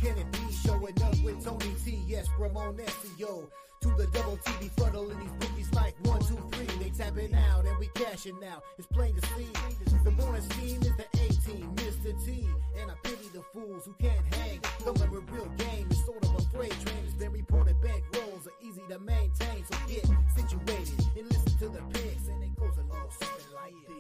can it be? Showing up with Tony T, yes, Ramon SEO. To the double T, befuddling these bookies like 1, 2, 3. They tapping out and we cashing out. It's plain to see. The morning scheme is the A-team, Mr. T. And I pity the fools who can't hang. Coming with real game is sort of a freight train. It's been reported bank rolls are easy to maintain. So get situated and listen to the picks. And it goes a little something like this.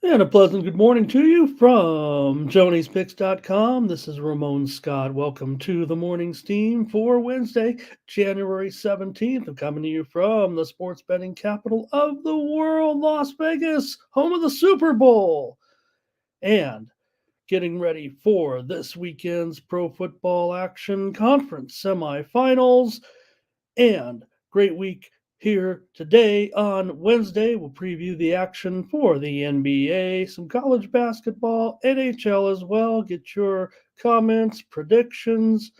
And a pleasant good morning to you from JoniesPicks.com. This is Ramon Scott. Welcome to the Morning Steam for Wednesday, January 17th. I'm coming to you from the sports betting capital of the world, Las Vegas, home of the Super Bowl. And getting ready for this weekend's Pro Football Action Conference semifinals. And great week here today on Wednesday. We'll preview the action for the NBA, some college basketball, NHL as well. Get your comments, predictions,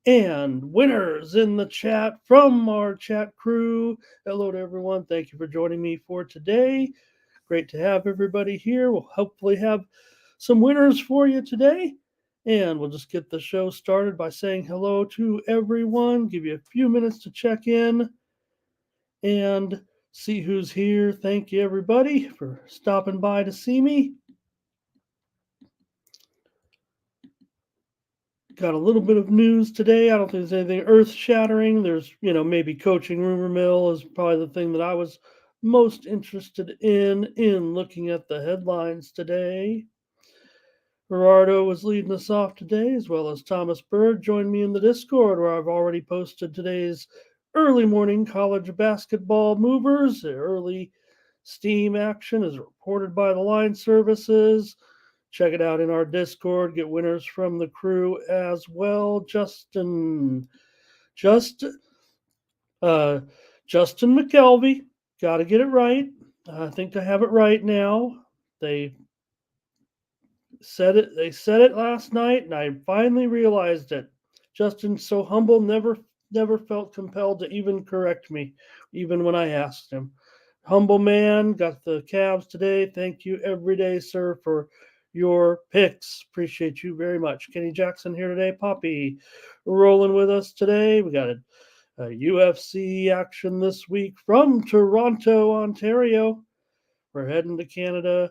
and winners in the chat from our chat crew. Hello to everyone. Thank you for joining me for today. Great to have everybody here. We'll hopefully have some winners for you today. And we'll just get the show started by saying hello to everyone, give you a few minutes to check in and see who's here. Thank you, everybody, for stopping by to see me. Got a little bit of news today. I don't think there's anything earth-shattering. There's, maybe coaching rumor mill is probably the thing that I was most interested in looking at the headlines today. Gerardo was leading us off today, as well as Thomas Bird joined me in the Discord, where I've already posted today's early morning college basketball movers. The early steam action is reported by the line services. Check it out in our Discord. Get winners from the crew as well. Justin McKelvey, got to get it right. I think I have it right now. They said it last night, and I finally realized it. Justin's so humble, never felt compelled to even correct me, even when I asked him. Humble man, got the Cavs today. Thank you every day, sir, for your picks. Appreciate you very much. Kenny Jackson here today. Poppy rolling with us today. We got a UFC action this week from Toronto, Ontario. We're heading to Canada.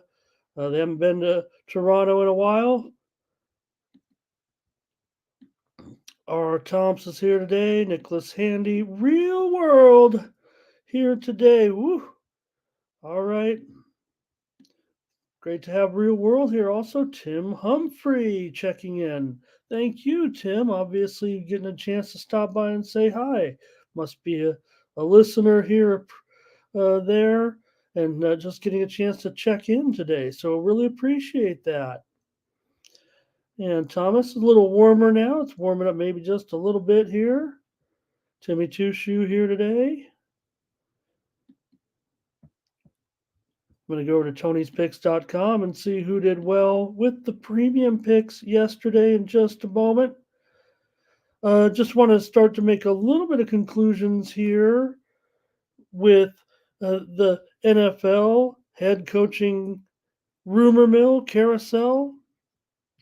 They haven't been to Toronto in a while. Our Tomps is here today. Nicholas Handy. Real World here today. Woo. All right. Great to have Real World here. Also, Tim Humphrey checking in. Thank you, Tim. Obviously, getting a chance to stop by and say hi. Must be a listener here there. And just getting a chance to check in today. So really appreciate that. And Thomas is a little warmer now. It's warming up maybe just a little bit here. Timmy Two Shoe here today. I'm going to go over to Tony'sPicks.com and see who did well with the premium picks yesterday in just a moment. Just want to start to make a little bit of conclusions here with the NFL head coaching rumor mill carousel.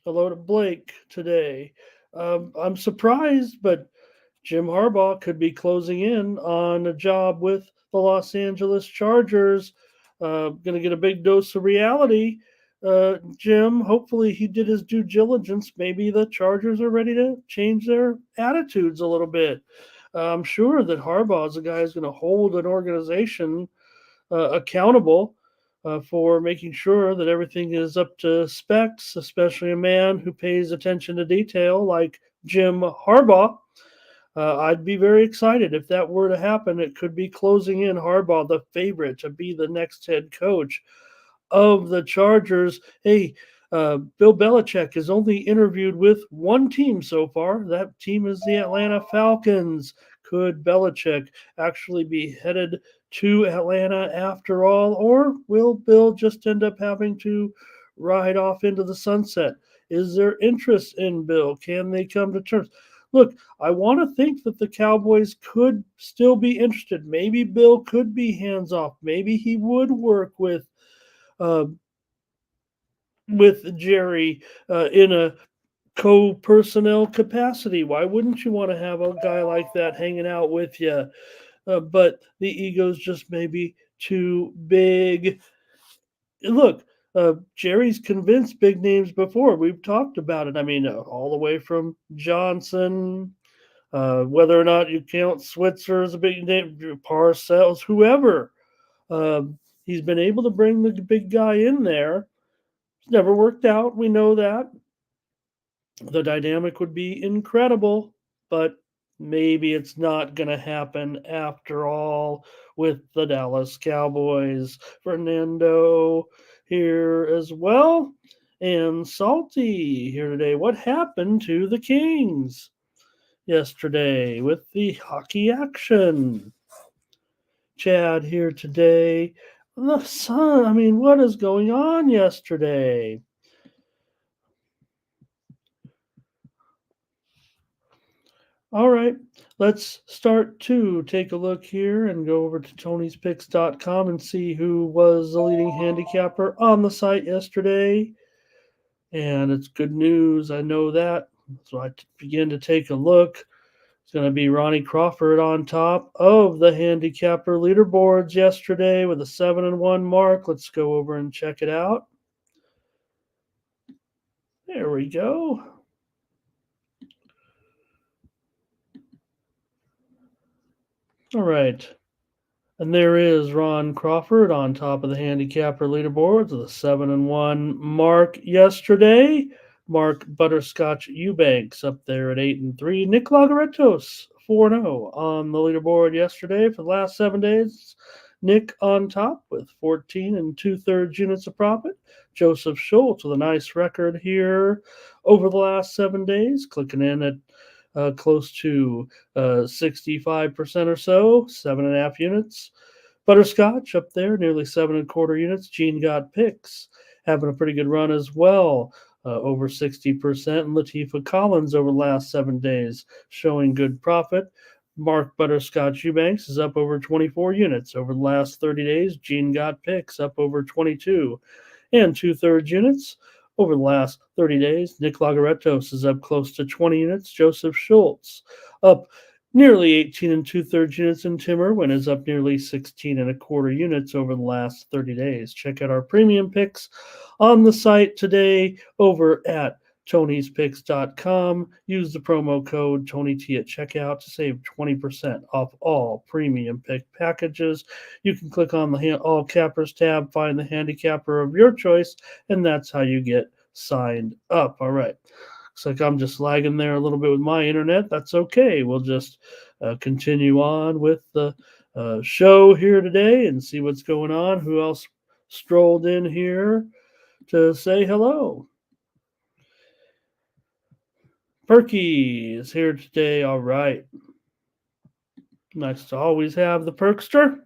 Hello to Blake today. I'm surprised, but Jim Harbaugh could be closing in on a job with the Los Angeles Chargers. Going to get a big dose of reality. Jim, hopefully he did his due diligence. Maybe the Chargers are ready to change their attitudes a little bit. I'm sure that Harbaugh is a guy who's going to hold an organization accountable for making sure that everything is up to specs, especially a man who pays attention to detail like Jim Harbaugh. I'd be very excited if that were to happen. It could be closing in Harbaugh, the favorite to be the next head coach of the Chargers. Hey, Bill Belichick has only interviewed with one team so far. That team is the Atlanta Falcons. Could Belichick actually be headed to Atlanta after all, or will Bill just end up having to ride off into the sunset? Is there interest in Bill? Can they come to terms? Look, I want to think that the Cowboys could still be interested. Maybe Bill could be hands off. Maybe he would work uh, with Jerry in a co-personnel capacity. Why wouldn't you want to have a guy like that hanging out with you? But the ego's just maybe too big. Look, Jerry's convinced big names before. We've talked about it. I mean, all the way from Johnson, whether or not you count Switzer as a big name, Parcells, whoever. He's been able to bring the big guy in there. It's never worked out. We know that. The dynamic would be incredible, but maybe it's not going to happen after all with the Dallas Cowboys. Fernando here as well. And Salty here today. What happened to the Kings yesterday with the hockey action? Chad here today. The Sun, I mean, what is going on yesterday? All right, let's start to take a look here and go over to tonyspicks.com and see who was the leading handicapper on the site yesterday. And it's good news, I know that. So I begin to take a look. It's going to be Ronnie Crawford on top of the handicapper leaderboards yesterday with a 7-1 mark. Let's go over and check it out. There we go. All right. And there is Ron Crawford on top of the handicapper leaderboards with a 7-1 mark yesterday. Mark Butterscotch Eubanks up there at 8-3. Nick Lagaretos 4-0 on the leaderboard yesterday for the last 7 days. Nick on top with 14 2/3 units of profit. Joseph Schultz with a nice record here over the last 7 days, clicking in at close to 65% or so, 7.5 units. Butterscotch up there, nearly 7.25 units. Gene got picks, having a pretty good run as well, over 60%. And Latifah Collins over the last 7 days, showing good profit. Mark Butterscotch Eubanks is up over 24 units over the last 30 days. Gene got picks up over 22 2/3 units. Over the last 30 days, Nick Lagaretos is up close to 20 units. Joseph Schultz up nearly 18 2/3 units, and Tim Irwin is up nearly 16.25 units over the last 30 days. Check out our premium picks on the site today over at Tony'sPicks.com. Use the promo code TonyT at checkout to save 20% off all premium pick packages. You can click on the All Cappers tab, find the handicapper of your choice, and that's how you get signed up. All right. Looks like I'm just lagging there a little bit with my internet. That's okay. We'll just continue on with the show here today and see what's going on. Who else strolled in here to say hello? Perky is here today. All right. Nice to always have the Perkster.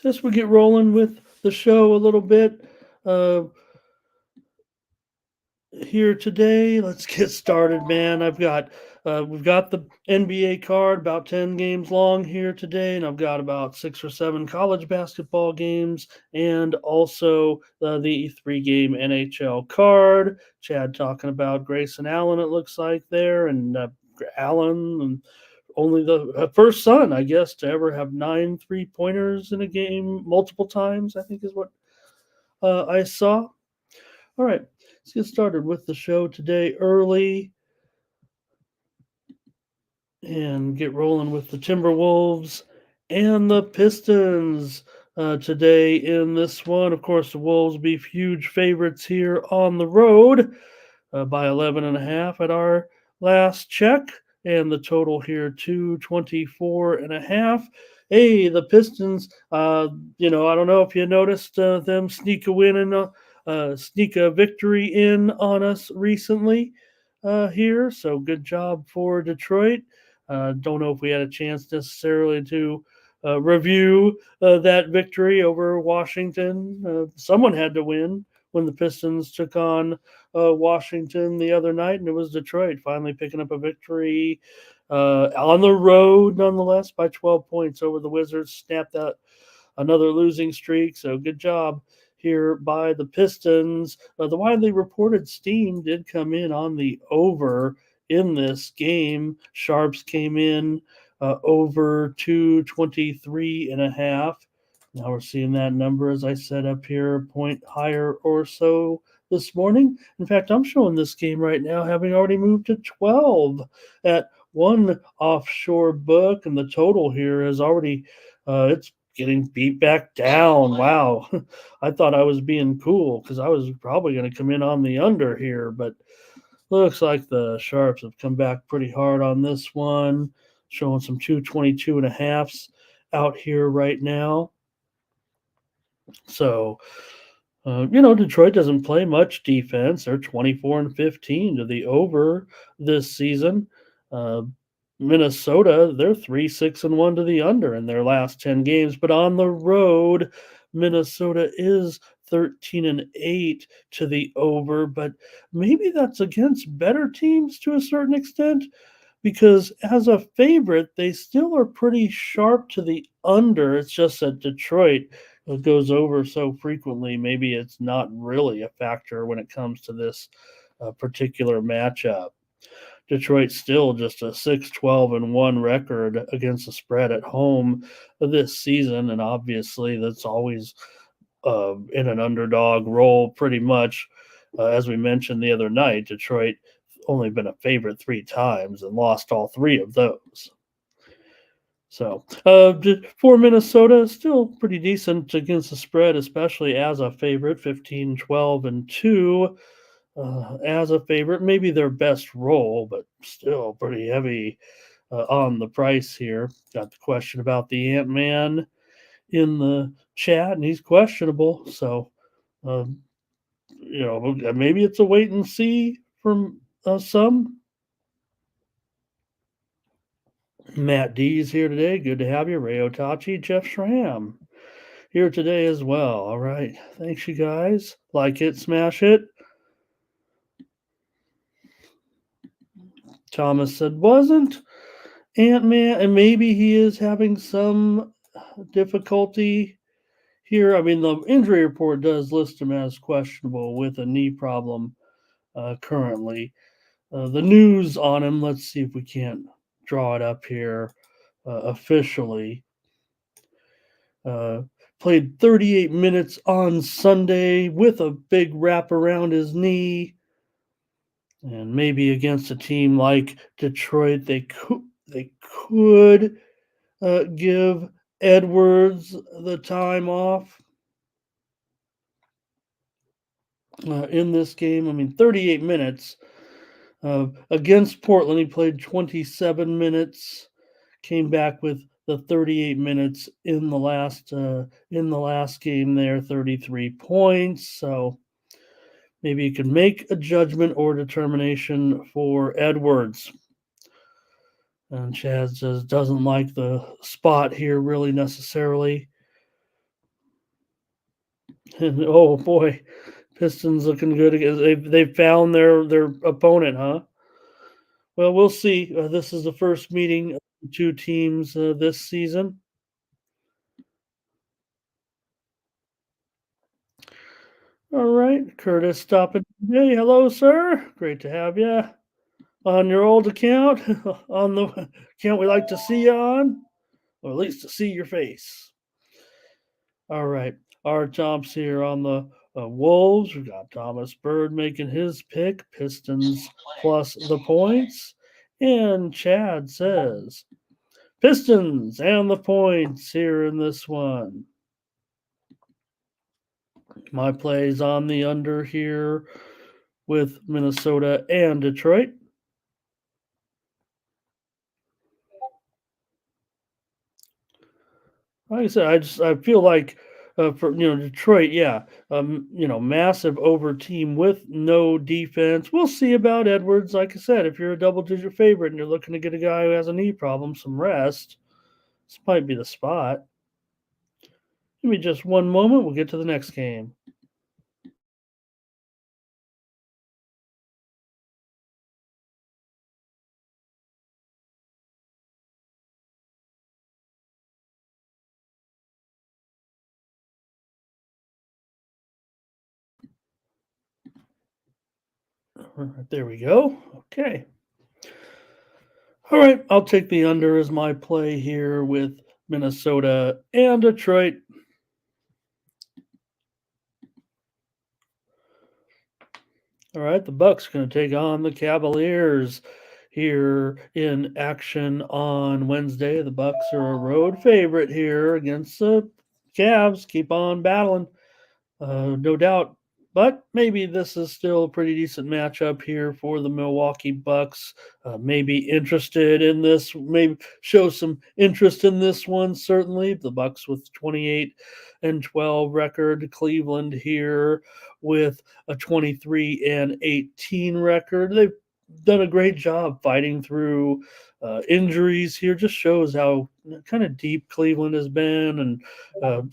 Just we get rolling with the show a little bit here today. Let's get started, man. We've got the NBA card, about 10 games long here today, and I've got about 6 or 7 college basketball games, and also the 3-game NHL card. Chad talking about Grayson Allen, it looks like there, and Allen, and only the first son, I guess, to ever have 9 3-pointers in a game multiple times, I think is what I saw. All right, let's get started with the show today early. and get rolling with the Timberwolves and the Pistons today in this one. Of course, the Wolves be huge favorites here on the road by 11.5 at our last check. And the total here, 224.5. Hey, the Pistons, I don't know if you noticed them sneak a victory in on us recently here. So good job for Detroit. Don't know if we had a chance necessarily to review that victory over Washington. Someone had to win when the Pistons took on Washington the other night, and it was Detroit finally picking up a victory on the road, nonetheless, by 12 points over the Wizards. Snapped that another losing streak. So good job here by the Pistons. The widely reported steam did come in on the over in this game. Sharps came in over 223.5. Now we're seeing that number, as I said up here, a point higher or so this morning. In fact, I'm showing this game right now having already moved to 12 at one offshore book, and the total here is already it's getting beat back down. Wow. I thought I was being cool because I was probably going to come in on the under here, but looks like the Sharps have come back pretty hard on this one, showing some 222.5s out here right now. So, Detroit doesn't play much defense. They're 24-15 to the over this season. Minnesota, they're 3-6-1 to the under in their last 10 games, but on the road, Minnesota is 13-8 to the over, but maybe that's against better teams to a certain extent because as a favorite, they still are pretty sharp to the under. It's just that Detroit goes over so frequently, maybe it's not really a factor when it comes to this particular matchup. Detroit's still just a 6-12-1 record against the spread at home this season, and obviously that's always in an underdog role pretty much. As we mentioned the other night, Detroit only been a favorite 3 times and lost all 3 of those. So for Minnesota, still pretty decent against the spread, especially as a favorite, 15-12-2 as a favorite. Maybe their best role, but still pretty heavy on the price here. Got the question about the Ant-Man in the chat, and he's questionable. So, maybe it's a wait and see from some. Matt D's here today. Good to have you. Ray Otachi, Jeff Schramm here today as well. All right. Thanks, you guys. Like it, smash it. Thomas said wasn't Ant-Man, and maybe he is having some difficulty here. I mean, the injury report does list him as questionable with a knee problem currently. The news on him, let's see if we can't draw it up here officially. Played 38 minutes on Sunday with a big wrap around his knee. And maybe against a team like Detroit, they could give Edwards the time off in this game. I mean, 38 minutes against Portland. He played 27 minutes, came back with the 38 minutes in the last game there, 33 points. So maybe you can make a judgment or determination for Edwards. And Chaz says doesn't like the spot here really necessarily. And oh boy, Pistons looking good. They've found their opponent, huh? Well, we'll see. This is the first meeting of the 2 teams this season. All right, Curtis stopping today. Hello, sir. Great to have you on your old account, on the account we like to see you on, or at least to see your face. All right, our tops here on the Wolves. We've got Thomas Bird making his pick, Pistons plus the points. And Chad says Pistons and the points here in this one. My play's on the under here with Minnesota and Detroit. Like I said, I feel like for Detroit, yeah, massive over team with no defense. We'll see about Edwards. Like I said, if you're a double digit favorite and you're looking to get a guy who has a knee problem some rest, this might be the spot. Give me just one moment. We'll get to the next game. There we go. Okay. All right. I'll take the under as my play here with Minnesota and Detroit. All right. The Bucks going to take on the Cavaliers here in action on Wednesday. The Bucks are a road favorite here against the Cavs. Keep on battling. No doubt. But maybe this is still a pretty decent matchup here for the Milwaukee Bucks. Maybe interested in this, maybe show some interest in this one. Certainly, the Bucks with 28-12 record. Cleveland here with a 23-18 record. They've done a great job fighting through injuries here. Just shows how kind of deep Cleveland has been, and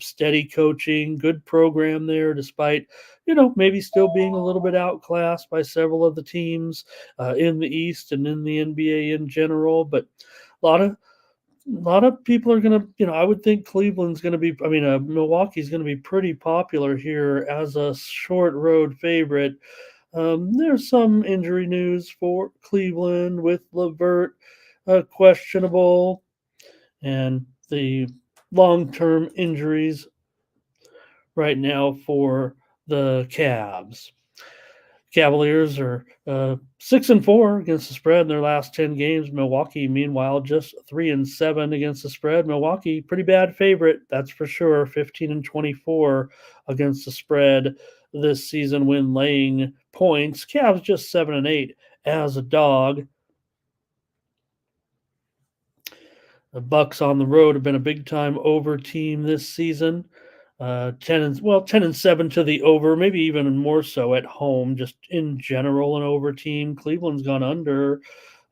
steady coaching, good program there, despite maybe still being a little bit outclassed by several of the teams in the East and in the NBA in general. But a lot of people are going to, I would think Cleveland's going to be, Milwaukee's going to be pretty popular here as a short road favorite. There's some injury news for Cleveland with LeVert questionable, and the long-term injuries right now for the Cavs. Cavaliers are 6-4 against the spread in their last 10 games. Milwaukee, meanwhile, just 3-7 against the spread. Milwaukee, pretty bad favorite, that's for sure. 15-24 against the spread this season when laying points. Cavs just 7-8 as a dog. The Bucks on the road have been a big time over team this season. 10-7 to the over, maybe even more so at home, just in general an over team. Cleveland's gone under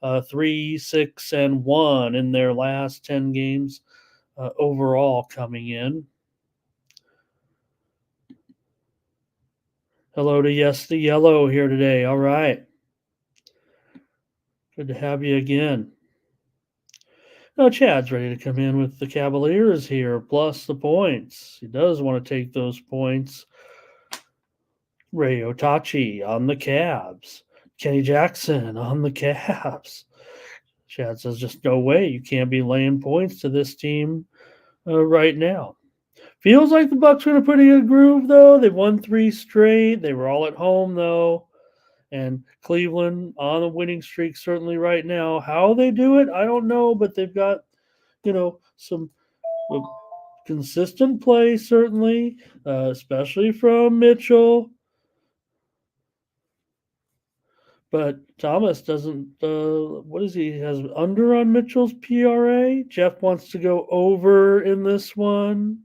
3-6-1 in their last 10 games overall coming in. Hello to Yes the Yellow here today. All right. Good to have you again. Now, Chad's ready to come in with the Cavaliers here, plus the points. He does want to take those points. Ray Otachi on the Cavs. Kenny Jackson on the Cavs. Chad says, just no way. You can't be laying points to this team right now. Feels like the Bucks are in a pretty good groove, though. They've won 3 straight. They were all at home, though. And Cleveland on a winning streak certainly right now. How they do it, I don't know, but they've got, some consistent play certainly, especially from Mitchell. But Thomas doesn't, what is he, has under on Mitchell's PRA? Jeff wants to go over in this one.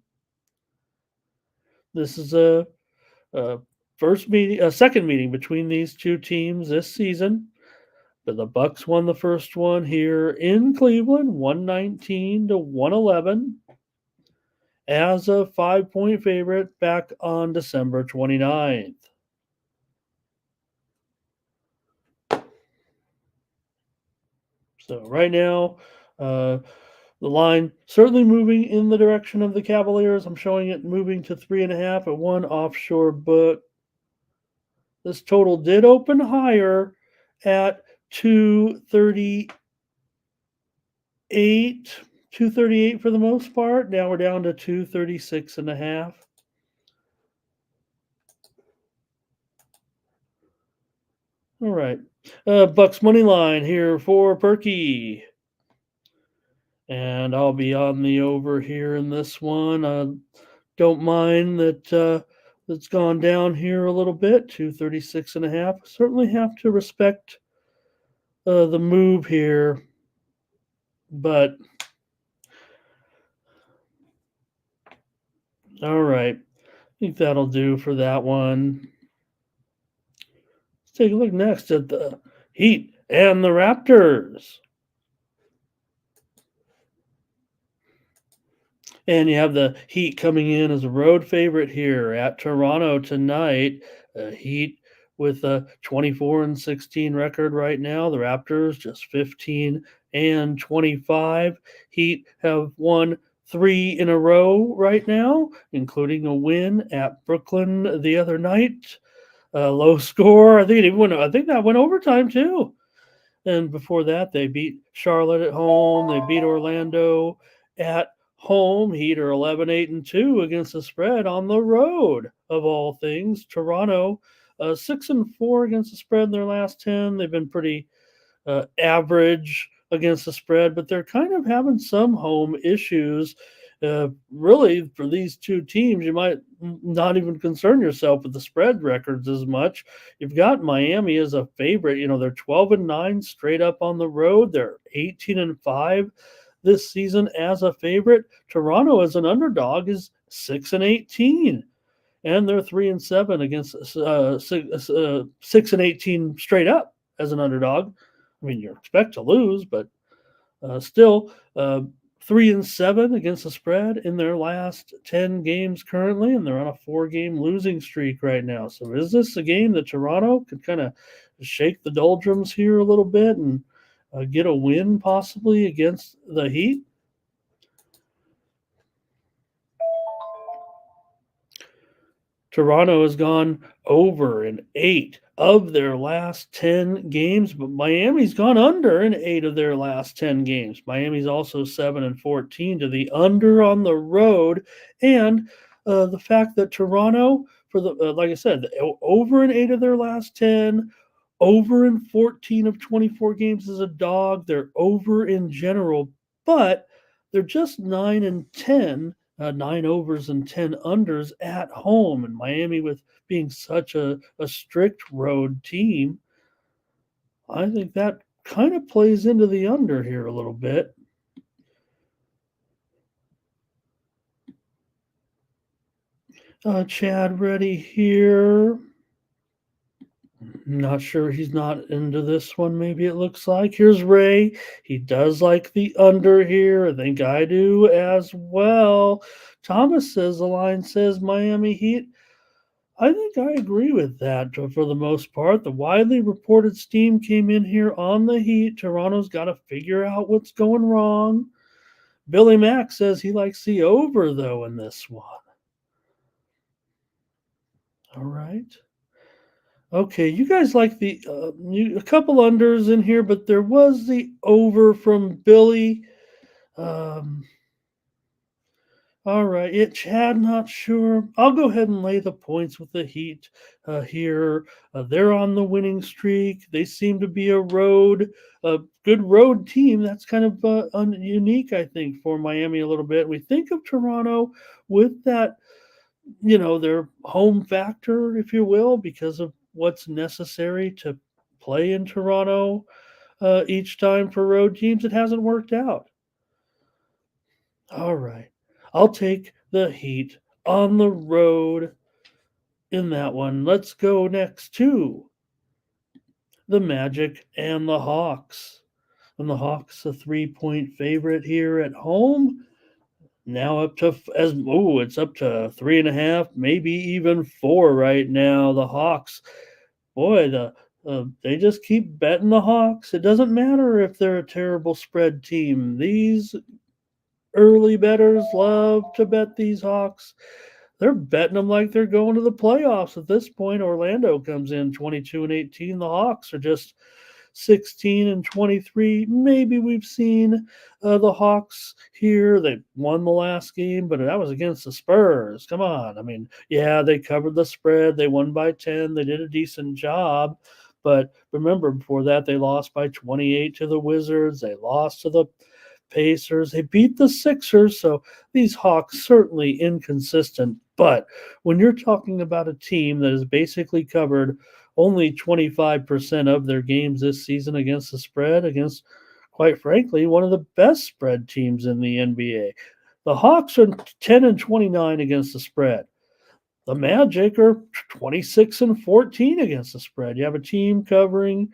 This is a second meeting between these two teams this season. But the Bucks won the first one here in Cleveland, 119-111, as a 5-point favorite back on December 29th. So right now, the line certainly moving in the direction of the Cavaliers. I'm showing it moving to 3.5 at one offshore book. This total did open higher at 238 for the most part. Now we're down to 236.5. All right. Bucks money line here for Perky. And I'll be on the over here in this one. Don't mind that that's gone down here a little bit to 36.5. Certainly have to respect the move here, but all right. I think that'll do for that one. Let's take a look next at the Heat and the Raptors. And you have the Heat coming in as a road favorite here at Toronto tonight. Heat with a 24-16 record right now. The Raptors just 15-25. Heat have won 3 in a row right now, including a win at Brooklyn the other night. Low score. I think that went overtime too. And before that, they beat Charlotte at home. They beat Orlando at home. Heat are 11-8-2 against the spread on the road, of all things. Toronto, 6-4 against the spread in their last 10. They've been pretty average against the spread, but they're kind of having some home issues. Really, for these two teams, you might not even concern yourself with the spread records as much. You've got Miami as a favorite. They're 12-9 straight up on the road. They're 18-5 this season as a favorite. Toronto as an underdog is 6-18. And they're 3-7 against 6-18 straight up as an underdog. I mean, you expect to lose, but still 3-7 against the spread in their last 10 games currently, and they're on a 4-game losing streak right now. So is this a game that Toronto could kind of shake the doldrums here a little bit and get a win possibly against the Heat? Toronto has gone over in 8 of their last 10 games, but Miami's gone under in 8 of their last 10 games. Miami's also 7-14 to the under on the road, and the fact that Toronto, for the like I said, over in 8 of their last 10, over in 14 of 24 games as a dog. They're over in general, but they're just 9-10. 9 overs and 10 unders at home. And Miami, with being such a strict road team, I think that kind of plays into the under here a little bit. Chad ready here. Not sure, he's not into this one, maybe it looks like. Here's Ray. He does like the under here. I think I do as well. Thomas says the line says Miami Heat. I think I agree with that for the most part. The widely reported steam came in here on the Heat. Toronto's got to figure out what's going wrong. Billy Mack says he likes the over, though, in this one. All right. Okay, you guys like the a couple unders in here, but there was the over from Billy. All right, Chad, not sure. I'll go ahead and lay the points with the Heat here. They're on the winning streak. They seem to be a good road team. That's kind of unique, I think, for Miami a little bit. We think of Toronto with that, their home factor, if you will, because of what's necessary to play in Toronto each time for road teams. It hasn't worked out. All right. I'll take the Heat on the road in that one. Let's go next to the Magic and the Hawks. And the Hawks, a 3-point favorite here at home. Now it's up to 3.5, maybe even 4 right now. The Hawks, boy, they just keep betting the Hawks. It doesn't matter if they're a terrible spread team. These early bettors love to bet these Hawks. They're betting them like they're going to the playoffs at this point. Orlando comes in 22-18. The Hawks are just 16-23. Maybe we've seen the Hawks here. They won the last game, but that was against the Spurs. Come on. I mean, yeah, they covered the spread. They won by 10. They did a decent job. But remember, before that, they lost by 28 to the Wizards. They lost to the Pacers. They beat the Sixers. So these Hawks certainly inconsistent. But when you're talking about a team that has basically covered only 25% of their games this season against the spread, against, quite frankly, one of the best spread teams in the NBA. The Hawks are 10-29 against the spread. The Magic are 26-14 against the spread. You have a team covering,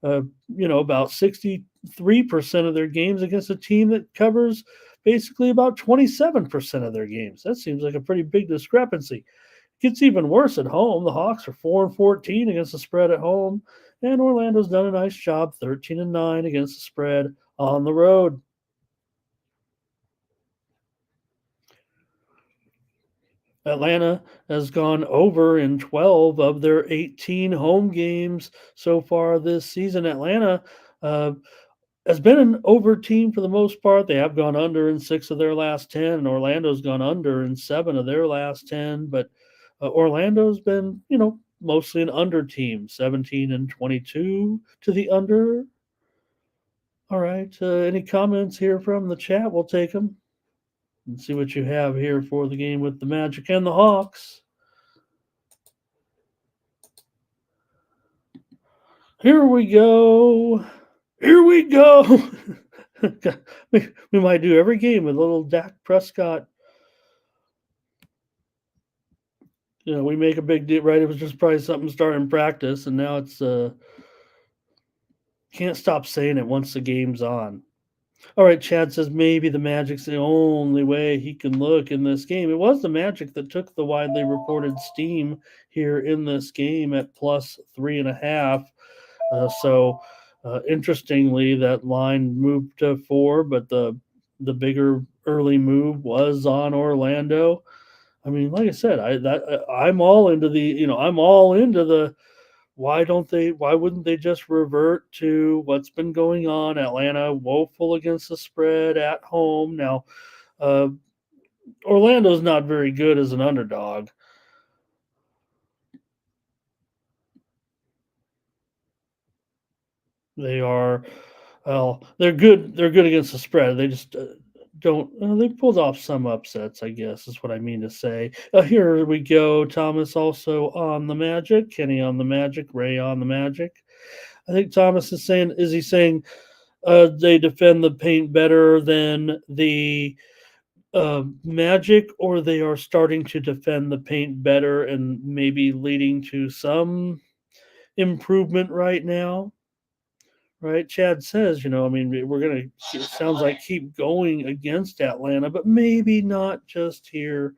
about 63% of their games against a team that covers basically about 27% of their games. That seems like a pretty big discrepancy. It gets even worse at home. The Hawks are 4-14 against the spread at home, and Orlando's done a nice job, 13-9 against the spread on the road. Atlanta has gone over in 12 of their 18 home games so far this season. Atlanta has been an over team for the most part. They have gone under in 6 of their last 10, and Orlando's gone under in 7 of their last 10. But Orlando's been, mostly an under team, 17-22 to the under. All right. Any comments here from the chat? We'll take them. And see what you have here for the game with the Magic and the Hawks. Here we go. Here we go. we might do every game with a little Dak Prescott. We make a big deal, right? It was just probably something starting practice, and now it's can't stop saying it once the game's on. All right, Chad says maybe the Magic's the only way he can look in this game. It was the Magic that took the widely reported steam here in this game at plus 3.5. Interestingly, that line moved to 4, but the bigger early move was on Orlando. I mean, like I said, I'm all into the why wouldn't they just revert to what's been going on? Atlanta woeful against the spread at home. Now, Orlando's not very good as an underdog. They are, they're good. They're good against the spread. They just they pulled off some upsets, I guess, is what I mean to say. Here we go. Thomas also on the Magic. Kenny on the Magic. Ray on the Magic. I think Thomas is saying they defend the paint better than the Magic, or they are starting to defend the paint better and maybe leading to some improvement right now? Right, Chad says, we're going to, it sounds like, keep going against Atlanta, but maybe not just here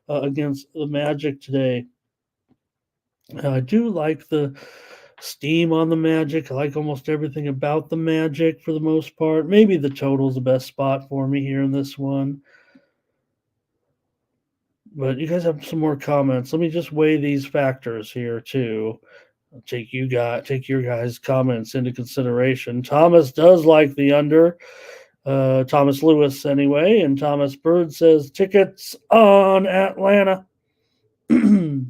against the Magic today. I do like the steam on the Magic. I like almost everything about the Magic for the most part. Maybe the total's the best spot for me here in this one. But you guys have some more comments. Let me just weigh these factors here too. Take your guys' comments into consideration. Thomas does like the under. Thomas Lewis anyway, and Thomas Bird says tickets on Atlanta. All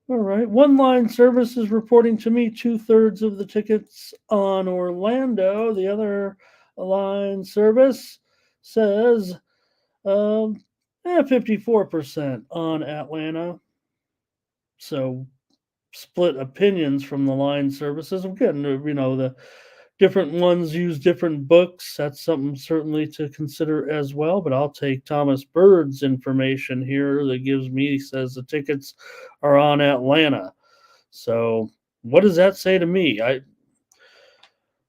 right. One Line Service is reporting to me 2/3 of the tickets on Orlando. The other line service says 54% on Atlanta. So split opinions from the line services. Again, the different ones use different books. That's something certainly to consider as well. But I'll take Thomas Bird's information here that says the tickets are on Atlanta. So what does that say to me? I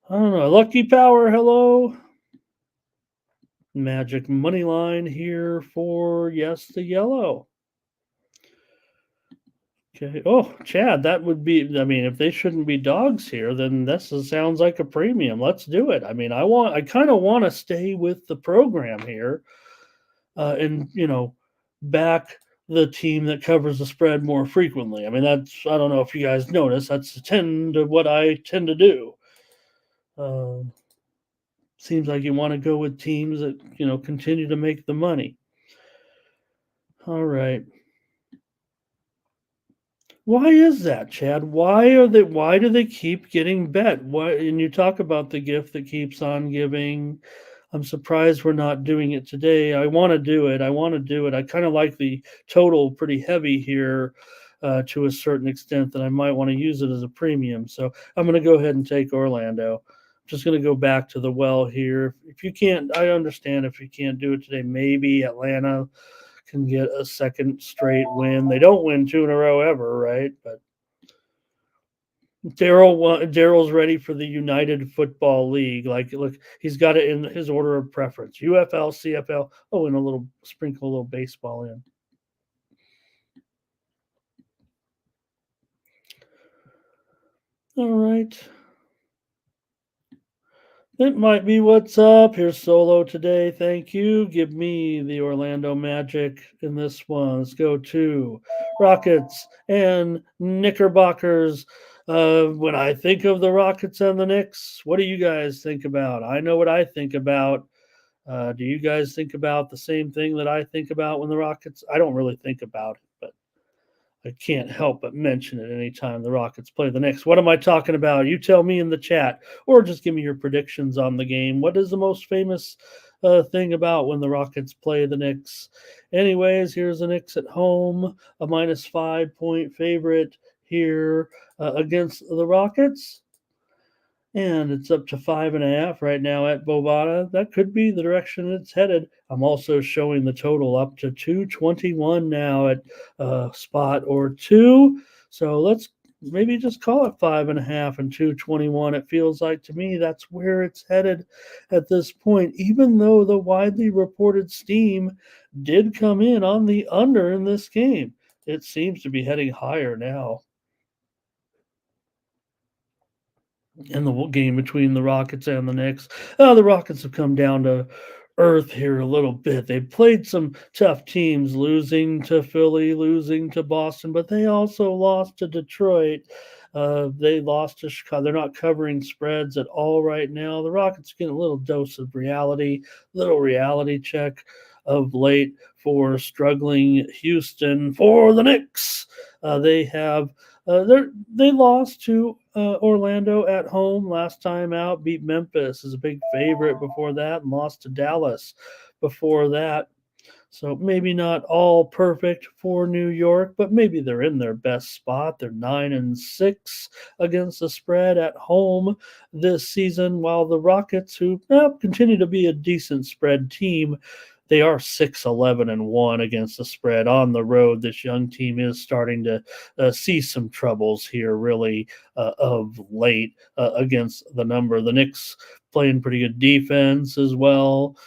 don't know. Lucky Power, hello. Magic money line here for yes, the yellow. Okay. Oh, Chad, that would be, if they shouldn't be dogs here, then this sounds like a premium. Let's do it. I kind of want to stay with the program here and, back the team that covers the spread more frequently. I don't know if you guys notice, that's what I tend to do. Seems like you want to go with teams that, continue to make the money. All right. Why is that, Chad? Why do they keep getting bet? Why and you talk about the gift that keeps on giving. I'm surprised we're not doing it today. I want to do it. I want to do it. I kind of like the total pretty heavy here to a certain extent that I might want to use it as a premium. So I'm going to go ahead and take Orlando. Just going to go back to the well here. If you can't, I understand if you can't do it today. Maybe Atlanta can get a second straight win. They don't win two in a row ever, right? But Daryl's ready for the United Football League. Like, look, he's got it in his order of preference: UFL, CFL. Oh, and a little sprinkle a little baseball in. All right. It might be what's up. Here's Solo today. Thank you. Give me the Orlando Magic in this one. Let's go to Rockets and Knickerbockers. When I think of the Rockets and the Knicks, what do you guys think about? I know what I think about. Do you guys think about the same thing that I think about when the Rockets? I don't really think about it, but I can't help but mention it anytime the Rockets play the Knicks. What am I talking about? You tell me in the chat, or just give me your predictions on the game. What is the most famous thing about when the Rockets play the Knicks? Anyways, here's the Knicks at home, a minus 5 point favorite here against the Rockets. And it's up to 5.5 right now at Bovada. That could be the direction it's headed. I'm also showing the total up to 221 now at spot or two. So let's maybe just call it 5.5 and 221. It feels like to me that's where it's headed at this point, even though the widely reported steam did come in on the under in this game. It seems to be heading higher now. In the game between the Rockets and the Knicks. The Rockets have come down to earth here a little bit. They played some tough teams, losing to Philly, losing to Boston, but they also lost to Detroit. They lost to Chicago. They're not covering spreads at all right now. The Rockets getting a little dose of reality, little reality check of late for struggling Houston. For the Knicks, they lost to Orlando at home last time out, beat Memphis as a big favorite before that, and lost to Dallas before that. So maybe not all perfect for New York, but maybe they're in their best spot. They're 9-6 against the spread at home this season, while the Rockets, who continue to be a decent spread team, they are 6-11-1 against the spread on the road. This young team is starting to see some troubles here, really, of late against the number. The Knicks playing pretty good defense as well.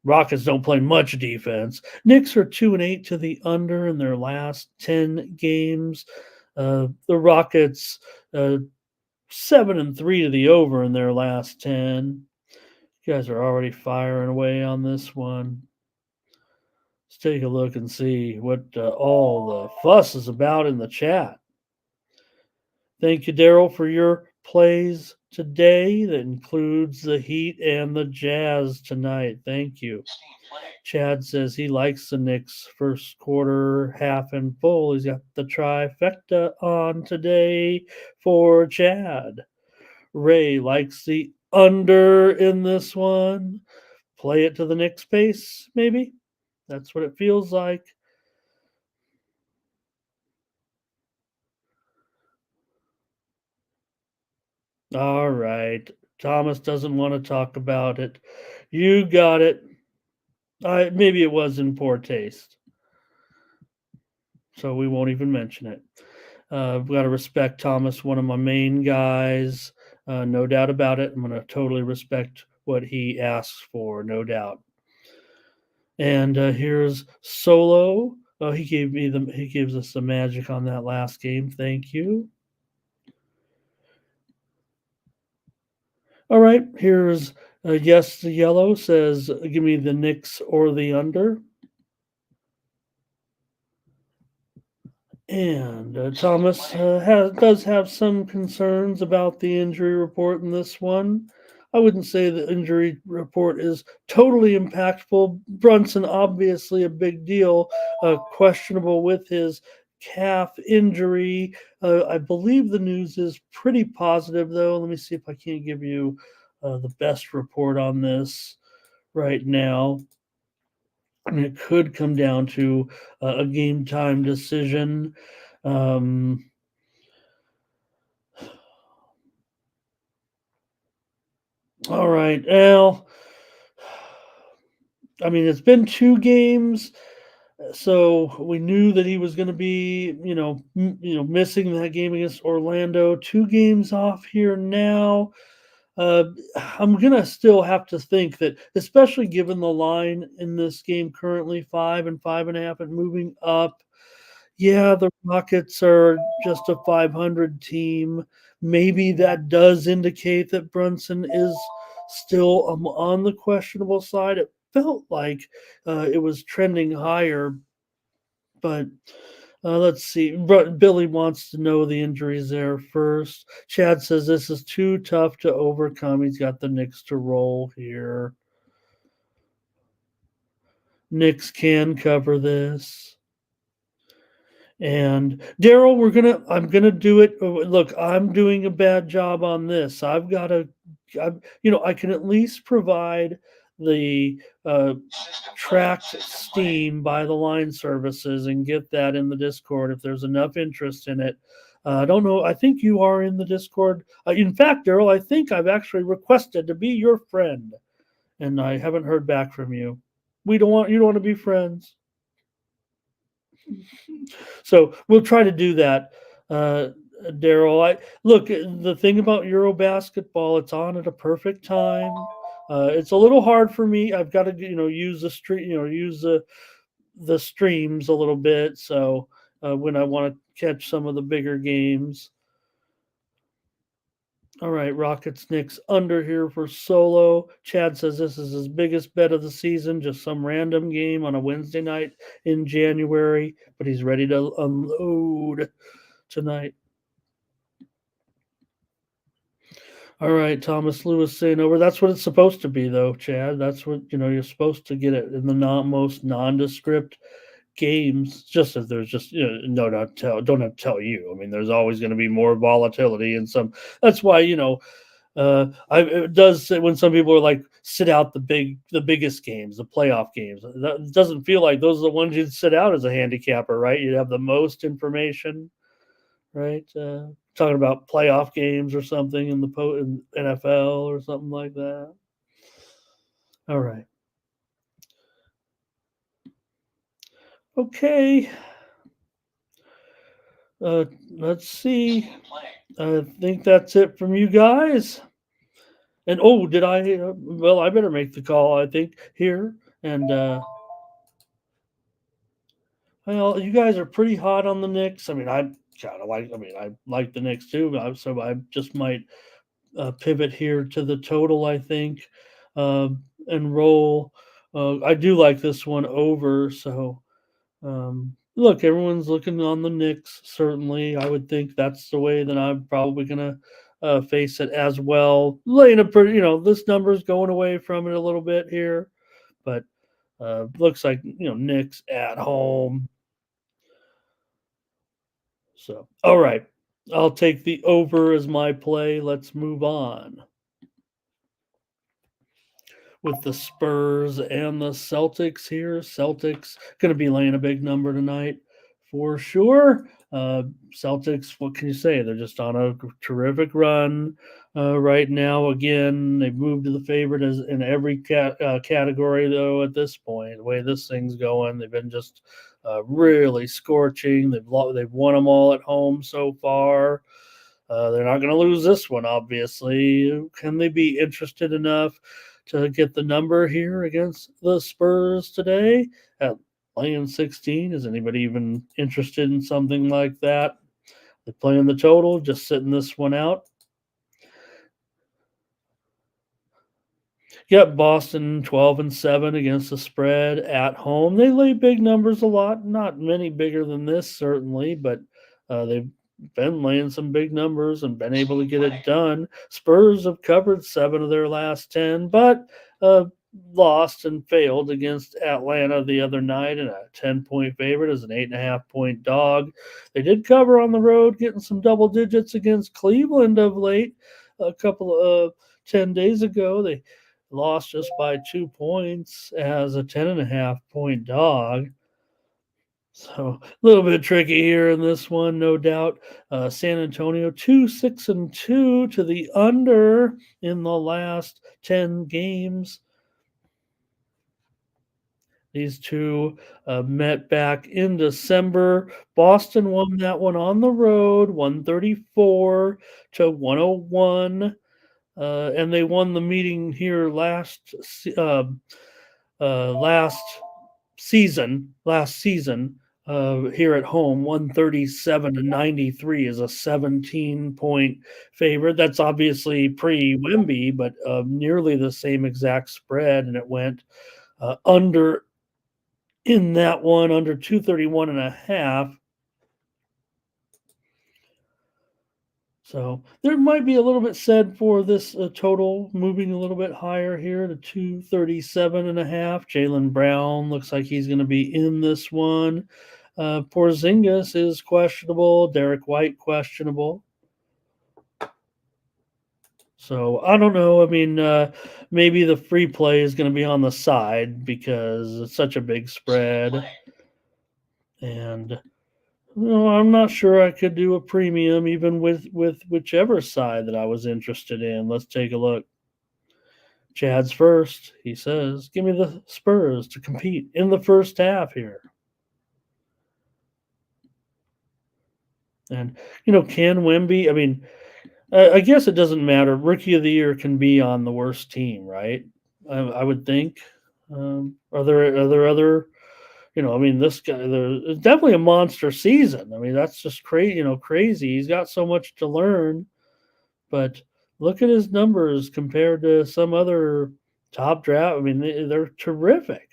Rockets don't play much defense. Knicks are 2-8 to the under in their last 10 games. The Rockets 7-3 to the over in their last 10. You guys are already firing away on this one. Let's take a look and see what all the fuss is about in the chat. Thank you, Daryl, for your plays today. That includes the Heat and the Jazz tonight. Thank you. Chad says he likes the Knicks first quarter, half and full. He's got the trifecta on today for Chad. Ray likes the under in this one. Play it to the Knicks pace, maybe. That's what it feels like. All right. Thomas doesn't want to talk about it. You got it. Maybe it was in poor taste. So we won't even mention it. I've got to respect Thomas, one of my main guys. No doubt about it. I'm going to totally respect what he asks for, no doubt. And here's Solo. Oh, he gives us the magic on that last game. Thank you. All right, here's Yes the Yellow says, give me the Knicks or the under. And Thomas does have some concerns about the injury report in this one. I wouldn't say the injury report is totally impactful. Brunson, obviously a big deal, questionable with his calf injury. I believe the news is pretty positive, though. Let me see if I can't give you the best report on this right now. And it could come down to a game time decision. Um, all right, Al. I mean, it's been 2 games. So we knew that he was going to be, missing that game against Orlando. 2 games off here now. Uh, I'm gonna still have to think that, especially given the line in this game currently 5 and 5.5 and moving up. Yeah, the Rockets are just a 500 team. Maybe that does indicate that Brunson is still on the questionable side. It felt like it was trending higher, but let's see. Billy wants to know the injuries there first. Chad says this is too tough to overcome. He's got the Knicks to roll here. Knicks can cover this. And Daryl, I'm gonna do it. Look, I'm doing a bad job on this. I can at least provide the tracked Steam by the line services and get that in the Discord if there's enough interest in it. I don't know. I think you are in the Discord. In fact, Daryl, I think I've actually requested to be your friend, and I haven't heard back from you. You don't want to be friends. So we'll try to do that, Daryl. Look. The thing about Euro basketball, it's on at a perfect time. It's a little hard for me. I've got to use the stream, use the streams a little bit. So when I want to catch some of the bigger games. All right, Rockets Knicks under here for Solo. Chad says this is his biggest bet of the season, just some random game on a Wednesday night in January, but he's ready to unload tonight. All right, Thomas Lewis saying over. That's what it's supposed to be, though, Chad. That's what you're supposed to get it in the most nondescript games. Just as there's just don't have to tell you. I mean, there's always going to be more volatility and some. That's why it does say when some people are like sit out the biggest games, the playoff games. That doesn't feel like those are the ones you'd sit out as a handicapper, right? You'd have the most information, right? Talking about playoff games or something in in NFL or something like that. All right. Okay. Let's see. I think that's it from you guys. And did I? Well, I better make the call. I think here and. Well, you guys are pretty hot on the Knicks. I mean, I kind of like. I mean, I like the Knicks too. So I just might pivot here to the total. I think, and roll. I do like this one over. So, look, everyone's looking on the Knicks. Certainly, I would think that's the way that I'm probably gonna face it as well. Laying a pretty, this number's going away from it a little bit here, but looks like Knicks at home. So, all right. I'll take the over as my play. Let's move on with the Spurs and the Celtics here. Celtics going to be laying a big number tonight for sure. Celtics, what can you say? They're just on a terrific run right now. Again, they've moved to the favorite as in every category, though, at this point. The way this thing's going, they've been just really scorching. They've won them all at home so far. They're not going to lose this one, obviously. Can they be interested enough to get the number here against the Spurs today at laying 16? Is anybody even interested in something like that? They're playing the total, just sitting this one out. Yep, Boston 12-7 against the spread at home. They lay big numbers a lot, not many bigger than this, certainly, but they've been laying some big numbers and been able to get it done. Spurs have covered 7 of their last 10, but lost and failed against Atlanta the other night, and a 10-point favorite as an 8.5-point dog. They did cover on the road, getting some double digits against Cleveland of late. A couple of 10 days ago, they lost just by 2 points as a 10.5-point dog. So a little bit tricky here in this one, no doubt. San Antonio 2-6-2 to the under in the last 10 games. These two met back in December. Boston won that one on the road, 134-101. And they won the meeting here last season here at home, 137-93 is a 17-point favorite. That's obviously pre-Wemby, but nearly the same exact spread, and it went under in that one, under 231.5. So there might be a little bit said for this total moving a little bit higher here to 237.5. Jaylen Brown looks like he's going to be in this one. Porzingis is questionable. Derek White questionable. So I don't know. I mean, maybe the free play is going to be on the side because it's such a big spread. And I'm not sure I could do a premium even with whichever side that I was interested in. Let's take a look. Chad's first. He says, give me the Spurs to compete in the first half here. And, can Wemby, I mean, I guess it doesn't matter. Rookie of the year can be on the worst team, right? I would think. Are there other... this guy, it's definitely a monster season. I mean, that's just crazy, crazy. He's got so much to learn, but look at his numbers compared to some other top draft. I mean, they're terrific.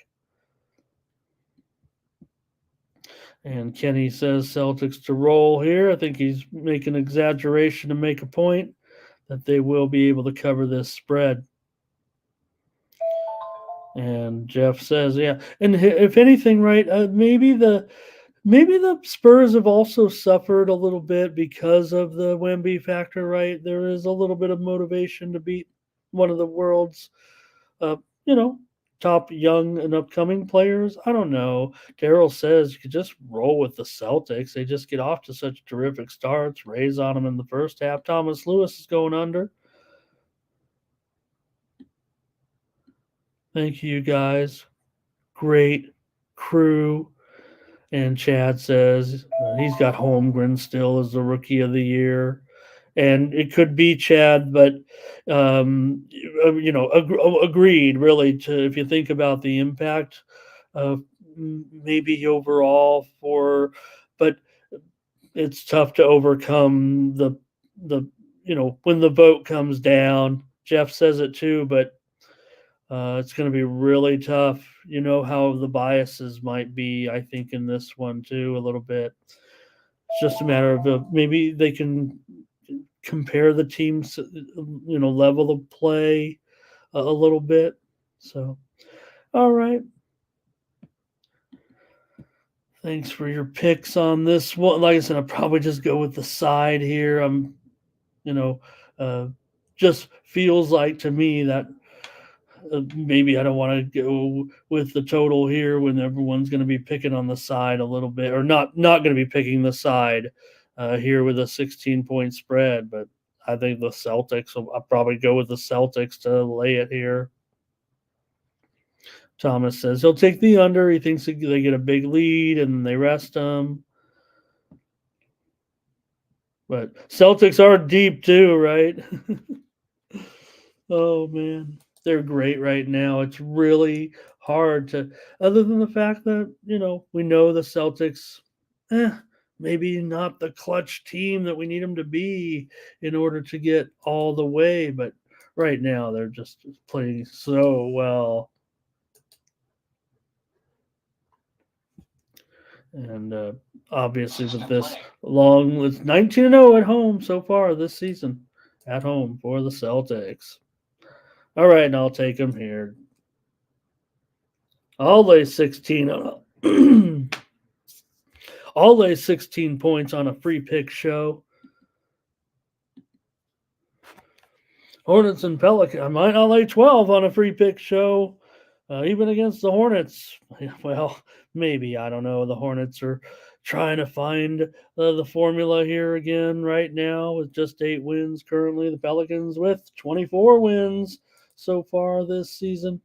And Kenny says Celtics to roll here. I think he's making an exaggeration to make a point that they will be able to cover this spread. And Jeff says, yeah. And if anything, right, maybe the Spurs have also suffered a little bit because of the Wemby factor, right? There is a little bit of motivation to beat one of the world's, top young and upcoming players. I don't know. Daryl says you could just roll with the Celtics. They just get off to such terrific starts, raise on them in the first half. Thomas Lewis is going under. Thank you, guys. Great crew. And Chad says he's got Holmgren still as the rookie of the year. And it could be Chad, but, agreed, really, if you think about the impact of maybe overall but it's tough to overcome the when the vote comes down. Jeff says it too, but it's going to be really tough. You know how the biases might be, I think, in this one too, a little bit. It's just a matter of maybe they can compare the teams, level of play a little bit. So, all right. Thanks for your picks on this one. Like I said, I'll probably just go with the side here. I'm, just feels like to me that maybe I don't want to go with the total here when everyone's going to be picking on the side a little bit, or not going to be picking the side here with a 16-point spread. But I think the Celtics, I'll probably go with the Celtics to lay it here. Thomas says he'll take the under. He thinks they get a big lead and they rest them. But Celtics are deep too, right? Oh, man. They're great right now. It's really hard to, other than the fact that, we know the Celtics, maybe not the clutch team that we need them to be in order to get all the way. But right now, they're just playing so well. And obviously with this it's 19-0 at home so far this season, at home for the Celtics. All right, and I'll take them here. I'll lay 16 on a I'll lay 16 points on a free pick show. Hornets and Pelicans. I might not lay 12 on a free pick show, even against the Hornets. Well, maybe. I don't know. The Hornets are trying to find the formula here again right now with just 8 wins currently. The Pelicans with 24 wins so far this season.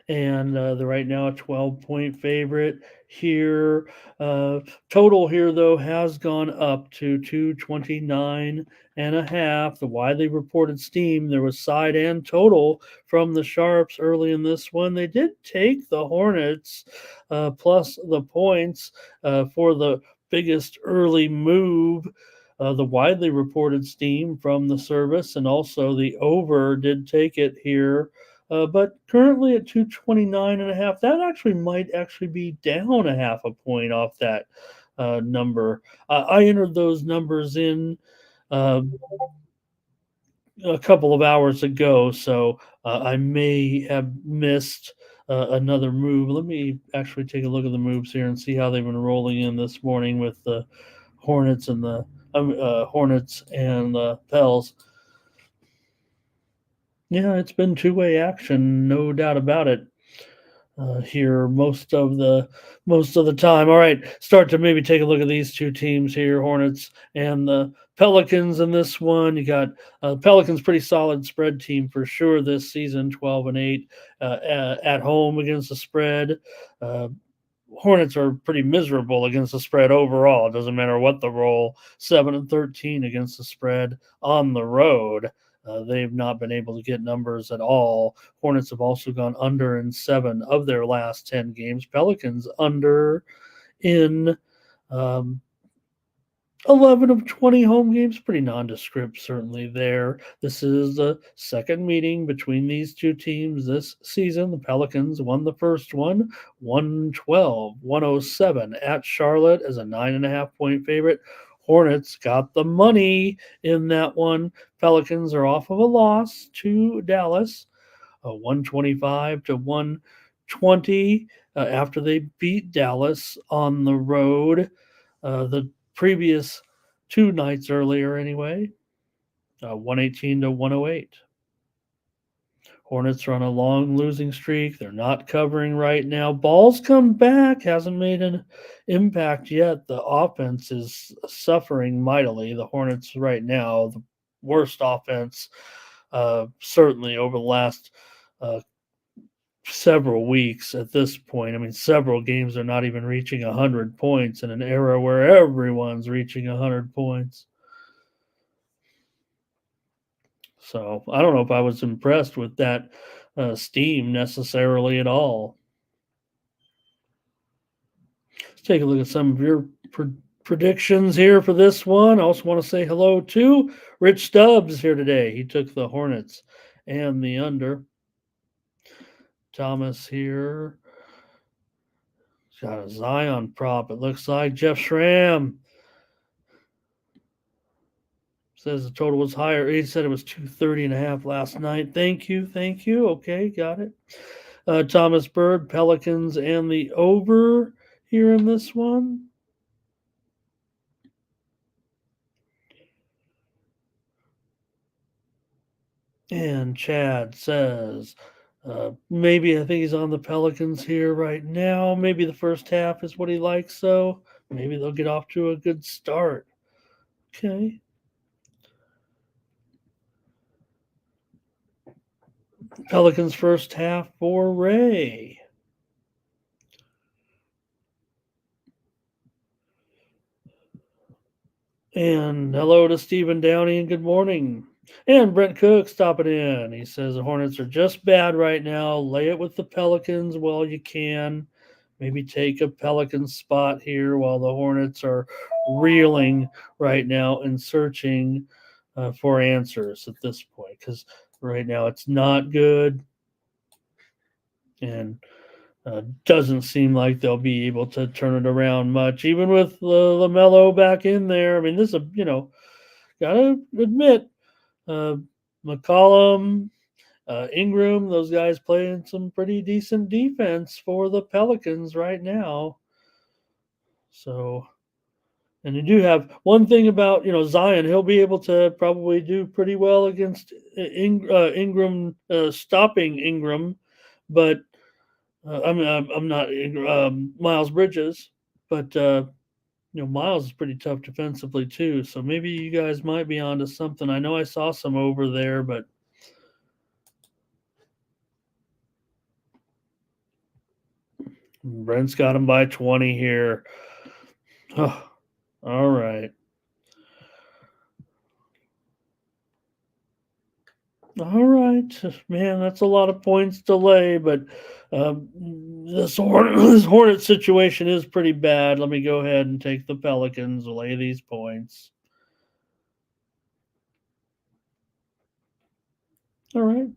And they're right now a 12-point favorite here. Total here, though, has gone up to 229.5. The widely reported steam, there was side and total from the Sharps early in this one. They did take the Hornets plus the points for the biggest early move. The widely reported steam from the service and also the over did take it here. But currently at 229.5, that actually might actually be down a half a point off that number. I entered those numbers in uh, a couple of hours ago, so I may have missed another move. Let me actually take a look at the moves here and see how they've been rolling in this morning with the Hornets and the Pels. Yeah, it's been two-way action, no doubt about it. Here most of the time. All right, start to maybe take a look at these two teams here, Hornets and the Pelicans. In this one, you got Pelicans, pretty solid spread team for sure this season, 12-8 at home against the spread. Hornets are pretty miserable against the spread overall. It doesn't matter what the roll. 7-13 against the spread on the road. They've not been able to get numbers at all. Hornets have also gone under in 7 of their last 10 games. Pelicans under in 11 of 20 home games. Pretty nondescript, certainly there. This is the second meeting between these two teams this season. The Pelicans won the first one, 112-107 at Charlotte as a 9.5-point favorite. Hornets got the money in that one. Pelicans are off of a loss to Dallas, 125-120 after they beat Dallas on the road. The previous 2 nights earlier, anyway, 118-108. Hornets are on a long losing streak. They're not covering right now. Ball's come back, hasn't made an impact yet. The offense is suffering mightily. The Hornets right now, the worst offense, certainly over the last several weeks at this point. I mean, several games are not even reaching 100 points in an era where everyone's reaching 100 points. So I don't know if I was impressed with that steam necessarily at all. Let's take a look at some of your predictions here for this one. I also want to say hello to Rich Stubbs here today. He took the Hornets and the under. Thomas here got a Zion prop, it looks like. Jeff Schramm says the total was higher. He said it was 230.5 last night. Thank you. Okay, got it. Thomas Bird, Pelicans, and the over here in this one. And Chad says, maybe I think he's on the Pelicans here right now. Maybe the first half is what he likes, so maybe they'll get off to a good start. Okay. Pelicans first half for Ray. And hello to Stephen Downey and good morning. And Brent Cook stopping in. He says the Hornets are just bad right now. Lay it with the Pelicans while you can. Maybe take a Pelicans spot here while the Hornets are reeling right now and searching for answers at this point. Because right now it's not good. And doesn't seem like they'll be able to turn it around much, even with LaMelo back in there. I mean, this is, gotta admit, McCollum Ingram, those guys playing some pretty decent defense for the Pelicans right now. So, and you do have one thing about Zion. He'll be able to probably do pretty well against Ingram, stopping Ingram, but I'm not Miles Bridges, but Miles is pretty tough defensively too. So maybe you guys might be onto something. I know I saw some over there, but Brent's got him by 20 here. Oh, all right. All right, man, that's a lot of points delay, but this Hornet situation is pretty bad. Let me go ahead and take the Pelicans, lay these points. All right,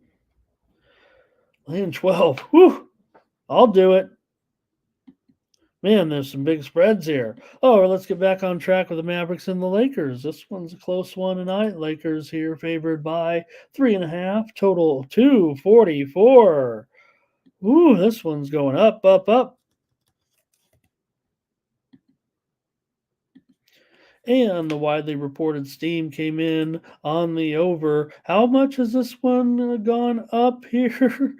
laying 12. Whew, I'll do it. Man, there's some big spreads here. Oh, let's get back on track with the Mavericks and the Lakers. This one's a close one tonight. Lakers here favored by 3.5. Total 244. Ooh, this one's going up, up, up. And the widely reported steam came in on the over. How much has this one gone up here?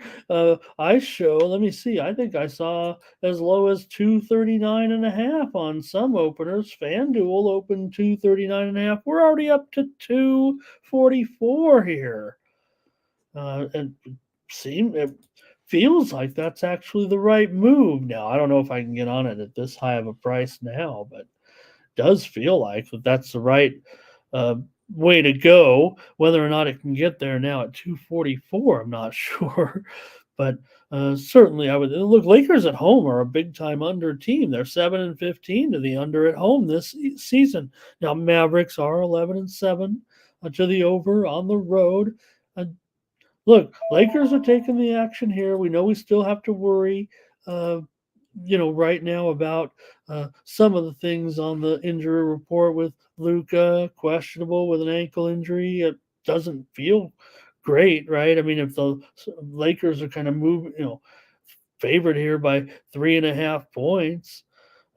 I show, let me see. I think I saw as low as 239.5 on some openers. FanDuel opened 239.5. We're already up to 244 here. And it feels like that's actually the right move. Now, I don't know if I can get on it at this high of a price now, but does feel like that's the right way to go. Whether or not it can get there now at 244, I'm not sure. But certainly, I would look. Lakers at home are a big time under team. They're 7-15 to the under at home this season. Now Mavericks are 11-7 to the over on the road. Look, Lakers are taking the action here. We know we still have to worry. Right now about some of the things on the injury report with Luka, questionable with an ankle injury. It doesn't feel great, right? I mean, if the Lakers are kind of moving, favored here by 3.5 points,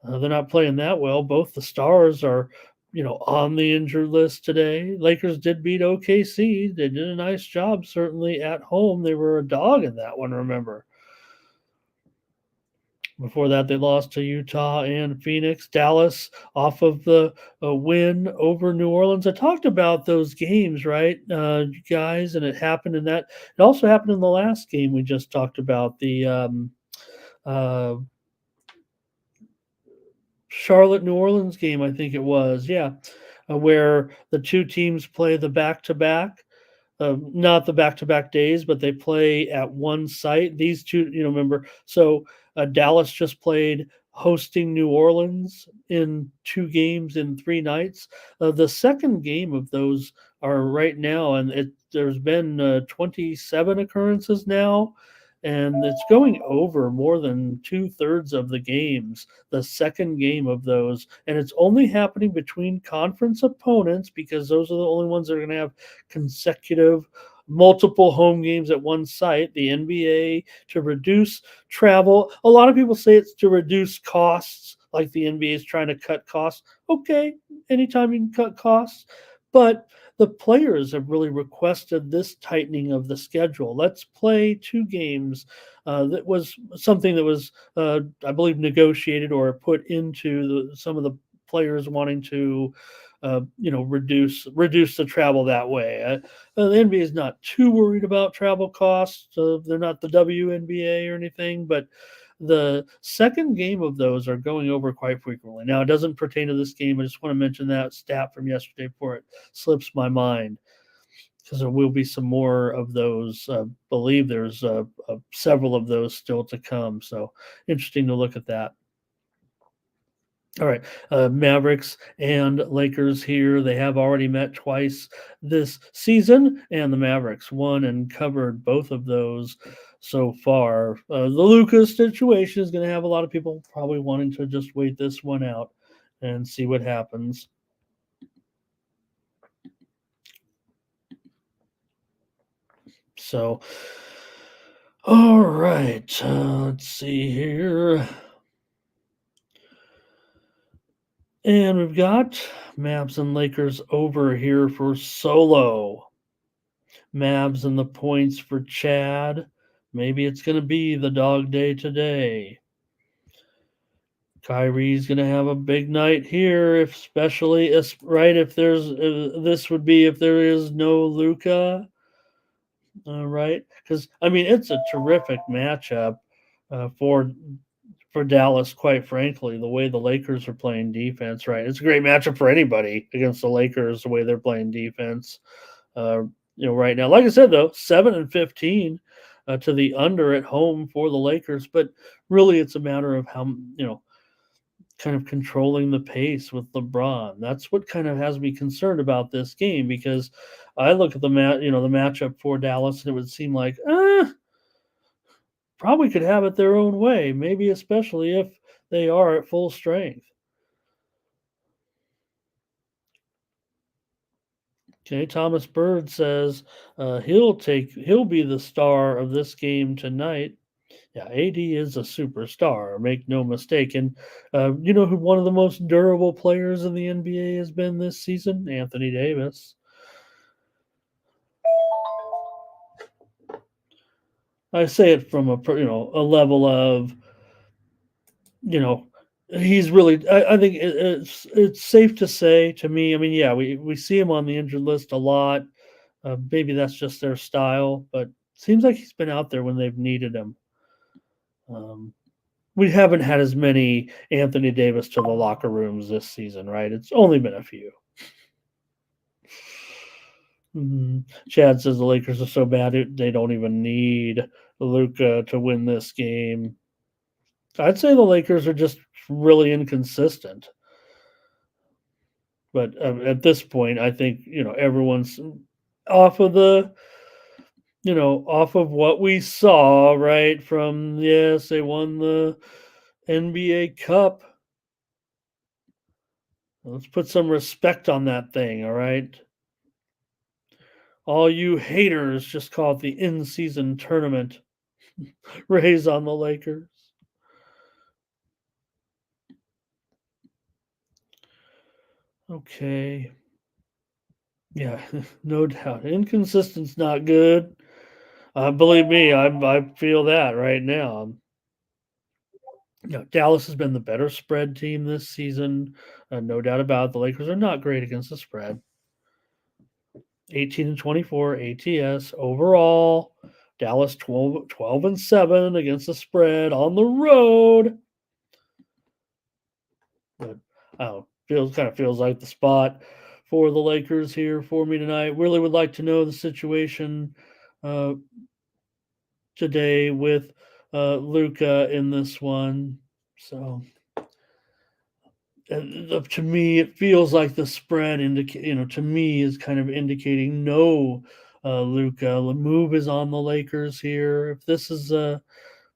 they're not playing that well. Both the stars are, on the injured list today. Lakers did beat OKC. They did a nice job, certainly at home. They were a dog in that one, remember. Before that, they lost to Utah and Phoenix. Dallas off of the win over New Orleans. I talked about those games, right, guys? And it happened in that. It also happened in the last game we just talked about, the Charlotte New Orleans game, I think it was. Yeah, where the two teams play the back-to-back. Not the back-to-back days, but they play at one site. These two, remember. So Dallas just played hosting New Orleans in 2 games in 3 nights. The second game of those are right now, and there's been 27 occurrences now, and it's going over more than 2/3 of the games. The second game of those, and it's only happening between conference opponents because those are the only ones that are going to have consecutive multiple home games at one site. The NBA, to reduce travel. A lot of people say it's to reduce costs, like the NBA is trying to cut costs. Okay, anytime you can cut costs, but the players have really requested this tightening of the schedule. Let's play 2 games. That was something that was, I believe, negotiated or put into some of the players wanting to reduce the travel that way. The NBA is not too worried about travel costs. They're not the WNBA or anything, but the second game of those are going over quite frequently. Now, it doesn't pertain to this game. I just want to mention that stat from yesterday before it slips my mind, because there will be some more of those. I believe there's several of those still to come. So interesting to look at that. All right, Mavericks and Lakers here. They have already met twice this season, and the Mavericks won and covered both of those so far. The Lucas situation is going to have a lot of people probably wanting to just wait this one out and see what happens. So, all right, let's see here. And we've got Mavs and Lakers over here for Solo. Mavs and the points for Chad. Maybe it's going to be the dog day today. Kyrie's going to have a big night here, especially right if there's this would be if there is no Luka, right? Because I mean it's a terrific matchup for Dallas. Quite frankly, the way the Lakers are playing defense, right? It's a great matchup for anybody against the Lakers. The way they're playing defense, right now. Like I said, though, 7-15 to the under at home for the Lakers, but really it's a matter of how kind of controlling the pace with LeBron. That's what kind of has me concerned about this game because I look at the matchup for Dallas and it would seem like probably could have it their own way, maybe especially if they are at full strength. Okay, Thomas Bird says he'll be the star of this game tonight. Yeah, AD is a superstar, make no mistake. And you know who one of the most durable players in the NBA has been this season? Anthony Davis. I say it from a level of he's really. I think it's safe to say to me. I mean, yeah, we see him on the injured list a lot. Maybe that's just their style, but seems like he's been out there when they've needed him. We haven't had as many Anthony Davis to the locker rooms this season, right? It's only been a few. Chad says the Lakers are so bad they don't even need Luka to win this game. I'd say the Lakers are just really inconsistent. But at this point, I think everyone's off of off of what we saw, right? From yes, they won the NBA Cup. Let's put some respect on that thing, all right? All you haters just call it the in-season tournament. Raise on the Lakers. Okay. Yeah, no doubt. Inconsistent's not good. Believe me, I feel that right now. Dallas has been the better spread team this season. No doubt about it. The Lakers are not great against the spread. 18-24 ATS overall. Dallas 12-7 against the spread on the road. But feels like the spot for the Lakers here for me tonight. Really would like to know the situation today with Luka in this one. So to me, it feels like the spread to me is kind of indicating no Luka. The move is on the Lakers here. If this is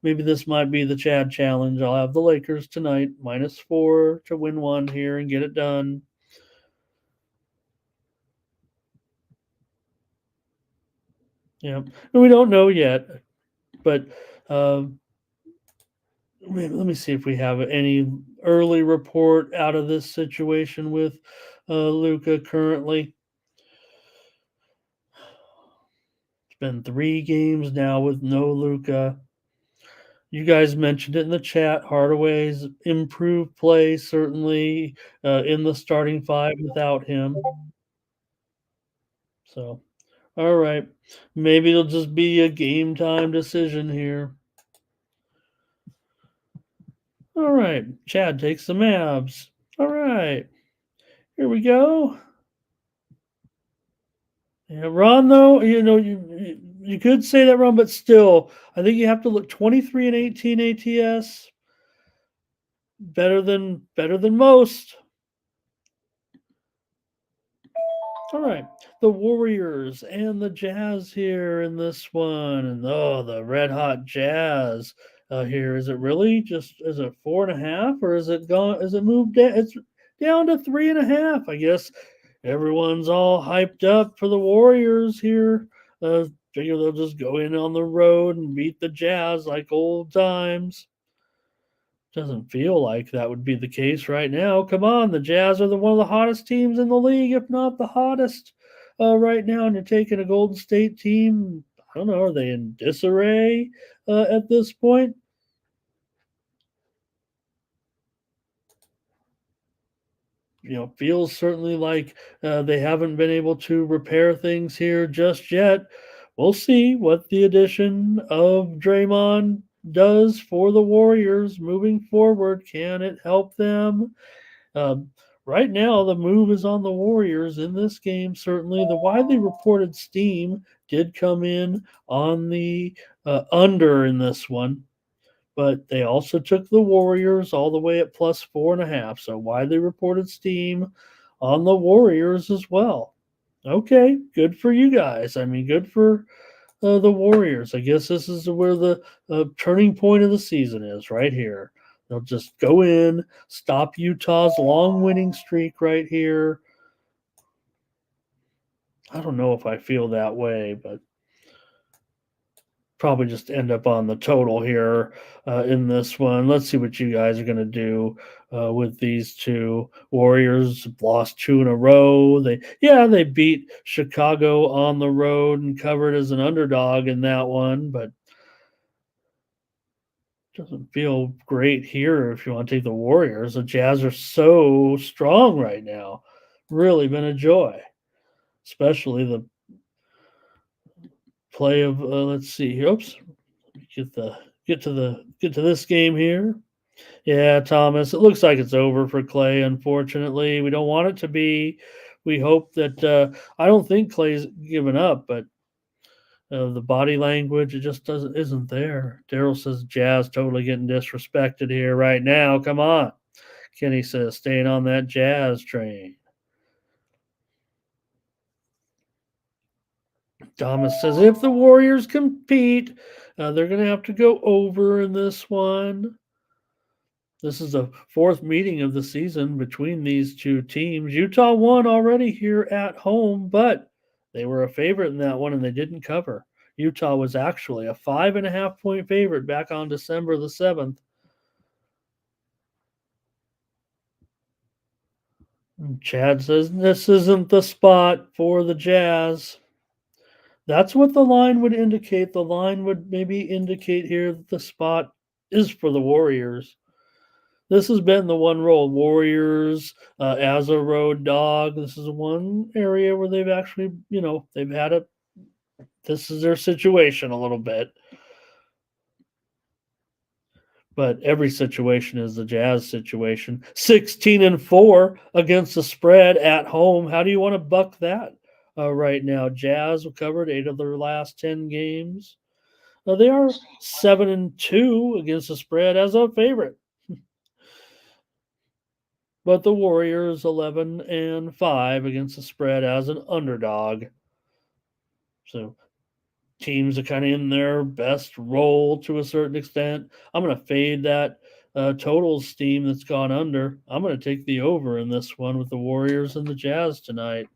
maybe this might be the Chad challenge. I'll have the Lakers tonight, -4 to win one here and get it done. Yeah, and we don't know yet, but let me see if we have any early report out of this situation with Luka currently. It's been 3 games now with no Luka. You guys mentioned it in the chat. Hardaway's improved play, certainly in the starting 5 without him. So, all right. Maybe it'll just be a game time decision here. All right. Chad takes the Mavs. All right. Here we go. Yeah, Ron, though, you could say that, Ron, but still, I think you have to look 23-18 ATS. Better than most. All right. The Warriors and the Jazz here in this one. And the red hot Jazz here. Is it really is it 4.5 or is it gone? Is it moved down? It's down to 3.5. I guess everyone's all hyped up for the Warriors here. figure they'll just go in on the road and beat the Jazz like old times. Doesn't feel like that would be the case right now. Come on, the Jazz are one of the hottest teams in the league, if not the hottest right now. And you're taking a Golden State team. I don't know, are they in disarray at this point? Feels certainly like they haven't been able to repair things here just yet. We'll see what the addition of Draymond does for the Warriors moving forward. Can it help them? Um, right now, the move is on the Warriors in this game. Certainly, the widely reported steam did come in on the under in this one, but they also took the Warriors all the way at plus 4.5. So widely reported steam on the Warriors as well. Okay, good for you guys. I mean, good for the Warriors. I guess this is where the turning point of the season is right here. They'll just go in, stop Utah's long winning streak right here. I don't know if I feel that way, but probably just end up on the total here in this one. Let's see what you guys are going to do with these two. Warriors lost 2 in a row. They beat Chicago on the road and covered as an underdog in that one, but doesn't feel great here if you want to take the Warriors. The Jazz are so strong right now. Really been a joy, especially the play of let's see here. Oops, get to this game here. Yeah, Thomas. It looks like it's over for Clay. Unfortunately, we don't want it to be. We hope that I don't think Clay's given up, but the body language, it just isn't there. Daryl says Jazz totally getting disrespected here right now. Come on. Kenny says staying on that Jazz train. Thomas says if the Warriors compete, they're going to have to go over in this one. This is the 4th meeting of the season between these two teams. Utah won already here at home, but they were a favorite in that one and they didn't cover. Utah was actually a 5.5 point favorite back on December the 7th. And Chad says this isn't the spot for the Jazz. That's what the line would indicate. The line would maybe indicate here that the spot is for the Warriors. This has been the one role. Warriors as a road dog. This is one area where they've actually, they've had this is their situation a little bit. But every situation is the Jazz situation. 16-4 against the spread at home. How do you want to buck that right now? Jazz have covered 8 of their last 10 games. They are 7-2 against the spread as a favorite. But the Warriors 11-5 against the spread as an underdog. So teams are kind of in their best role to a certain extent. I'm going to fade that totals team that's gone under. I'm going to take the over in this one with the Warriors and the Jazz tonight.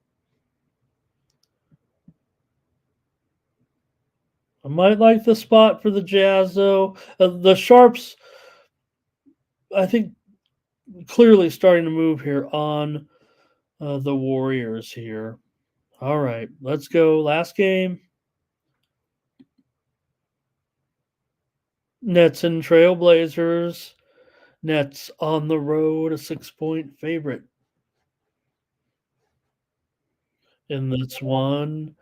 I might like the spot for the Jazz, though. The Sharps, I think, clearly starting to move here on the Warriors here. All right, let's go. Last game. Nets and Trailblazers. Nets on the road, a 6-point favorite in this one.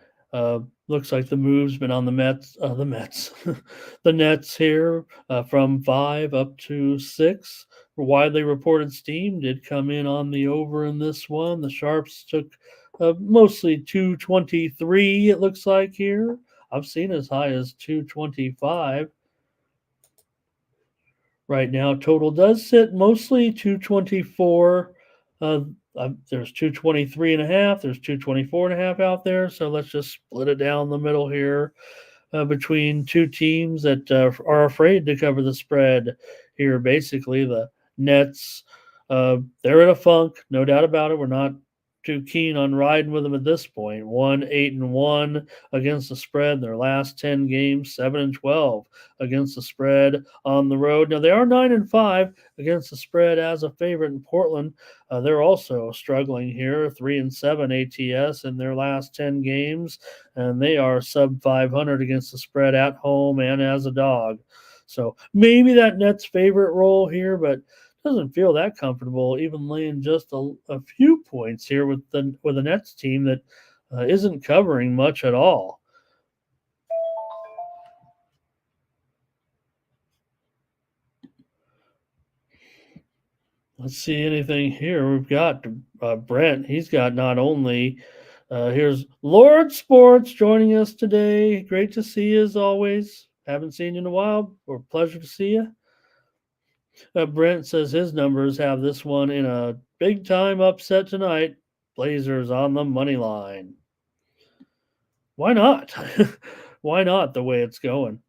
Looks like the move's been on the Mets, the Nets here from 5 up to 6. Widely reported steam did come in on the over in this one. The Sharps took mostly 223, it looks like here. I've seen as high as 225. Right now, total does sit mostly 224. There's 223.5. There's 224.5 out there. So let's just split it down the middle here between two teams that are afraid to cover the spread here. Basically, the Nets, they're in a funk, no doubt about it. We're not too keen on riding with them at this point. 8-1 against the spread in their last 10 games, 7-12 against the spread on the road. Now they are 9-5 against the spread as a favorite in Portland. They're also struggling here, 3-7 ATS in their last 10 games, and they are sub 500 against the spread at home and as a dog. So maybe that Nets favorite role here, but doesn't feel that comfortable even laying just a few points here with the Nets team that isn't covering much at all. Let's see anything here. We've got Brent. He's got not only here's Lord Sports joining us today. Great to see you as always. Haven't seen you in a while. Or pleasure to see you. Brent says his numbers have this one in a big time upset tonight. Blazers on the money line. Why not? Why not the way it's going?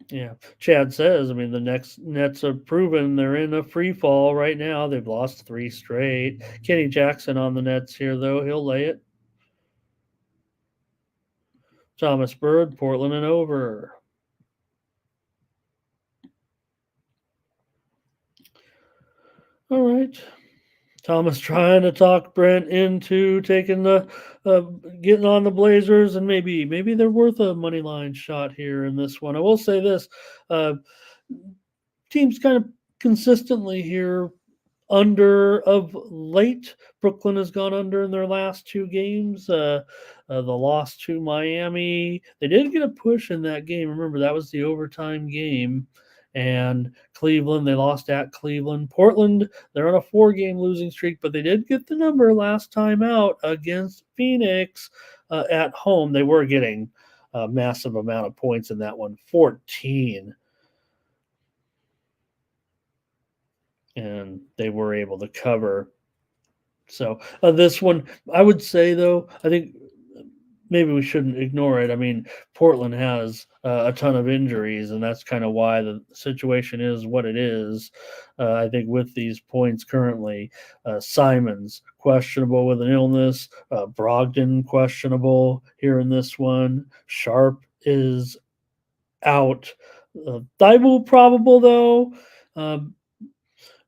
Yeah. Chad says, I mean, the Nets have proven they're in a free fall right now. They've lost 3 straight. Kenny Jackson on the Nets here, though. He'll lay it. Thomas Bird, Portland and over. All right. Thomas trying to talk Brent into taking the getting on the Blazers, and maybe they're worth a money line shot here in this one. I will say this: teams kind of consistently here under of late. Brooklyn has gone under in their last 2 games. The loss to Miami, they did get a push in that game. Remember, that was the overtime game. And Cleveland, they lost at Cleveland. Portland, they're on a 4-game losing streak, but they did get the number last time out against Phoenix at home. They were getting a massive amount of points in that one, 14. And they were able to cover. So this one, I would say, though, I think maybe we shouldn't ignore it. I mean, Portland has a ton of injuries, and that's kind of why the situation is what it is. I think with these points currently, Simons questionable with an illness, Brogdon questionable here in this one. Sharp is out. Thibault probable, though.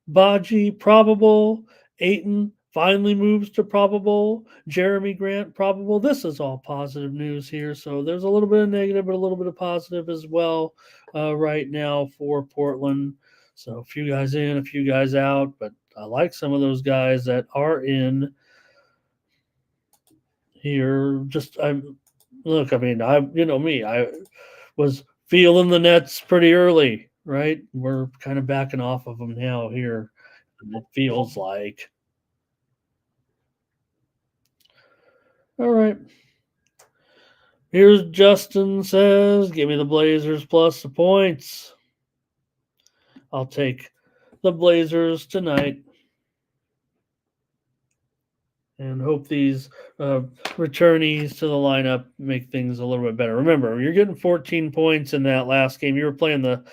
Baji probable. Ayton finally moves to probable. Jeremy Grant probable. This is all positive news here. So there's a little bit of negative, but a little bit of positive as well right now for Portland. So a few guys in, a few guys out, but I like some of those guys that are in here. I was feeling the Nets pretty early, right? We're kind of backing off of them now here. It feels like. All right. Here's Justin says, give me the Blazers plus the points. I'll take the Blazers tonight. And hope these returnees to the lineup make things a little bit better. Remember, you're getting 14 points in that last game. You were playing the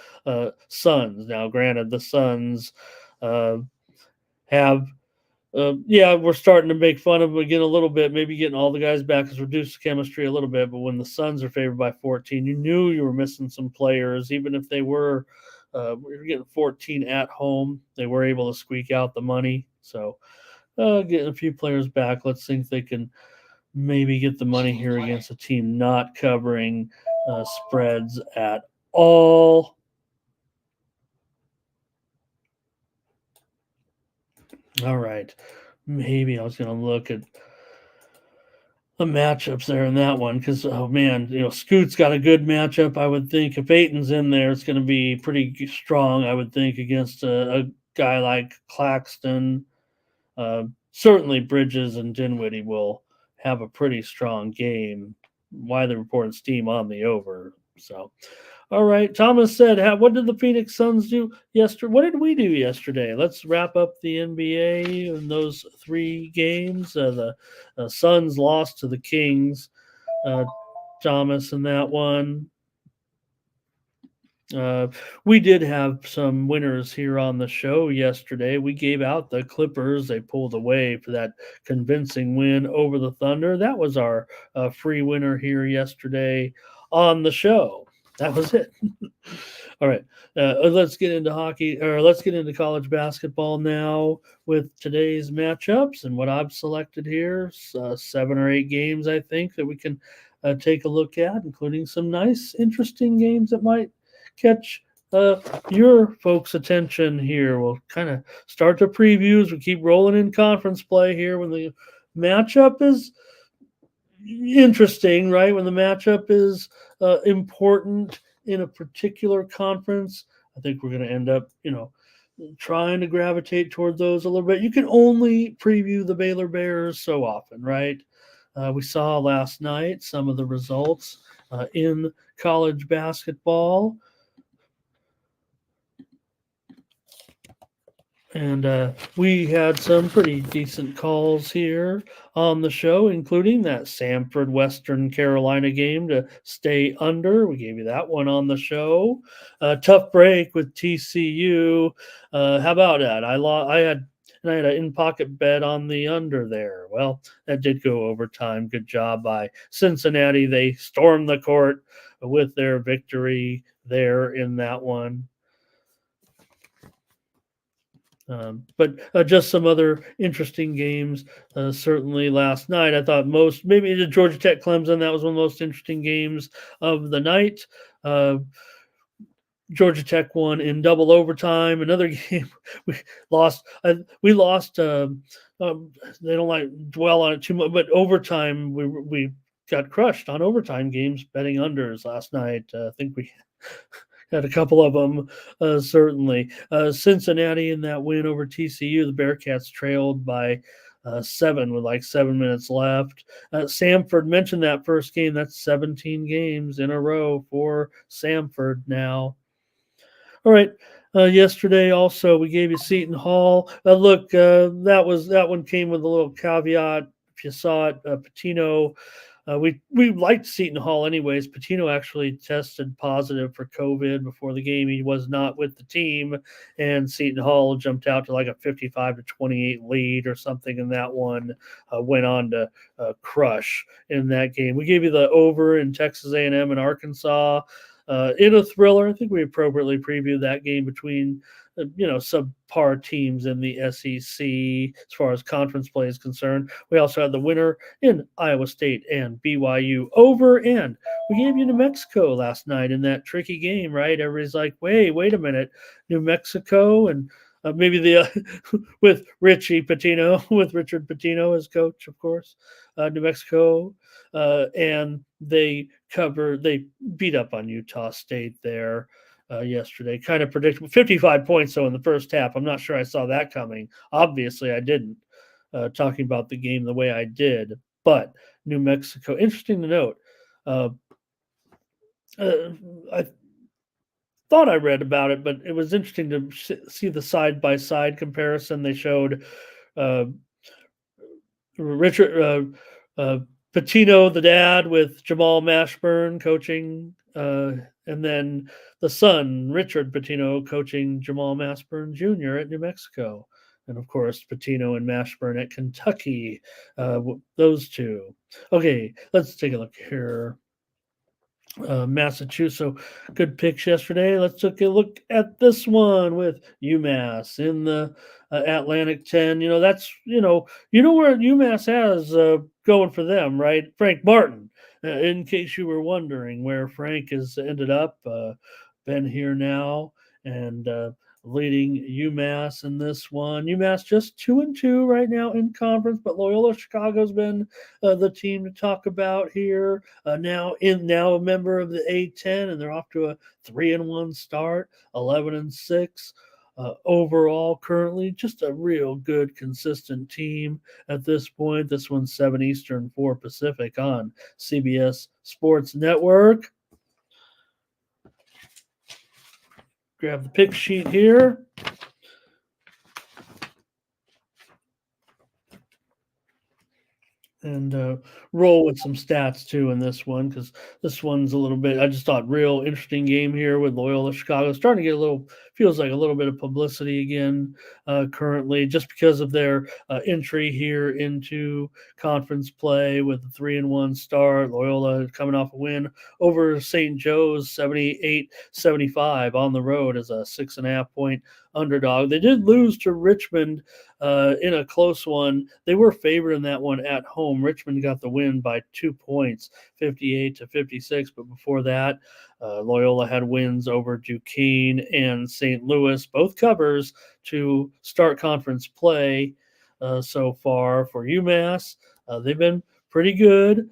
Suns. Now, granted, the Suns have we're starting to make fun of them again a little bit. Maybe getting all the guys back has reduced chemistry a little bit. But when the Suns are favored by 14, you knew you were missing some players. Even if they were getting 14 at home, they were able to squeak out the money. So getting a few players back. Let's see if they can maybe get the money here against a team not covering spreads at all. All right. Maybe I was going to look at the matchups there in that one because, oh, man, Scoot's got a good matchup. I would think if Ayton's in there, it's going to be pretty strong, I would think, against a guy like Claxton. Certainly Bridges and Dinwiddie will have a pretty strong game. Why the reporting steam on the over. So, all right. Thomas said, what did the Phoenix Suns do yesterday? What did we do yesterday? Let's wrap up the NBA in those 3 games. The Suns lost to the Kings. Thomas in that one. We did have some winners here on the show yesterday. We gave out the Clippers. They pulled away for that convincing win over the Thunder. That was our free winner here yesterday on the show. That was it. All right. Let's get into hockey, or let's get into college basketball now with today's matchups and what I've selected here. 7 or 8 games, I think, that we can take a look at, including some nice, interesting games that might catch your folks' attention here. We'll kind of start the previews. We keep rolling in conference play here when the matchup is interesting, right? When the matchup is important in a particular conference, I think we're going to end up, trying to gravitate toward those a little bit. You can only preview the Baylor Bears so often, right? We saw last night some of the results in college basketball. And we had some pretty decent calls here on the show, including that Samford Western Carolina game to stay under. We gave you that one on the show. Tough break with TCU. How about that? I had an in-pocket bet on the under there. Well, that did go overtime. Good job by Cincinnati. They stormed the court with their victory there in that one. But just some other interesting games. Certainly last night, I thought maybe the Georgia Tech Clemson, that was one of the most interesting games of the night. Georgia Tech won in double overtime. Another game we lost. We lost. They don't like dwell on it too much, but overtime we got crushed on overtime games betting unders last night. I think we had a couple of them, certainly. Cincinnati in that win over TCU, the Bearcats trailed by 7 with like 7 minutes left. Samford mentioned that first game. That's 17 games in a row for Samford now. All right. Yesterday also we gave you Seton Hall. Look, that one came with a little caveat. If you saw it, Patino. We liked Seton Hall anyways. Patino actually tested positive for COVID before the game. He was not with the team, and Seton Hall jumped out to like a 55-28 lead or something in that one. Went on to crush in that game. We gave you the over in Texas A&M and Arkansas. In a thriller, I think we appropriately previewed that game between subpar teams in the SEC as far as conference play is concerned. We also had the winner in Iowa State and BYU over, and we gave you New Mexico last night in that tricky game, right? Everybody's like, wait a minute, New Mexico, and maybe with Richard Pitino as coach, of course, New Mexico, and they beat up on Utah State there yesterday. Kind of predictable. 55 points, though, in the first half. I'm not sure I saw that coming. Obviously, I didn't, talking about the game the way I did. But New Mexico, interesting to note. I thought I read about it, but it was interesting to see the side-by-side comparison. They showed Richard Pitino, the dad, with Jamal Mashburn coaching, and then the son, Richard Pitino, coaching Jamal Mashburn Jr. at New Mexico. And, of course, Pitino and Mashburn at Kentucky, those two. Okay, let's take a look here. Massachusetts, good picks yesterday. Let's take a look at this one with UMass in the Atlantic 10. That's where UMass has going for them, right? Frank Martin, in case you were wondering where Frank has ended up, been here now and leading UMass in this one. UMass just 2-2 right now in conference, but Loyola Chicago's been the team to talk about here. Now a member of the A10, and they're off to a 3-1 start, 11-6. Overall, currently, just a real good, consistent team at this point. This one's 7 Eastern, 4 Pacific on CBS Sports Network. Grab the pick sheet here. and roll with some stats too in this one because this one's a little bit. I just thought real interesting game here with Loyola Chicago starting to get a little feels like a little bit of publicity again currently just because of their entry here into conference play with a 3-1 start. Loyola coming off a win over St. Joe's 78-75 on the road as a 6.5 point underdog. They did lose to Richmond in a close one. They were favored in that one at home. Richmond got the win by 2 points, 58-56. But before that, Loyola had wins over Duquesne and St. Louis, both covers to start conference play so far for UMass. They've been pretty good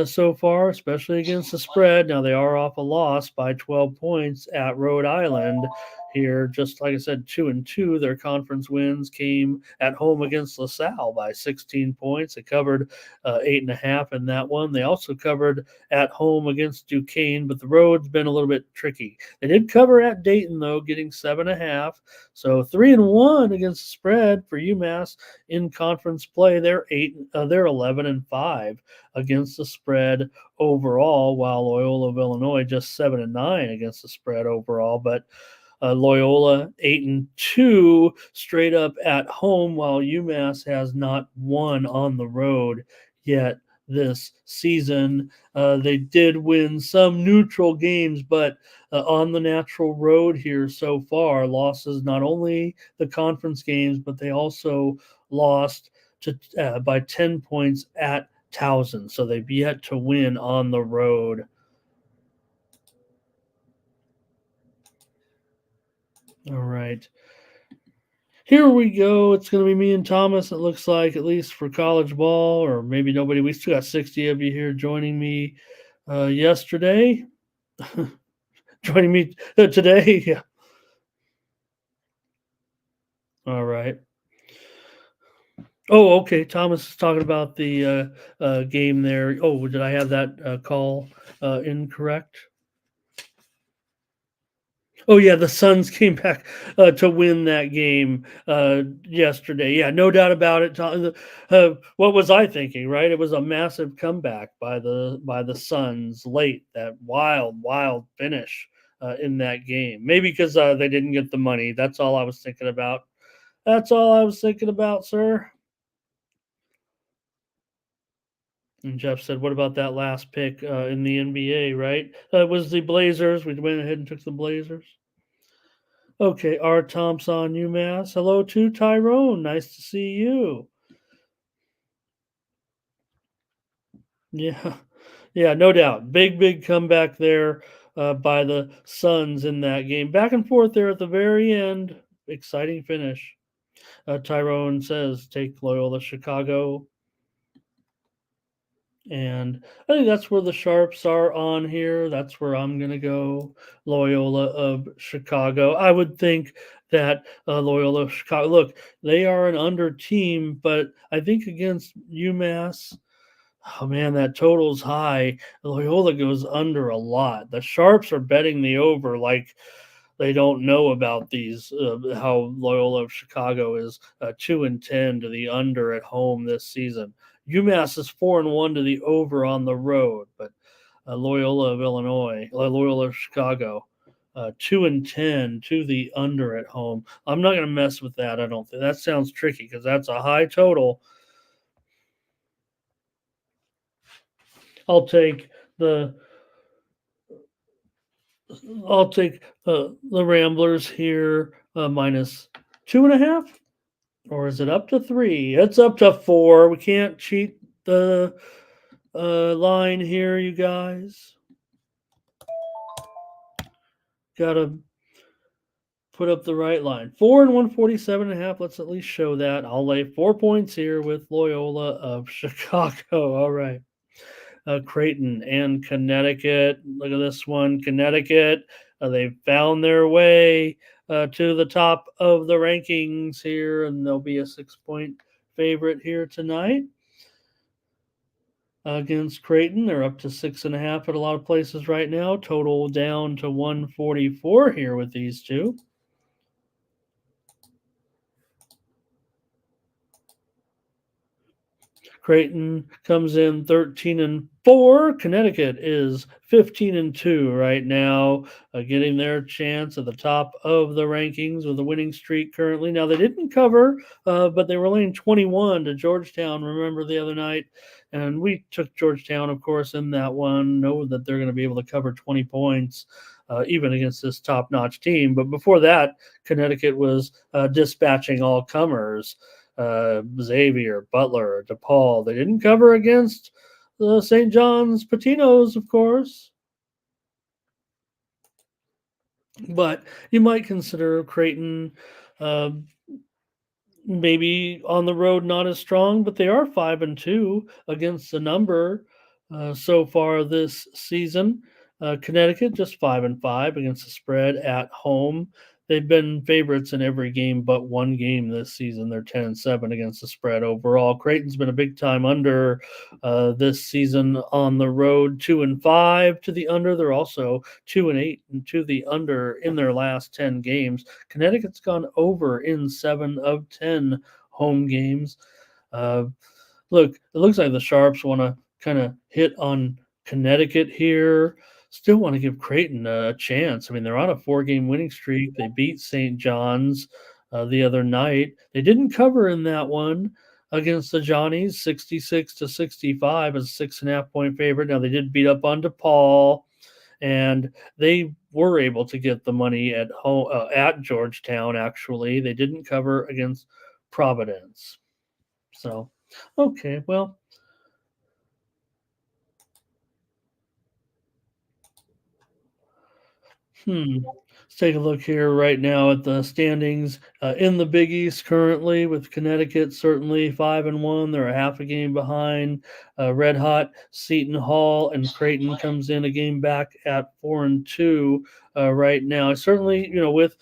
so far, especially against the spread. Now they are off a loss by 12 points at Rhode Island here. Just like I said, 2-2. Their conference wins came at home against LaSalle by 16 points. They covered 8.5 in that one. They also covered at home against Duquesne, but the road's been a little bit tricky. They did cover at Dayton though, getting 7.5. So 3-1 against the spread for UMass in conference play. They're 11-5 against the spread overall, while Loyola of Illinois just 7-9 against the spread overall. But Loyola 8-2 straight up at home, while UMass has not won on the road yet this season. They did win some neutral games, but on the natural road here so far, losses not only the conference games, but they also lost by 10 points at Towson. So they've yet to win on the road. All right. Here we go. It's going to be me and Thomas, it looks like, at least for college ball, or maybe nobody. We still got 60 of you here joining me yesterday. Joining me today. Yeah. All right. Oh, okay. Thomas is talking about the game there. Oh, did I have that call incorrect? Oh yeah, the Suns came back to win that game yesterday. Yeah, no doubt about it. What was I thinking? Right, it was a massive comeback by the Suns late. That wild finish in that game. Maybe because they didn't get the money. That's all I was thinking about. That's all I was thinking about, sir. And Jeff said, "What about that last pick in the NBA? Right, it was the Blazers. We went ahead and took the Blazers." Okay, R. Thompson, UMass. Hello to Tyrone. Nice to see you. Yeah, yeah, no doubt. Big comeback there by the Suns in that game. Back and forth there at the very end. Exciting finish. Tyrone says, take Loyola Chicago. And I think that's where the sharps are on here. That's where I'm going to go. Loyola of Chicago. I would think that Loyola of Chicago, look, they are an under team, but I think against UMass, oh man, that total's high. Loyola goes under a lot. The sharps are betting the over like they don't know about these, how Loyola of Chicago is 2-10 to the under at home this season. UMass is 4-1 to the over on the road, but Loyola of Illinois, Loyola of Chicago, 2-10 to the under at home. I'm not going to mess with that. I don't think that sounds tricky because that's a high total. I'll take the Ramblers here minus 2.5. Or is it up to 3? It's up to 4. We can't cheat the line here, you guys. Gotta put up the right line. 4 and 147.5. Let's at least show that. I'll lay 4 points here with Loyola of Chicago. All right. Creighton and Connecticut. Look at this one. Connecticut. They've found their way to the top of the rankings here, and they'll be a 6-point favorite here tonight against Creighton. They're up to 6.5 at a lot of places right now. Total down to 144 here with these two. Creighton comes in 13-4. Connecticut is 15-2 right now, getting their chance at the top of the rankings with a winning streak currently. Now they didn't cover, but they were laying 21 to Georgetown. Remember the other night, and we took Georgetown, of course, in that one. Know that they're going to be able to cover 20 points. Even against this top-notch team. But before that, Connecticut was dispatching all comers. Xavier, Butler, DePaul. They didn't cover against the St. John's Patinos, of course. But you might consider Creighton maybe on the road not as strong, but they are 5-2 against the number so far this season. Connecticut just 5-5 against the spread at home. They've been favorites in every game but one game this season. They're 10-7 against the spread overall. Creighton's been a big time under this season on the road, 2-5 to the under. They're also 2-8 to the under in their last 10 games. Connecticut's gone over in 7 of 10 home games. Look, it looks like the Sharps want to kind of hit on Connecticut here. Still want to give Creighton a chance. I mean, they're on a 4-game winning streak. They beat St. John's the other night. They didn't cover in that one against the Johnnies, 66-65 as a 6.5-point favorite. Now, they did beat up on DePaul, and they were able to get the money at home at Georgetown, actually. They didn't cover against Providence. So, okay, well, let's take a look here right now at the standings in the Big East currently, with Connecticut certainly 5-1. They're a half a game behind. Red hot Seton Hall, and Creighton comes in a game back at 4-2 right now. Certainly, with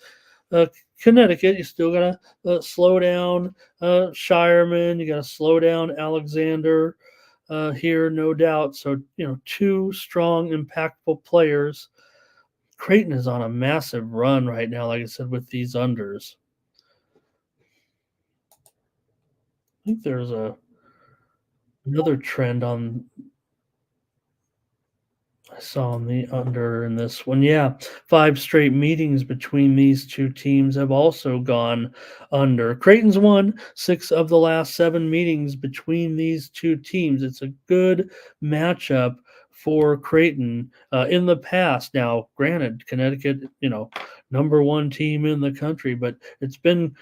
Connecticut, you still got to slow down Shireman. You got to slow down Alexander here, no doubt. So, two strong, impactful players. Creighton is on a massive run right now, like I said, with these unders. I think there's another trend I saw on the under in this one. Yeah, 5 straight meetings between these two teams have also gone under. Creighton's won 6 of the last 7 meetings between these two teams. It's a good matchup for Creighton in the past. Now, granted, Connecticut, number 1 team in the country, but it's been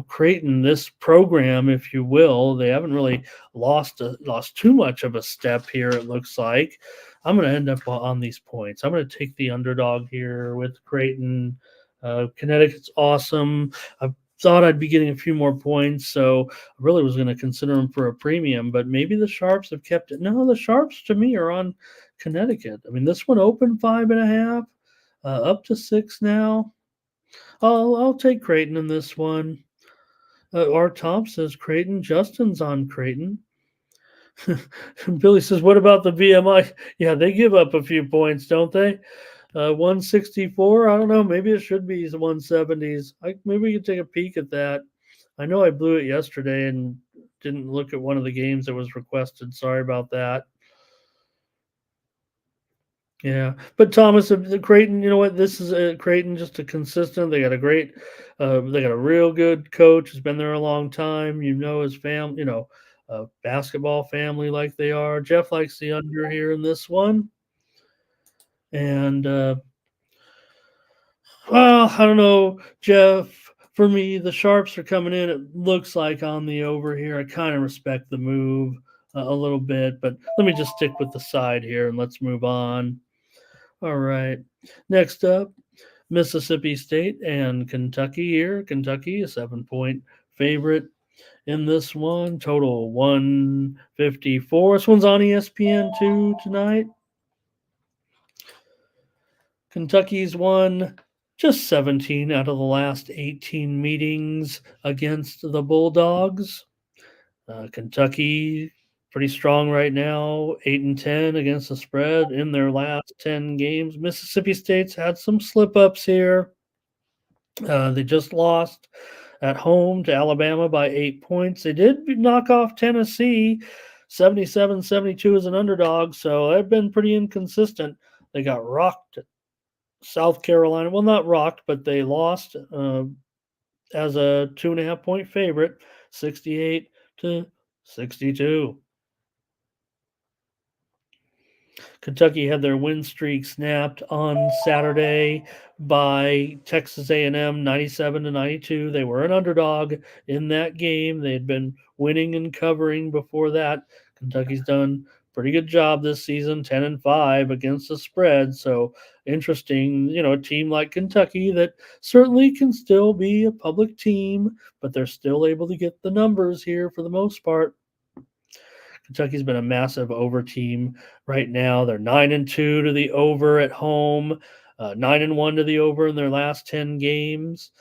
Creighton, this program, if you will, they haven't really lost too much of a step here, it looks like. I'm going to end up on these points. I'm going to take the underdog here with Creighton. Connecticut's awesome. I thought I'd be getting a few more points, so I really was going to consider them for a premium, but maybe the Sharps have kept it. No, the Sharps to me are on Connecticut. I mean, this one opened 5.5, up to 6 now. I'll take Creighton in this one. R. Tom says Creighton. Justin's on Creighton. Billy says, what about the VMI? Yeah, they give up a few points, don't they? 164. I don't know. Maybe it should be 170s. Maybe we could take a peek at that. I know I blew it yesterday and didn't look at one of the games that was requested. Sorry about that. Yeah, but Thomas, the Creighton, you know what? This is a Creighton, just a consistent. They got a real good coach. Has been there a long time. His family, basketball family like they are. Jeff likes the under here in this one, and well, I don't know, Jeff. For me, the Sharps are coming in. It looks like on the over here. I kind of respect the move a little bit, but let me just stick with the side here and let's move on. All right. Next up, Mississippi State and Kentucky here. Kentucky, a 7-point favorite in this one. Total 154. This one's on ESPN2 tonight. Kentucky's won just 17 out of the last 18 meetings against the Bulldogs. Kentucky pretty strong right now, 8-10 against the spread in their last 10 games. Mississippi State's had some slip-ups here. They just lost at home to Alabama by 8 points. They did knock off Tennessee 77-72 as an underdog, so they've been pretty inconsistent. They got rocked at South Carolina. Well, not rocked, but they lost as a 2.5 point favorite, 68-62. Kentucky had their win streak snapped on Saturday by Texas A&M 97-92. They were an underdog in that game. They had been winning and covering before that. Kentucky's done a pretty good job this season, 10-5 against the spread. So interesting, a team like Kentucky that certainly can still be a public team, but they're still able to get the numbers here for the most part. Kentucky's been a massive over team right now. They're 9-2 to the over at home, 9-1 to the over in their last 10 games.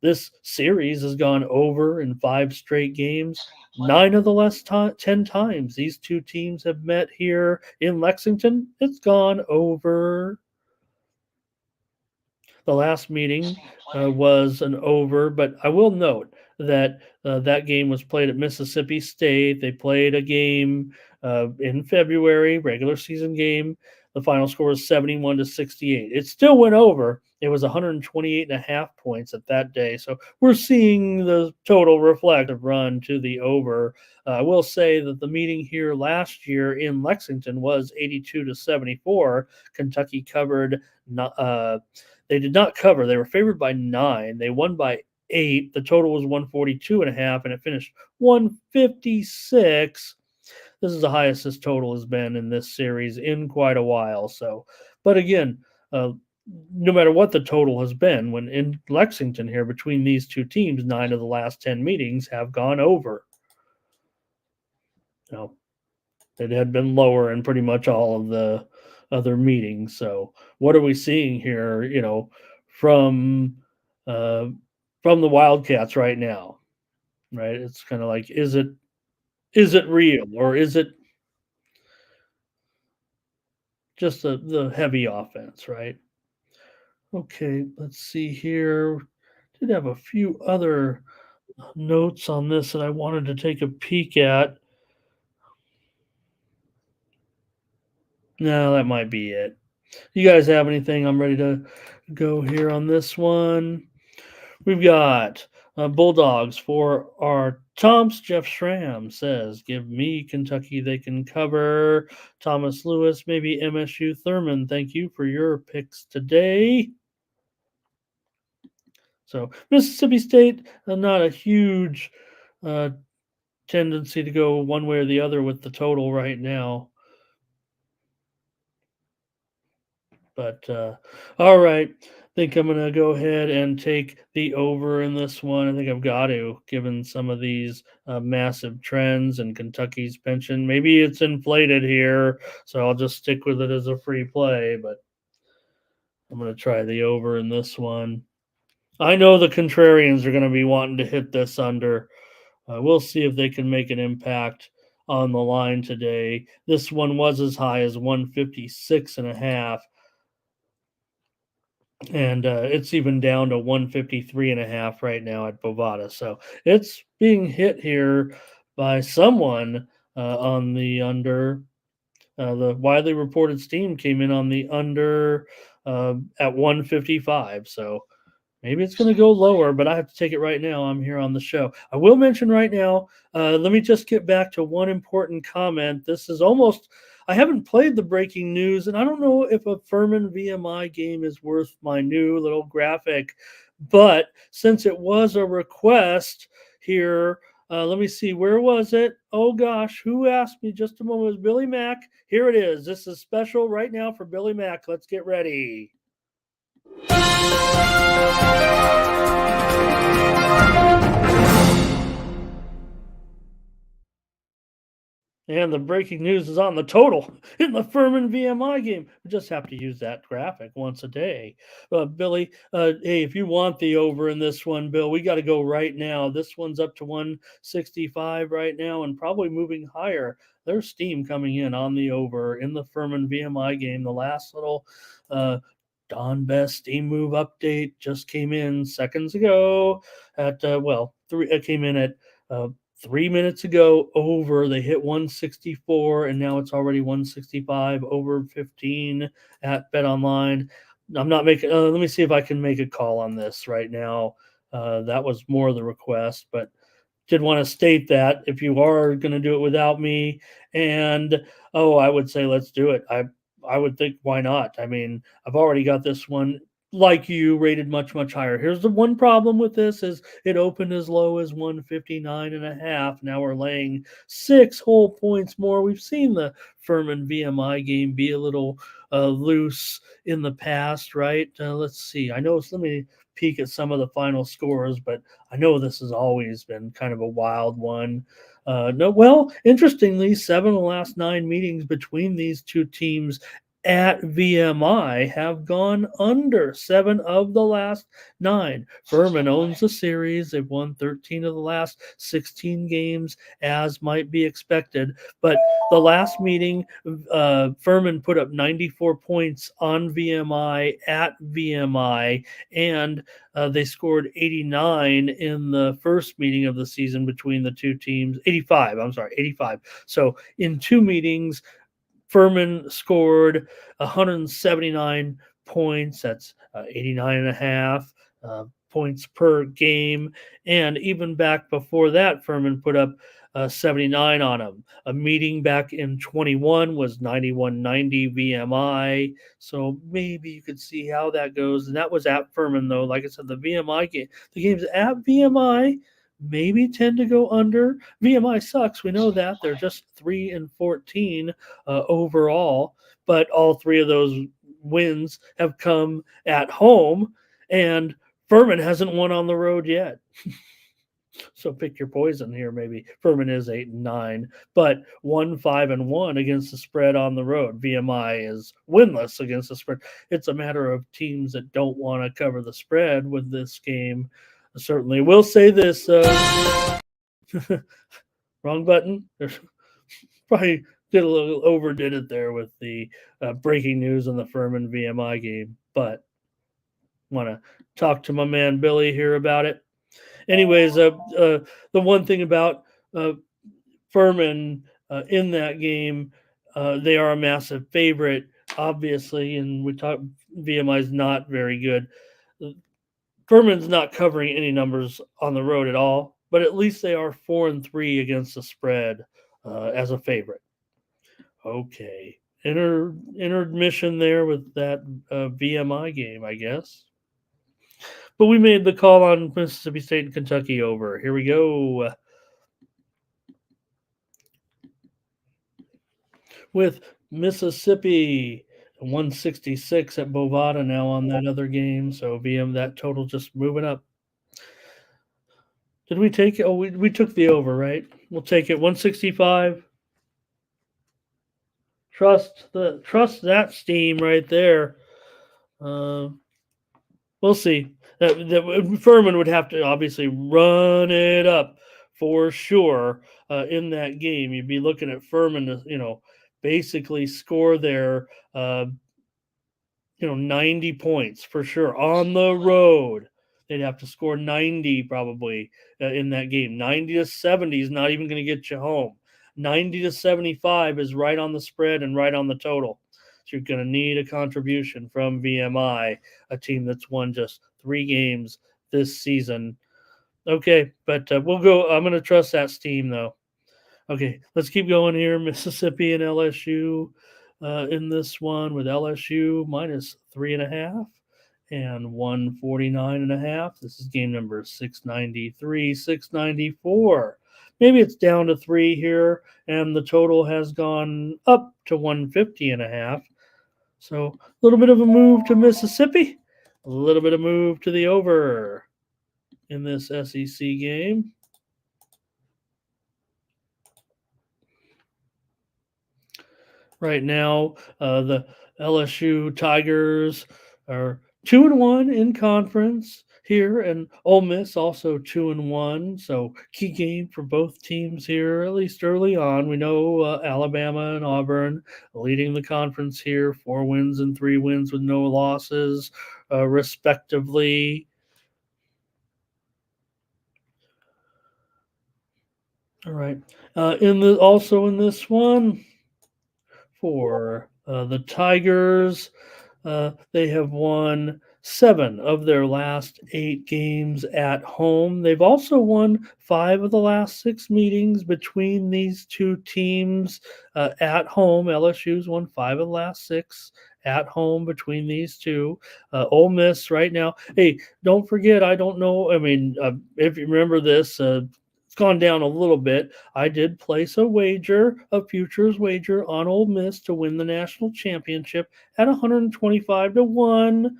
This series has gone over in 5 straight games. 9 of the last 10 times these two teams have met here in Lexington, it's gone over. The last meeting was an over, but I will note that that game was played at Mississippi State. They played a game in February, regular season game. The final score was 71-68. It still went over. It was 128.5 points at that day. So we're seeing the total reflective run to the over. I will say that the meeting here last year in Lexington was 82-74. Kentucky covered. They did not cover. They were favored by 9. They won by 8. The total was 142.5, and it finished 156. This is the highest this total has been in this series in quite a while. So, but again, no matter what the total has been, when in Lexington here between these two teams, 9 of the last 10 meetings have gone over. Now, it had been lower in pretty much all of the other meetings. So what are we seeing here, from the Wildcats right now? Right? It's kind of like, is it real, or is it just the heavy offense, right? Okay, let's see here. Did have a few other notes on this that I wanted to take a peek at. No, that might be it. You guys have anything? I'm ready to go here on this one. We've got Bulldogs for our Tom's. Jeff Schramm says, give me Kentucky. They can cover. Thomas Lewis, maybe MSU Thurman. Thank you for your picks today. So Mississippi State, not a huge tendency to go one way or the other with the total right now. But all right, I think I'm going to go ahead and take the over in this one. I think I've got to, given some of these massive trends and Kentucky's pension. Maybe it's inflated here, so I'll just stick with it as a free play. But I'm going to try the over in this one. I know the contrarians are going to be wanting to hit this under. We'll see if they can make an impact on the line today. This one was as high as 156.5. And it's even down to 153.5 right now at Bovada. So it's being hit here by someone on the under. The widely reported Steam came in on the under at 155. So maybe it's going to go lower, but I have to take it right now. I'm here on the show. I will mention right now, let me just get back to one important comment. This is almost, I haven't played the breaking news, and I don't know if a Furman VMI game is worth my new little graphic, but since it was a request here, let me see, where was it? Oh gosh, who asked me? Just a moment. It was Billy Mack. Here it is. This is special right now for Billy Mack. Let's get ready. And the breaking news is on the total in the Furman VMI game. We just have to use that graphic once a day. Billy, hey, if you want the over in this one, Bill, we got to go right now. This one's up to 165 right now and probably moving higher. There's steam coming in on the over in the Furman VMI game. The last little Don Best Steam Move update just came in seconds ago at, it came in at 3 minutes ago over. They hit 164, and now it's already 165 over 15 at Bet Online. I'm not making, let me see if I can make a call on this right now. That was more the request, but did want to state that if you are going to do it without me, and I would say let's do it. I would think, why not? I mean, I've already got this one, like you, rated much, much higher. Here's the one problem with this: is it opened as low as 159.5. Now we're laying 6 whole points more. We've seen the Furman VMI game be a little loose in the past, right? Let's see. Let me peek at some of the final scores, but I know this has always been kind of a wild one. No, well, interestingly, 7 of the last 9 meetings between these two teams at VMI have gone under. 7 of the last 9. Furman owns the series. They've won 13 of the last 16 games, as might be expected. But the last meeting, Furman put up 94 points on VMI at VMI, and they scored 89 in the first meeting of the season between the two teams. 85. So in 2 meetings, Furman scored 179 points. That's 89 and a half points per game. And even back before that, Furman put up 79 on them. A meeting back in 21 was 91-90 VMI. So maybe you could see how that goes. And that was at Furman, though. Like I said, the VMI game, the games at VMI maybe tend to go under. VMI sucks. We know that. They're just 3-14 overall, but all 3 of those wins have come at home, and Furman hasn't won on the road yet. So pick your poison here. Maybe Furman is 8-9, but 1-5-1 against the spread on the road. VMI is winless against the spread. It's a matter of teams that don't want to cover the spread with this game. Certainly, will say this. Wrong button. Probably overdid it there with the breaking news on the Furman VMI game, but want to talk to my man Billy here about it. Anyways, the one thing about Furman in that game, they are a massive favorite, obviously, and we talk VMI is not very good. Furman's not covering any numbers on the road at all, but at least they are 4-3 against the spread as a favorite. Okay, intermission there with that VMI game, I guess. But we made the call on Mississippi State and Kentucky over. Here we go. With Mississippi 166 at Bovada now on that other game. So that total just moving up. Did we take it? Oh, we took the over, right? We'll take it 165. Trust that steam right there. We'll see. Furman would have to obviously run it up for sure in that game. You'd be looking at Furman to, basically score their, 90 points for sure on the road. They'd have to score 90 probably in that game. 90 to 70 is not even going to get you home. 90 to 75 is right on the spread and right on the total. So you're going to need a contribution from VMI, a team that's won just 3 games this season. Okay, but we'll go. I'm going to trust that steam, though. Okay, let's keep going here. Mississippi and LSU in this one, with LSU minus 3.5 and 149.5. This is game number 693, 694. Maybe it's down to 3 here, and the total has gone up to 150.5. So a little bit of a move to Mississippi, a little bit of move to the over in this SEC game. Right now, the LSU Tigers are 2-1 in conference. here, and Ole Miss also 2-1. So key game for both teams here, at least early on. We know Alabama and Auburn leading the conference here, 4 wins and 3 wins with no losses, respectively. All right. Also in this one for the Tigers, they have won 7 of their last 8 games at home. They've also won 5 of the last 6 meetings between these two teams at home. LSU's won 5 of the last 6 at home between these two. Ole Miss right now. Hey, don't forget, I don't know. I mean, if you remember this, it's gone down a little bit. I did place a futures wager on Ole Miss to win the national championship at 125-1.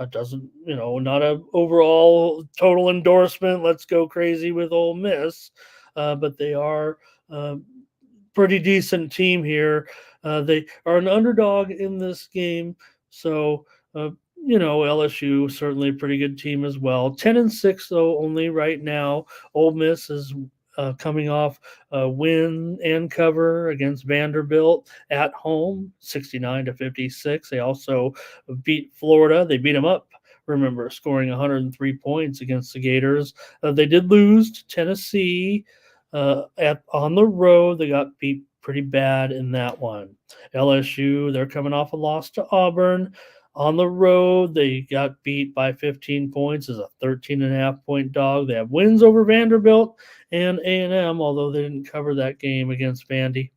Doesn't, not a overall total endorsement. Let's go crazy with Ole Miss, but they are a pretty decent team here. They are an underdog in this game, so LSU certainly a pretty good team as well. 10-6 though only right now. Ole Miss is coming off a win and cover against Vanderbilt at home, 69-56. They also beat Florida. They beat them up. Remember, scoring 103 points against the Gators. They did lose to Tennessee on the road. They got beat pretty bad in that one. LSU, they're coming off a loss to Auburn. On the road, they got beat by 15 points as a 13.5-point dog. They have wins over Vanderbilt and A&M, although they didn't cover that game against Vandy.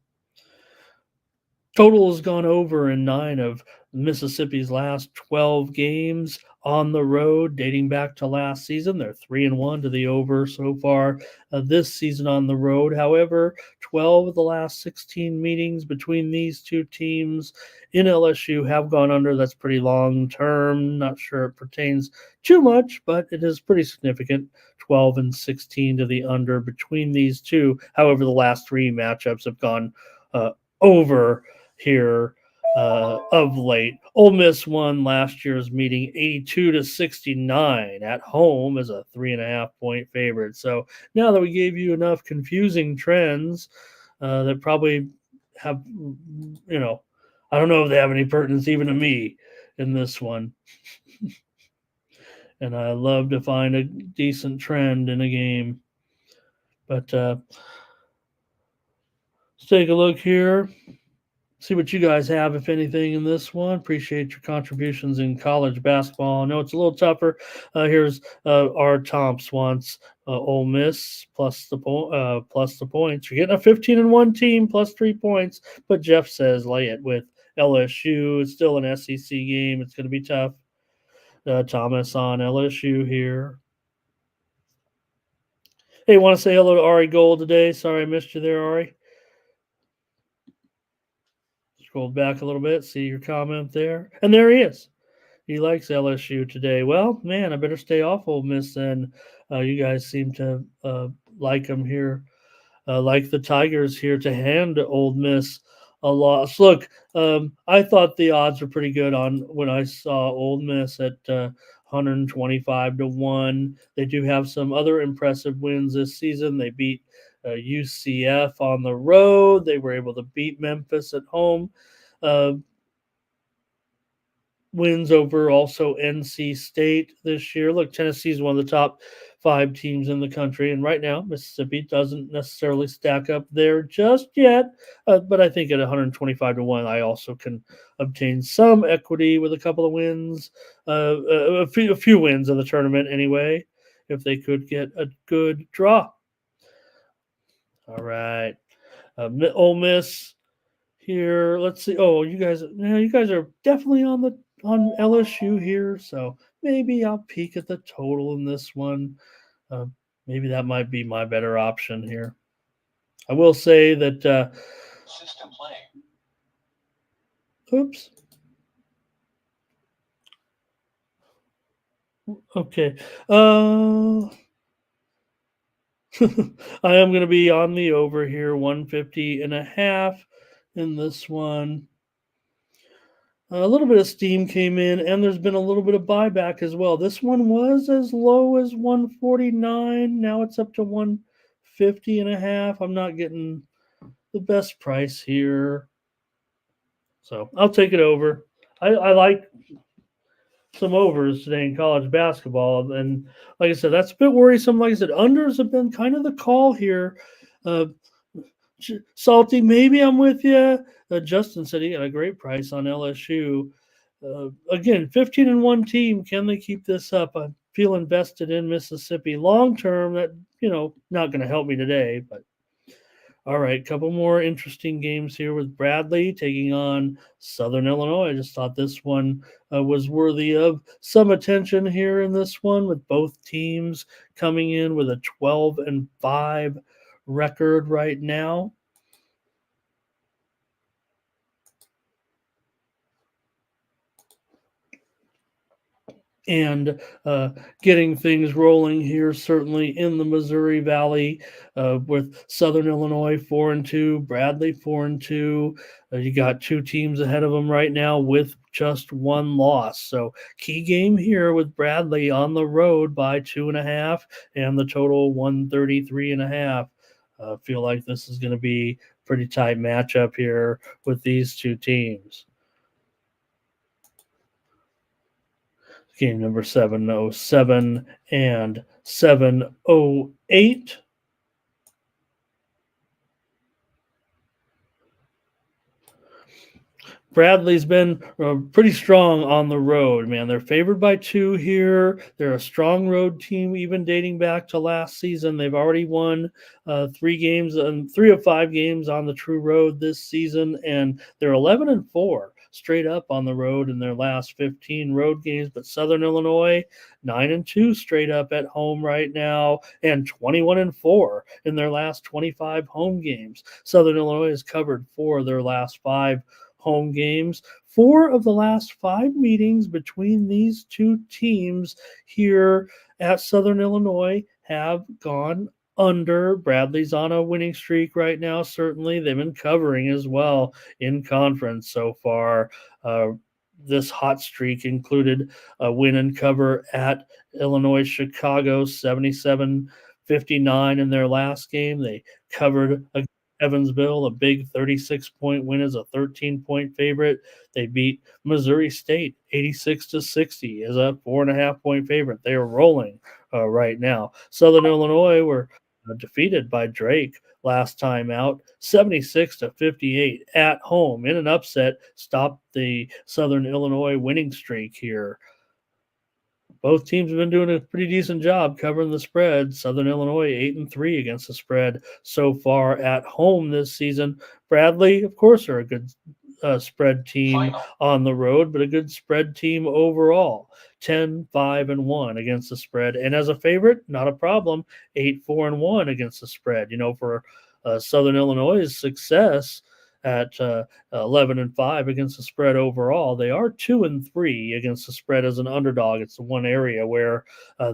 Total has gone over in 9 of Mississippi's last 12 games on the road, dating back to last season. They're 3-1 to the over so far this season on the road. However, 12 of the last 16 meetings between these two teams in LSU have gone under. That's pretty long term. Not sure it pertains too much, but it is pretty significant. 12-16 to the under between these two. However, the last 3 matchups have gone over here of late. Ole Miss won last year's meeting 82-69 at home as a 3.5-point favorite. So now that we gave you enough confusing trends that probably have, I don't know if they have any pertinence even to me in this one. And I love to find a decent trend in a game. But let's take a look here. See what you guys have, if anything, in this one. Appreciate your contributions in college basketball. I know it's a little tougher. Here's R. Tomps wants Ole Miss plus the points. You're getting a 15-1 team plus 3 points, but Jeff says lay it with LSU. It's still an SEC game. It's going to be tough. Thomas on LSU here. Hey, want to say hello to Ari Gold today? Sorry I missed you there, Ari. Scroll back a little bit, see your comment there. And there he is. He likes LSU today. Well, man, I better stay off Ole Miss then. You guys seem to like him here, like the Tigers here to hand Ole Miss a loss. Look, I thought the odds were pretty good on when I saw Ole Miss at 125-1. They do have some other impressive wins this season. They beat UCF on the road. They were able to beat Memphis at home. Wins over also NC State this year. Look, Tennessee is one of the top 5 teams in the country, and right now Mississippi doesn't necessarily stack up there just yet. But I think at 125-1, I also can obtain some equity with a couple of wins, a few wins in the tournament anyway, if they could get a good draw. All right. Ole Miss here. Let's see. Oh, you guys are definitely on LSU here, so maybe I'll peek at the total in this one. Maybe that might be my better option here. I will say that system playing. Oops. Okay. I am going to be on the over here, 150.5 in this one. A little bit of steam came in, and there's been a little bit of buyback as well. This one was as low as 149. Now it's up to 150 and a half. I'm not getting the best price here. So I'll take it over. I like some overs today in college basketball. And like I said, that's a bit worrisome. Like I said, unders have been kind of the call here. Uh, Salty, maybe I'm with you. Justin said he got a great price on LSU. Again, 15-1 team. Can they keep this up? I feel invested in Mississippi long term. That not going to help me today, but all right, couple more interesting games here with Bradley taking on Southern Illinois. I just thought this one was worthy of some attention here in this one, with both teams coming in with a 12-5 record right now. And getting things rolling here, certainly in the Missouri Valley, with Southern Illinois 4-2, Bradley 4-2. You got two teams ahead of them right now with just one loss. So key game here with Bradley on the road by 2.5, and the total 133.5. Feel like this is going to be pretty tight matchup here with these two teams. Game number 707 and 708. Bradley's been pretty strong on the road, man. They're favored by 2 here. They're a strong road team, even dating back to last season. They've already won 3 games and 3 of 5 games on the true road this season, and they're 11-4 straight up on the road in their last 15 road games. But Southern Illinois 9-2 straight up at home right now, and 21-4 in their last 25 home games. Southern Illinois has covered 4 of their last 5 home games. 4 of the last 5 meetings between these two teams here at Southern Illinois have gone under. Bradley's on a winning streak right now. Certainly, they've been covering as well in conference so far. This hot streak included a win and cover at Illinois Chicago, 77-59 in their last game. They covered a Evansville, a big 36-point win as a 13-point favorite. They beat Missouri State 86-60 as a 4.5-point favorite. They are rolling right now. Southern Illinois were defeated by Drake last time out, 76-58 at home in an upset, stopped the Southern Illinois winning streak here. Both teams have been doing a pretty decent job covering the spread. Southern Illinois 8-3 against the spread so far at home this season. Bradley, of course, are a good spread team on the road, but a good spread team overall. 10-5-1 against the spread, and as a favorite, not a problem. 8-4-1 against the spread. For Southern Illinois' success at 11-5 against the spread overall. They are 2-3 against the spread as an underdog. It's the one area where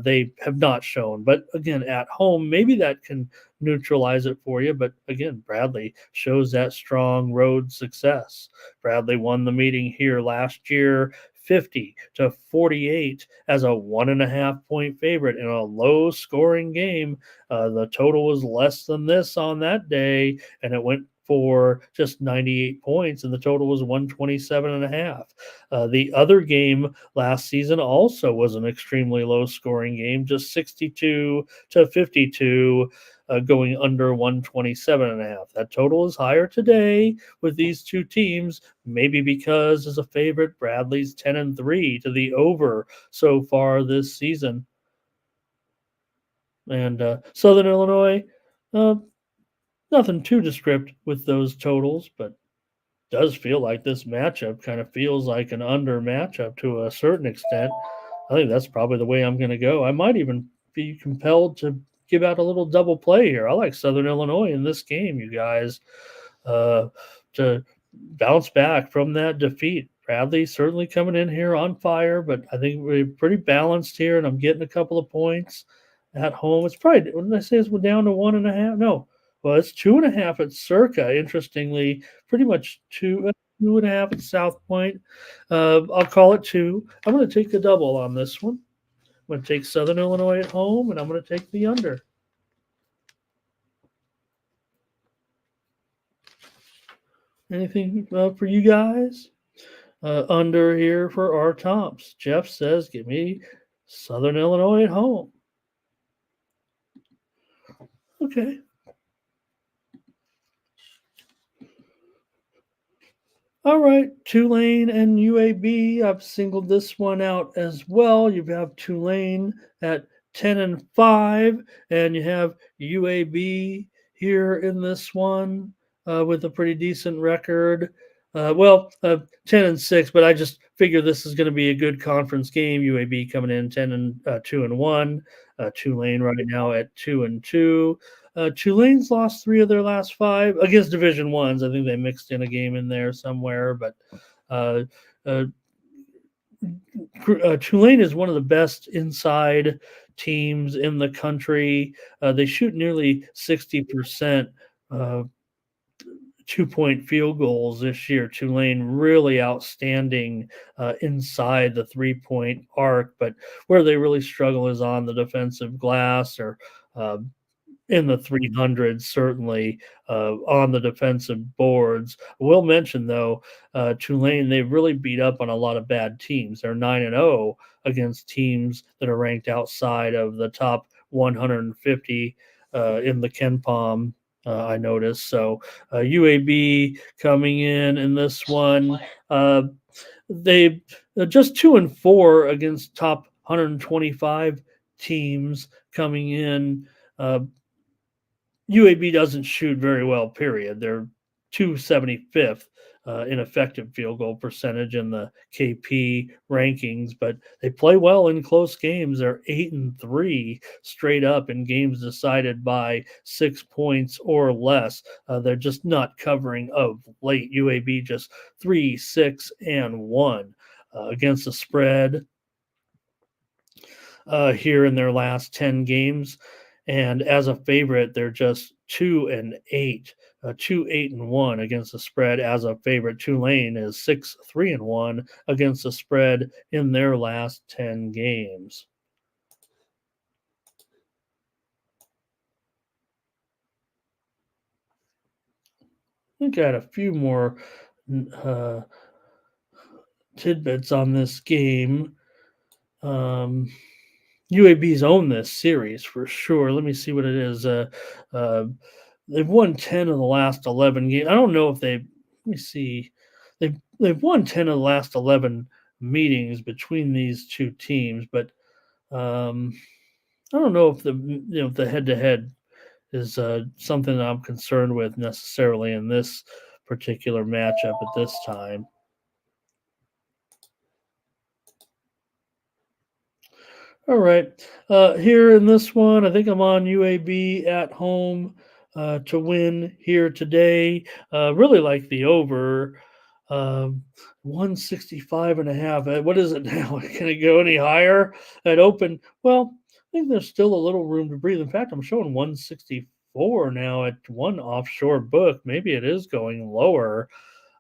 they have not shown. But again, at home, maybe that can neutralize it for you. But again, Bradley shows that strong road success. Bradley won the meeting here last year, 50-48 as a 1.5-point favorite in a low scoring game. The total was less than this on that day, and it went for just 98 points, and the total was 127.5. The other game last season also was an extremely low scoring game, just 62-52, going under 127.5. That total is higher today with these two teams, maybe because as a favorite, Bradley's 10-3 to the over so far this season. And Southern Illinois, nothing too descriptive with those totals, but does feel like this matchup kind of feels like an under matchup to a certain extent. I think that's probably the way I'm going to go. I might even be compelled to give out a little double play here. I like Southern Illinois in this game, you guys, to bounce back from that defeat. Bradley certainly coming in here on fire, but I think we're pretty balanced here, and I'm getting a couple of points at home. It's probably, what did I say, it's down to 1.5? No. Well, it's 2.5 at Circa, interestingly, pretty much 2. 2.5 at South Point. I'll call it 2. I'm going to take the double on this one. I'm going to take Southern Illinois at home, and I'm going to take the under. Anything for you guys? Under here for our tops. Jeff says, give me Southern Illinois at home. Okay. All right, Tulane and UAB. I've singled this one out as well. You have Tulane at 10-5, and you have UAB here in this one with a pretty decent record. 10-6, but I just figure this is going to be a good conference game. UAB coming in 2-1. Tulane right now at 2-2. Tulane's lost 3 of their last 5 against Division Ones. I think they mixed in a game in there somewhere, but Tulane is one of the best inside teams in the country. They shoot nearly 60% 2-point field goals this year. Tulane really outstanding inside the 3-point arc, but where they really struggle is on the defensive glass or in the 300s, certainly on the defensive boards. I will mention, though, Tulane, they've really beat up on a lot of bad teams. They're 9-0 against teams that are ranked outside of the top 150 in the KenPom, I noticed. So UAB coming in this one. They just 2-4 against top 125 teams coming in. UAB doesn't shoot very well, period. They're 275th in effective field goal percentage in the KP rankings, but they play well in close games. They're 8-3 straight up in games decided by 6 points or less. They're just not covering of late. UAB just 3-6-1 against the spread here in their last 10 games. And as a favorite, they're just 2-8, 2-8-1 against the spread as a favorite. Tulane is 6-3-1 against the spread in their last 10 games. I think I had a few more tidbits on this game. UAB's owned this series for sure. Let me see what it is. They've won 10 of the last 11 games. I don't know if let me see. They've won 10 of the last 11 meetings between these two teams, but I don't know if the head-to-head is something that I'm concerned with necessarily in this particular matchup at this time. All right. Here in this one, I think I'm on UAB at home to win here today. Really like the over. 165.5. What is it now? Can it go any higher at open? Well, I think there's still a little room to breathe. In fact, I'm showing 164 now at one offshore book. Maybe it is going lower.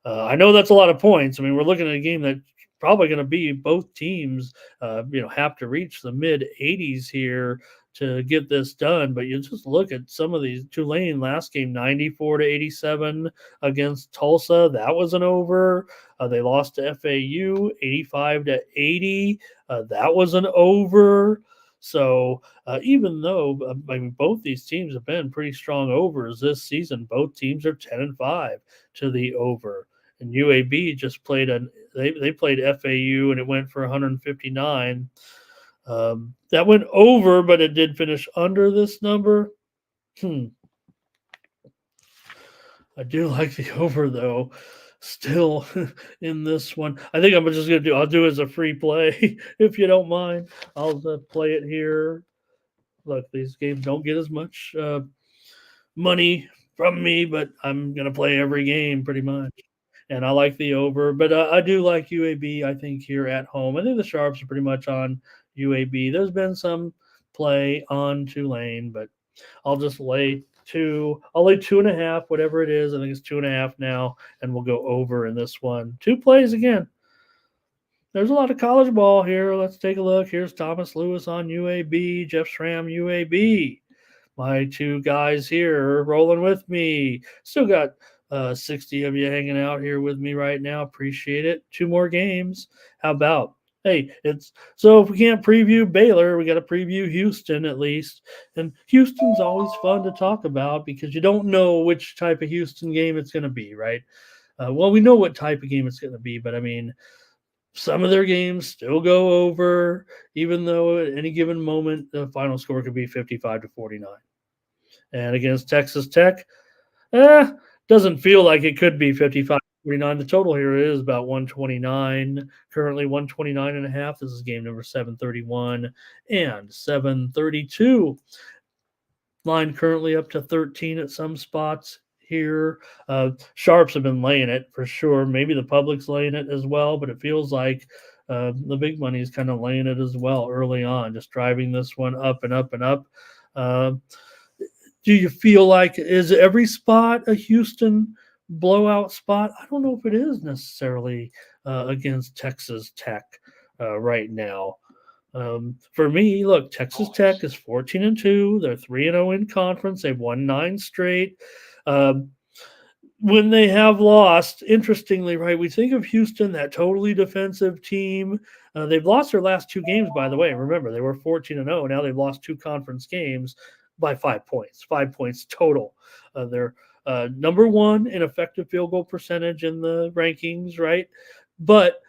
I know that's a lot of points. I mean, we're looking at a game that probably going to be both teams, have to reach the mid 80s here to get this done. But you just look at some of these. Tulane last game, 94-87 against Tulsa. That was an over. They lost to FAU, 85-80. That was an over. So even though both these teams have been pretty strong overs this season, both teams are 10-5 to the over. And UAB just played they played FAU and it went for 159. That went over, but it did finish under this number. I do like the over though. Still in this one, I think I'm just gonna I'll do it as a free play if you don't mind. I'll play it here. Look, these games don't get as much money from me, but I'm gonna play every game pretty much. And I like the over, but I do like UAB, I think, here at home. I think the Sharps are pretty much on UAB. There's been some play on Tulane, but I'll just lay 2. I'll lay 2.5, whatever it is. I think it's 2.5 now, and we'll go over in this one. 2 plays again. There's a lot of college ball here. Let's take a look. Here's Thomas Lewis on UAB, Jeff Schramm UAB. My 2 guys here rolling with me. Still got 60 of you hanging out here with me right now. Appreciate it. 2 more games. How about? Hey, so if we can't preview Baylor, we got to preview Houston at least. And Houston's always fun to talk about because you don't know which type of Houston game it's going to be, right? Well, we know what type of game it's going to be, but I mean, some of their games still go over, even though at any given moment the final score could be 55-49. And against Texas Tech, doesn't feel like it could be 55-49. The total here is about 129, currently 129.5. This is game number 731 and 732. Line currently up to 13 at some spots here. Sharps have been laying it for sure. Maybe the public's laying it as well, but it feels like the big money is kind of laying it as well early on, just driving this one up and up and up. Do you feel like is every spot a Houston blowout spot? I don't know if it is necessarily against Texas Tech right now. For me, look, Texas Tech is 14-2. They're 3-0 in conference. They've won 9 straight. When they have lost, interestingly, right, we think of Houston, that totally defensive team. They've lost their last 2 games, by the way. Remember, they were 14-0. Now they've lost 2 conference games by 5 points. 5 points total. They're number 1 in effective field goal percentage in the rankings, right? But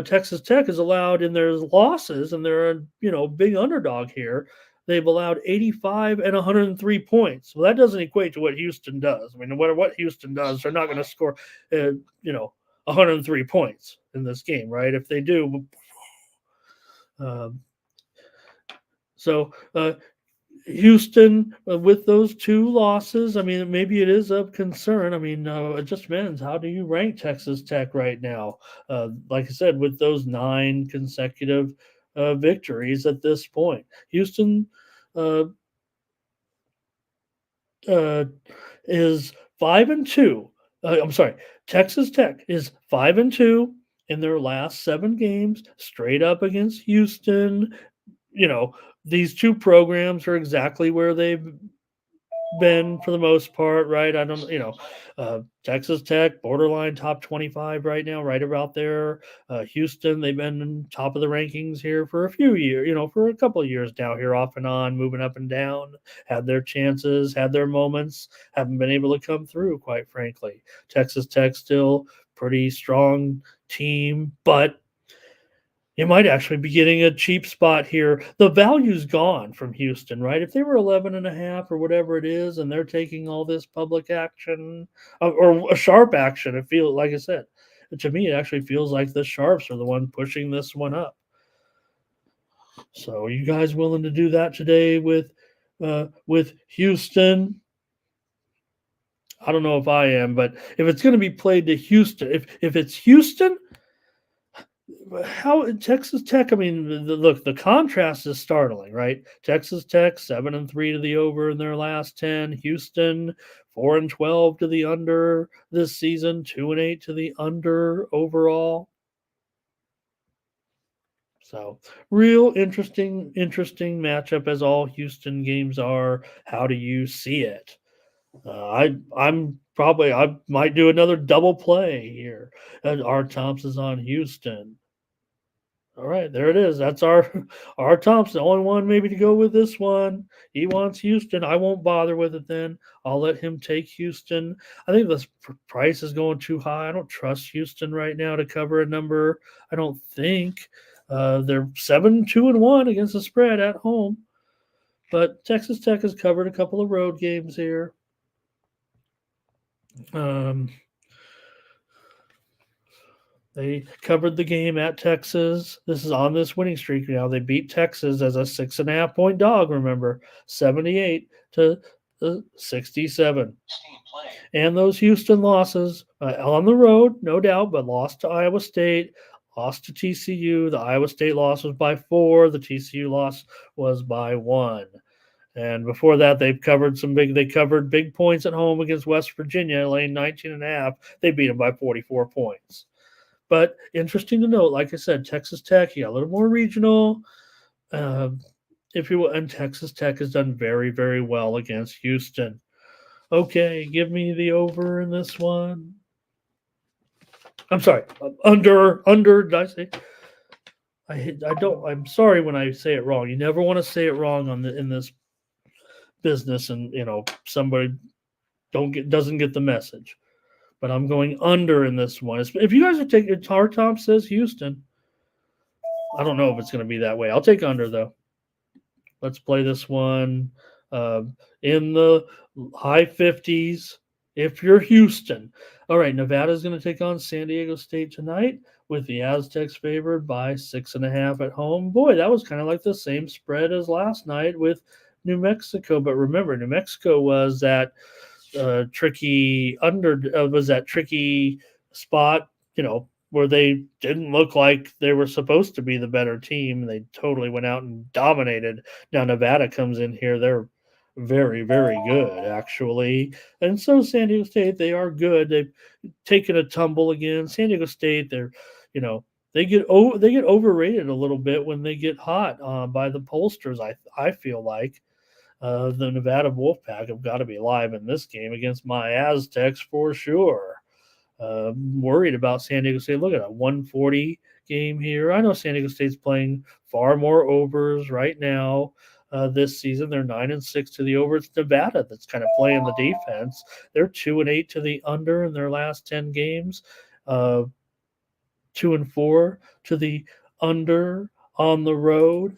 Texas Tech is allowed in their losses, and they're a big underdog here. They've allowed 85 and 103 points. Well, that doesn't equate to what Houston does. I mean, no matter what Houston does, they're not going to score, 103 points in this game, right? If they do, Houston with those 2 losses, I mean, maybe it is of concern. I mean, it just depends. How do you rank Texas Tech right now? Like I said, with those 9 consecutive victories at this point, Houston is 5-2. I'm sorry, Texas Tech is 5-2 in their last 7 games, straight up against Houston. These 2 programs are exactly where they've been for the most part, right? I don't, Texas Tech, borderline top 25 right now, right about there. Houston, they've been top of the rankings here for a few years, for a couple of years now here, off and on, moving up and down, had their chances, had their moments, haven't been able to come through, quite frankly. Texas Tech still pretty strong team, but you might actually be getting a cheap spot here. The value's gone from Houston, right? If they were 11.5 or whatever it is, and they're taking all this public action or a sharp action, it feels, like I said, to me, it actually feels like the Sharps are the one pushing this one up. So are you guys willing to do that today with Houston? I don't know if I am, but if it's going to be played to Houston, if it's Houston, how Texas Tech, I mean, look, the contrast is startling, right? Texas Tech 7-3 to the over in their last 10. Houston 4-12 to the under this season, 2-8 to the under overall. So real interesting matchup, as all Houston games are. How do you see it? I might do another double play here. And Art Thompson's on Houston. All right, there it is. That's our Thompson, the only one maybe to go with this one. He wants Houston. I won't bother with it then. I'll let him take Houston. I think this price is going too high. I don't trust Houston right now to cover a number. I don't think. They're 7-2-1 against the spread at home. But Texas Tech has covered a couple of road games here. They covered the game at Texas. This is on this winning streak now. They beat Texas as a 6.5-point dog, remember, 78-67. And those Houston losses on the road, no doubt, but lost to Iowa State, lost to TCU. The Iowa State loss was by 4. The TCU loss was by 1. And before that, they covered big points at home against West Virginia, laying 19.5. They beat them by 44 points. But interesting to note, like I said, Texas Tech, you got a little more regional. If you will, and Texas Tech has done very, very well against Houston. Okay, give me the over in this one. I'm sorry, under. Did I say? I'm sorry when I say it wrong. You never want to say it wrong in this business, and somebody doesn't get the message. But I'm going under in this one. If you guys are taking Tom says Houston, I don't know if it's going to be that way. I'll take under though. Let's play this one in the high 50s. If you're Houston, all right. Nevada's going to take on San Diego State tonight, with the Aztecs favored by 6.5 at home. Boy, that was kind of like the same spread as last night with New Mexico. But remember, New Mexico was that tricky spot, where they didn't look like they were supposed to be the better team. They totally went out and dominated. Now Nevada comes in here. They're very, very good, actually. And so San Diego State, they are good. They've taken a tumble again. San Diego State, they get overrated a little bit when they get hot by the pollsters. I feel like the Nevada Wolfpack have got to be live in this game against my Aztecs for sure. Worried about San Diego State. Look at a 140 game here. I know San Diego State's playing far more overs right now this season. They're 9-6 to the over. It's Nevada that's kind of playing the defense. They're 2-8 to the under in their last 10 games. 2-4 to the under on the road.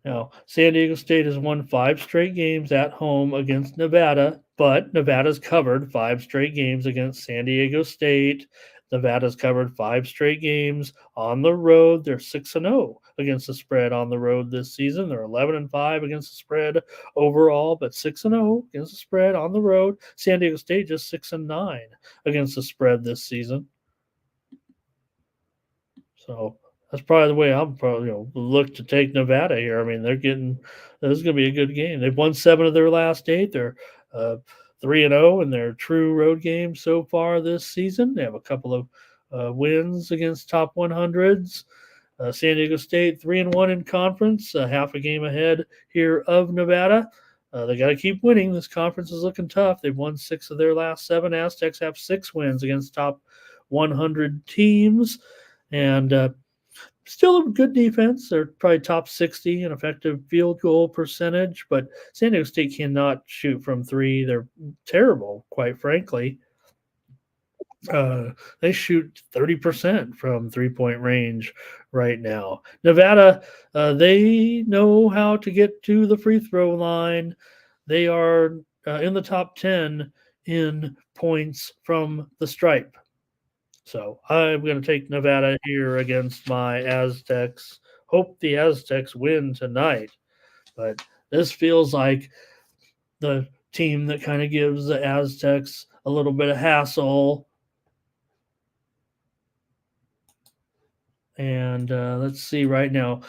Now, San Diego State has won 5 straight games at home against Nevada, but Nevada's covered 5 straight games against San Diego State. Nevada's covered 5 straight games on the road. They're 6-0 against the spread on the road this season. They're 11-5 against the spread overall, but 6-0 against the spread on the road. San Diego State just 6-9 against the spread this season. So that's probably the way I'm probably look to take Nevada here. I mean, this is going to be a good game. They've won 7 of their last 8. They're 3-0 in their true road games so far this season. They have a couple of wins against top 100s. San Diego State 3-1 in conference, half a game ahead here of Nevada. They got to keep winning. This conference is looking tough. They've won 6 of their last 7. Aztecs have 6 wins against top 100 teams, and still a good defense. They're probably top 60 in effective field goal percentage, but San Diego State cannot shoot from 3. They're terrible, quite frankly. They shoot 30% from 3-point range right now. Nevada, they know how to get to the free throw line. They are in the top 10 in points from the stripe. So I'm going to take Nevada here against my Aztecs. Hope the Aztecs win tonight. But this feels like the team that kind of gives the Aztecs a little bit of hassle. And let's see right now.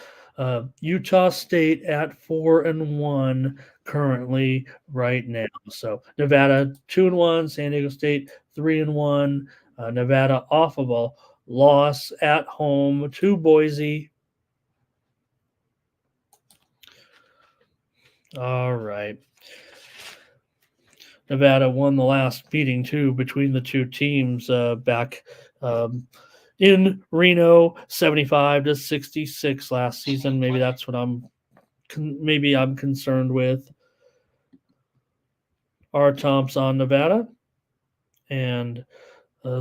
Utah State at 4-1 currently right now. So Nevada 2-1, San Diego State 3-1. Nevada off of a loss at home to Boise. All right. Nevada won the last meeting, too, between the two teams back in Reno, 75-66 last season. Maybe that's what I'm concerned with. R. Thompson, Nevada. And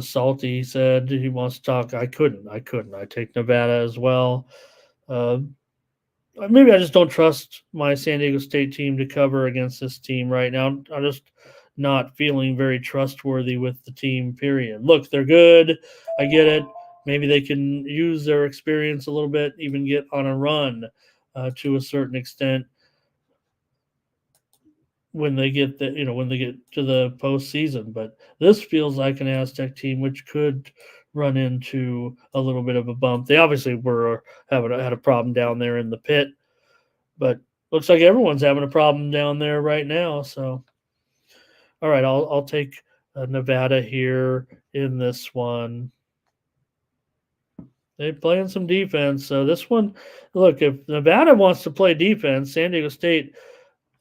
Salty said he wants to talk. I couldn't. I take Nevada as well. Maybe I just don't trust my San Diego State team to cover against this team right now. I'm just not feeling very trustworthy with the team, period. Look, they're good. I get it. Maybe they can use their experience a little bit, even get on a run to a certain extent when they get to the postseason. But this feels like an Aztec team which could run into a little bit of a bump. They obviously had a problem down there in the pit, but looks like everyone's having a problem down there right now. So, all right, I'll take Nevada here in this one. They're playing some defense. So this one, look, if Nevada wants to play defense, San Diego State,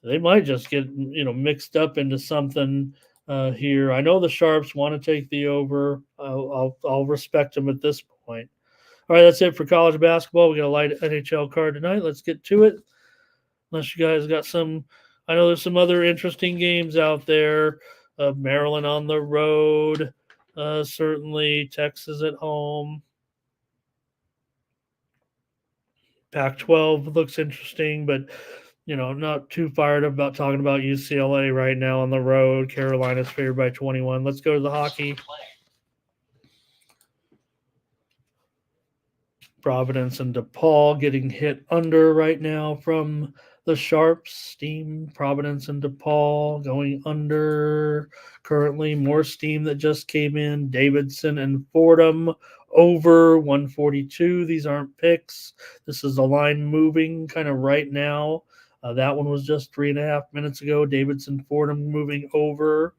they might just get mixed up into something here. I know the Sharps want to take the over. I'll respect them at this point. All right, that's it for college basketball. We got a light NHL card tonight. Let's get to it. Unless you guys got some, I know there's some other interesting games out there. Maryland on the road, certainly Texas at home. Pac-12 looks interesting, but not too fired up about talking about UCLA right now on the road. Carolina's favored by 21. Let's go to the hockey. Providence and DePaul getting hit under right now from the Sharps. Steam, Providence and DePaul going under. Currently, more steam that just came in. Davidson and Fordham over 142. These aren't picks. This is a line moving kind of right now. That one was just 3.5 minutes ago. Davidson, Fordham moving over.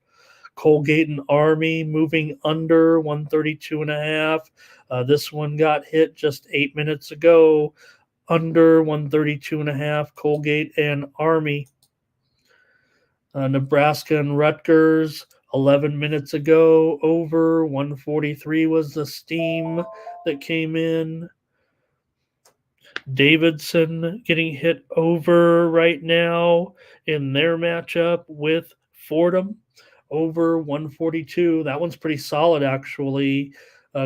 Colgate and Army moving under 132.5. This one got hit just 8 minutes ago. Under 132.5. Colgate and Army. Nebraska and Rutgers 11 minutes ago. Over 143 was the steam that came in. Davidson getting hit over right now in their matchup with Fordham. Over 142. That one's pretty solid, actually,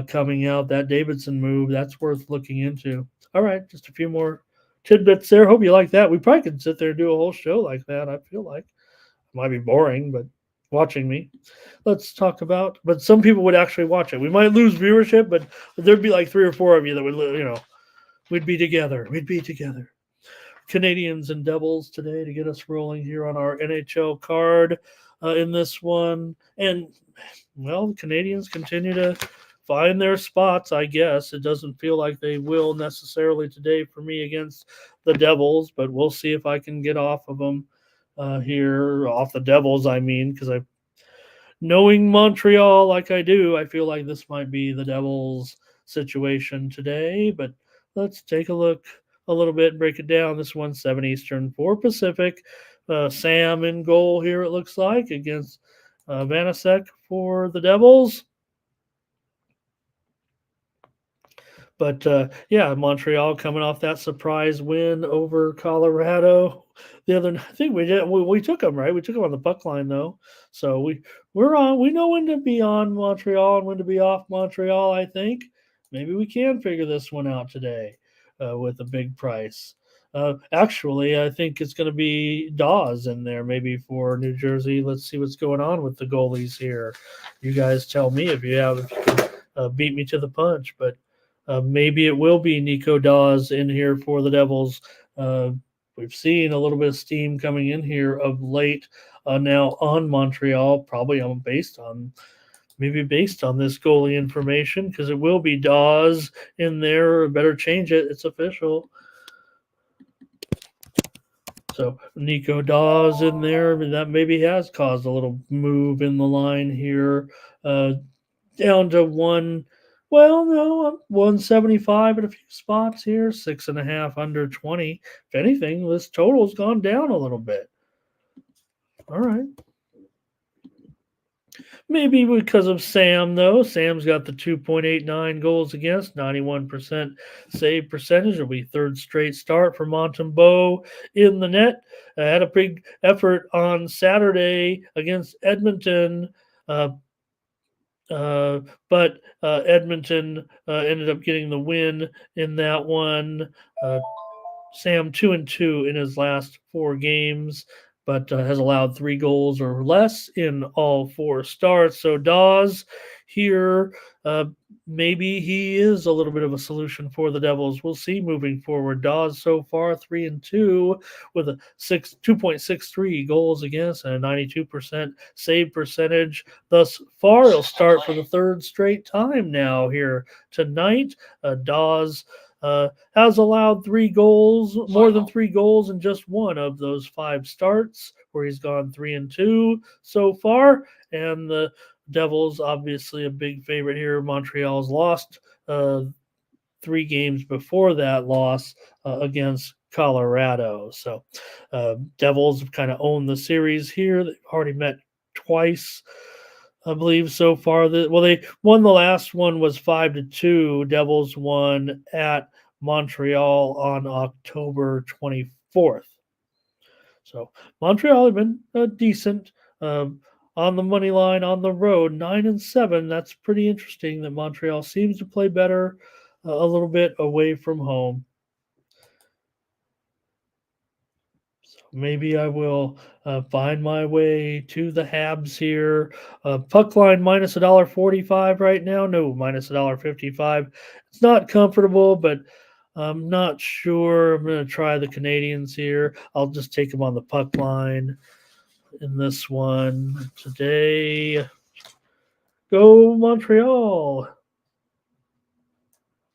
coming out. That Davidson move, that's worth looking into. All right, just a few more tidbits there. Hope you like that. We probably could sit there and do a whole show like that, I feel like. It might be boring, but watching me. Let's talk about, but some people would actually watch it. We might lose viewership, but there'd be like 3 or 4 of you that would, we'd be together. We'd be together. Canadians and Devils today to get us rolling here on our NHL card in this one. And, well, the Canadians continue to find their spots, I guess. It doesn't feel like they will necessarily today for me against the Devils, but we'll see if I can get off of them here. Off the Devils, I mean, because knowing Montreal like I do, I feel like this might be the Devils' situation today. But let's take a look a little bit and break it down. This one's 7 Eastern, 4 Pacific. Sam in goal here, it looks like, against Vanasek for the Devils. But, Montreal coming off that surprise win over Colorado. I think we took them, right? We took them on the puck line, though. So we're on. We know when to be on Montreal and when to be off Montreal, I think. Maybe we can figure this one out today with a big price. Actually, I think it's going to be Dawes in there maybe for New Jersey. Let's see what's going on with the goalies here. You guys tell me if you can beat me to the punch. But maybe it will be Nico Dawes in here for the Devils. We've seen a little bit of steam coming in here of late now on Montreal, probably based on this goalie information, because it will be Dawes in there. Better change it. It's official. So Nico Dawes in there. I mean, that maybe has caused a little move in the line here. Down to 175 at a few spots here. 6.5 under 20. If anything, this total's gone down a little bit. All right. Maybe because of Sam, though. Sam's got the 2.89 goals against, 91% save percentage. It'll be third straight start for Montembeault in the net. Had a big effort on Saturday against Edmonton, but Edmonton ended up getting the win in that one. Sam 2-2 in his last 4 games, but has allowed 3 goals or less in all 4 starts. So Dawes, here. Maybe he is a little bit of a solution for the Devils. We'll see moving forward. Dawes so far 3-2 with a 2.63 goals against and a 92% save percentage thus far. He'll start for the third straight time now here tonight. Dawes has allowed more than 3 goals in just one of those 5 starts, where he's gone 3-2 so far. And the Devils, obviously a big favorite here. Montreal's lost 3 games before that loss against Colorado. So Devils have kind of owned the series here. They've already met twice, I believe, so far. They won the last one was 5-2. Devils won at Montreal on October 24th. So Montreal have been decent. On the money line on the road, 9-7. That's pretty interesting that Montreal seems to play better a little bit away from home. So maybe I will find my way to the Habs here. Puck line minus $1.45 right now. No, minus $1.55. It's not comfortable, but I'm not sure. I'm going to try the Canadians here. I'll just take them on the puck line in this one today. Go Montreal.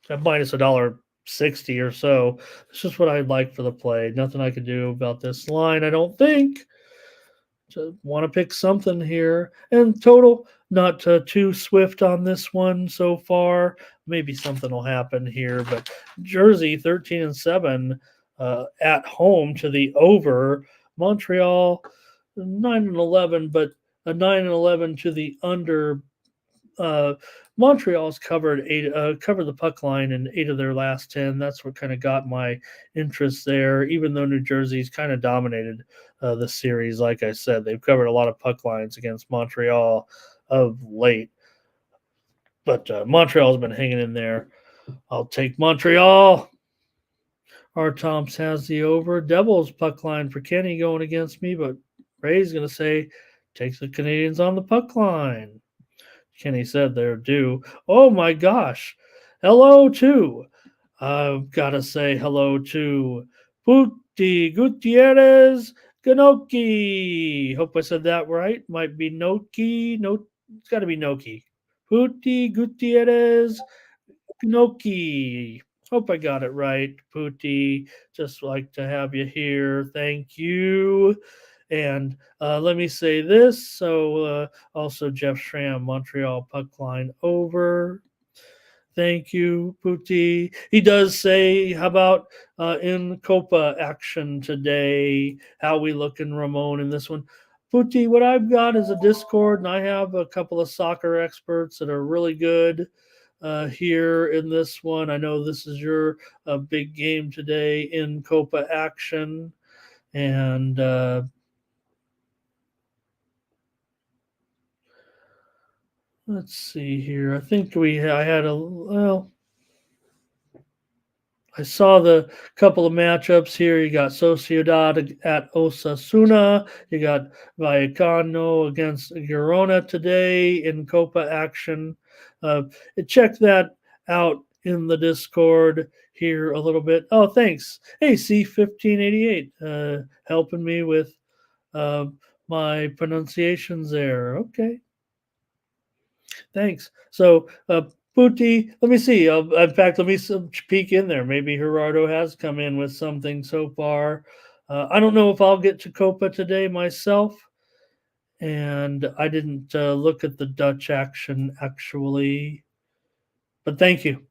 At minus $1.60 or so. It's just what I'd like for the play. Nothing I can do about this line, I don't think. Just want to pick something here. And total, not too swift on this one so far. Maybe something will happen here. But Jersey 13-7 at home to the over. Montreal 9-11, but a 9-11 to the under. Montreal's covered the puck line in 8 of their last 10. That's what kind of got my interest there. Even though New Jersey's kind of dominated the series, like I said, they've covered a lot of puck lines against Montreal of late. But Montreal's been hanging in there. I'll take Montreal. R. Tomps has the over. Devils puck line for Kenny going against me, but Ray's going to say takes the Canadians on the puck line. Kenny said they're due. Oh my gosh. Hello to. I've got to say hello to Puti Gutierrez Ganoki. Hope I said that right. Might be Noki. No, it's got to be Noki. Puti Gutierrez Ganoki. Hope I got it right, Puti. Just like to have you here. Thank you. And let me say this. So also Jeff Schramm, Montreal puck line over. Thank you, Puti. He does say, how about in Copa action today? How we looking, Ramon, in this one? Puti, what I've got is a Discord, and I have a couple of soccer experts that are really good here in this one. I know this is your big game today in Copa action. And let's see here. I think I saw the couple of matchups here. You got Sociedad at Osasuna. You got Vallecano against Girona today in Copa action. Check that out in the Discord here a little bit. Oh, thanks. Hey, C1588, helping me with my pronunciations there. Okay. Thanks. So, Puti, let me see. In fact, let me peek in there. Maybe Gerardo has come in with something so far. I don't know if I'll get to Copa today myself. And I didn't look at the Dutch action, actually. But thank you.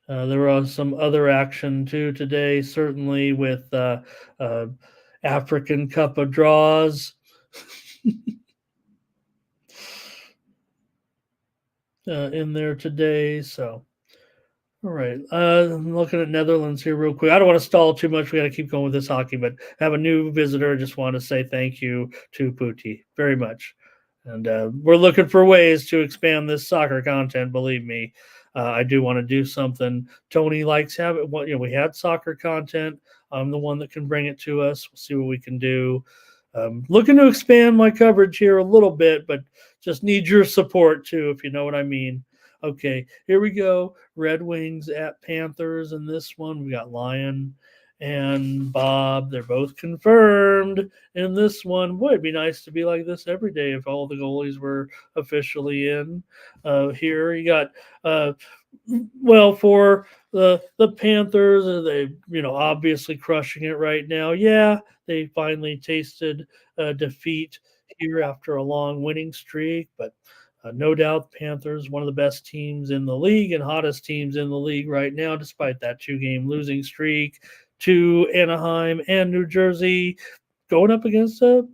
There was some other action, too, today, certainly with African Cup of Draws. In there today. So, all right. I'm looking at Netherlands here real quick. I don't want to stall too much. We got to keep going with this hockey, but I have a new visitor. Just want to say thank you to Puti very much. And we're looking for ways to expand this soccer content. Believe me, I do want to do something. Tony likes having. Well, we had soccer content. I'm the one that can bring it to us. We'll see what we can do. Looking to expand my coverage here a little bit, but just need your support too, if you know what I mean. Okay, here we go. Red Wings at Panthers in this one. We got Lion and Bob. They're both confirmed in this one. Boy, it'd be nice to be like this every day if all the goalies were officially in. Here you got, for the Panthers, they obviously crushing it right now. Yeah, they finally tasted defeat here after a long winning streak, but no doubt Panthers, one of the best teams in the league and hottest teams in the league right now, despite that 2-game losing streak to Anaheim and New Jersey, going up against a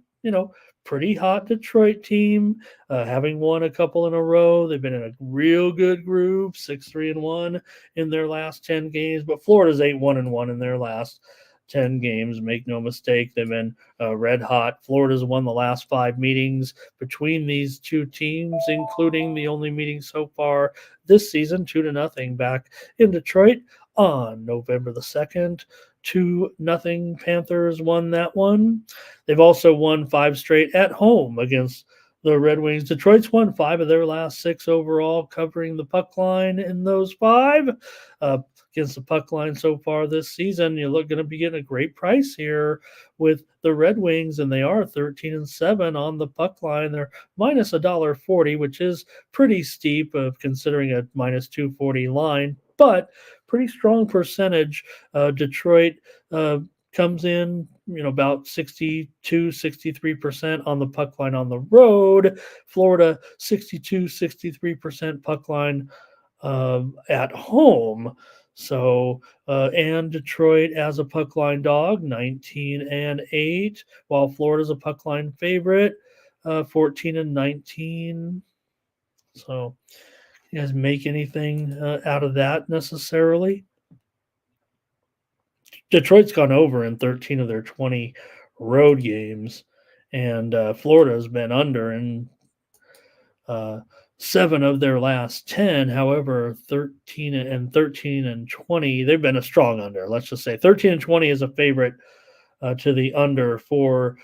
pretty hot Detroit team, having won a couple in a row. They've been in a real good groove, 6-3-1 in their last 10 games, but Florida's 8-1-1 in their last 10 games. Make no mistake, they've been red hot. Florida's won the last 5 meetings between these two teams, including the only meeting so far this season, 2-0 back in Detroit on November the 2nd. 2-0 Panthers won that one. They've also won 5 straight at home against the Red Wings. Detroit's won 5 of their last 6 overall, covering the puck line in those 5. Against the puck line so far this season, you're going to be getting a great price here with the Red Wings, and they are 13-7 on the puck line. They're minus $1.40, which is pretty steep considering a minus 240 line, but pretty strong percentage. Detroit comes in, about 62-63% on the puck line on the road. Florida, 62-63% puck line at home. So, and Detroit as a puck line dog, 19-8, while Florida's a puck line favorite, 14-19. So, you guys make anything out of that necessarily? Detroit's gone over in 13 of their 20 road games, and Florida has been under in 7 of their last 10. However, 13 and 20, they've been a strong under. Let's just say 13 and 20 is a favorite to the under for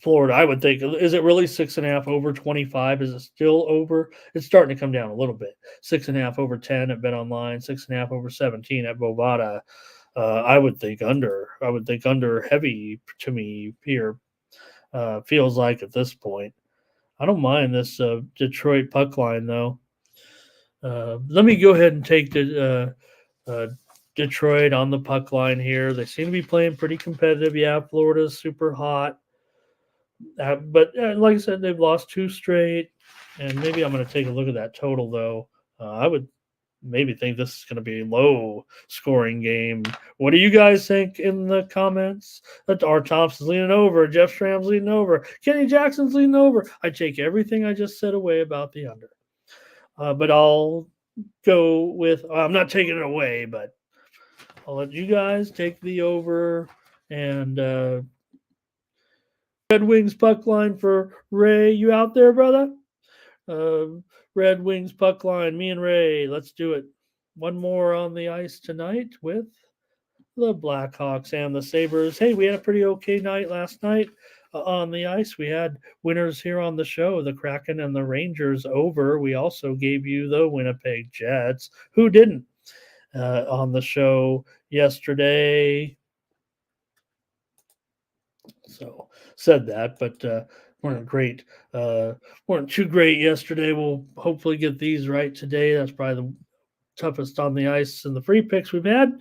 Florida. I would think, is it really 6.5 over 25? Is it still over? It's starting to come down a little bit. 6.5 over 10 at Bet Online, 6.5 over 17 at Bovada. I would think under. I would think under heavy to me here. Feels like at this point. I don't mind this Detroit puck line though. Let me go ahead and take the Detroit on the puck line here. They seem to be playing pretty competitive. Yeah, Florida's super hot. But like I said, they've lost 2 straight, and maybe I'm going to take a look at that total, though. I would maybe think this is going to be a low-scoring game. What do you guys think in the comments? R. Thompson's leaning over. Jeff Stram's leaning over. Kenny Jackson's leaning over. I take everything I just said away about the under. But I'll go with – I'm not taking it away, but I'll let you guys take the over and Red Wings puck line for Ray. You out there, brother? Red Wings puck line. Me and Ray. Let's do it. One more on the ice tonight with the Blackhawks and the Sabres. Hey, we had a pretty okay night last night on the ice. We had winners here on the show, the Kraken and the Rangers over. We also gave you the Winnipeg Jets. Who didn't? On the show yesterday. So said that, but weren't too great yesterday. We'll hopefully get these right today. That's probably the toughest on the ice in the free picks we've had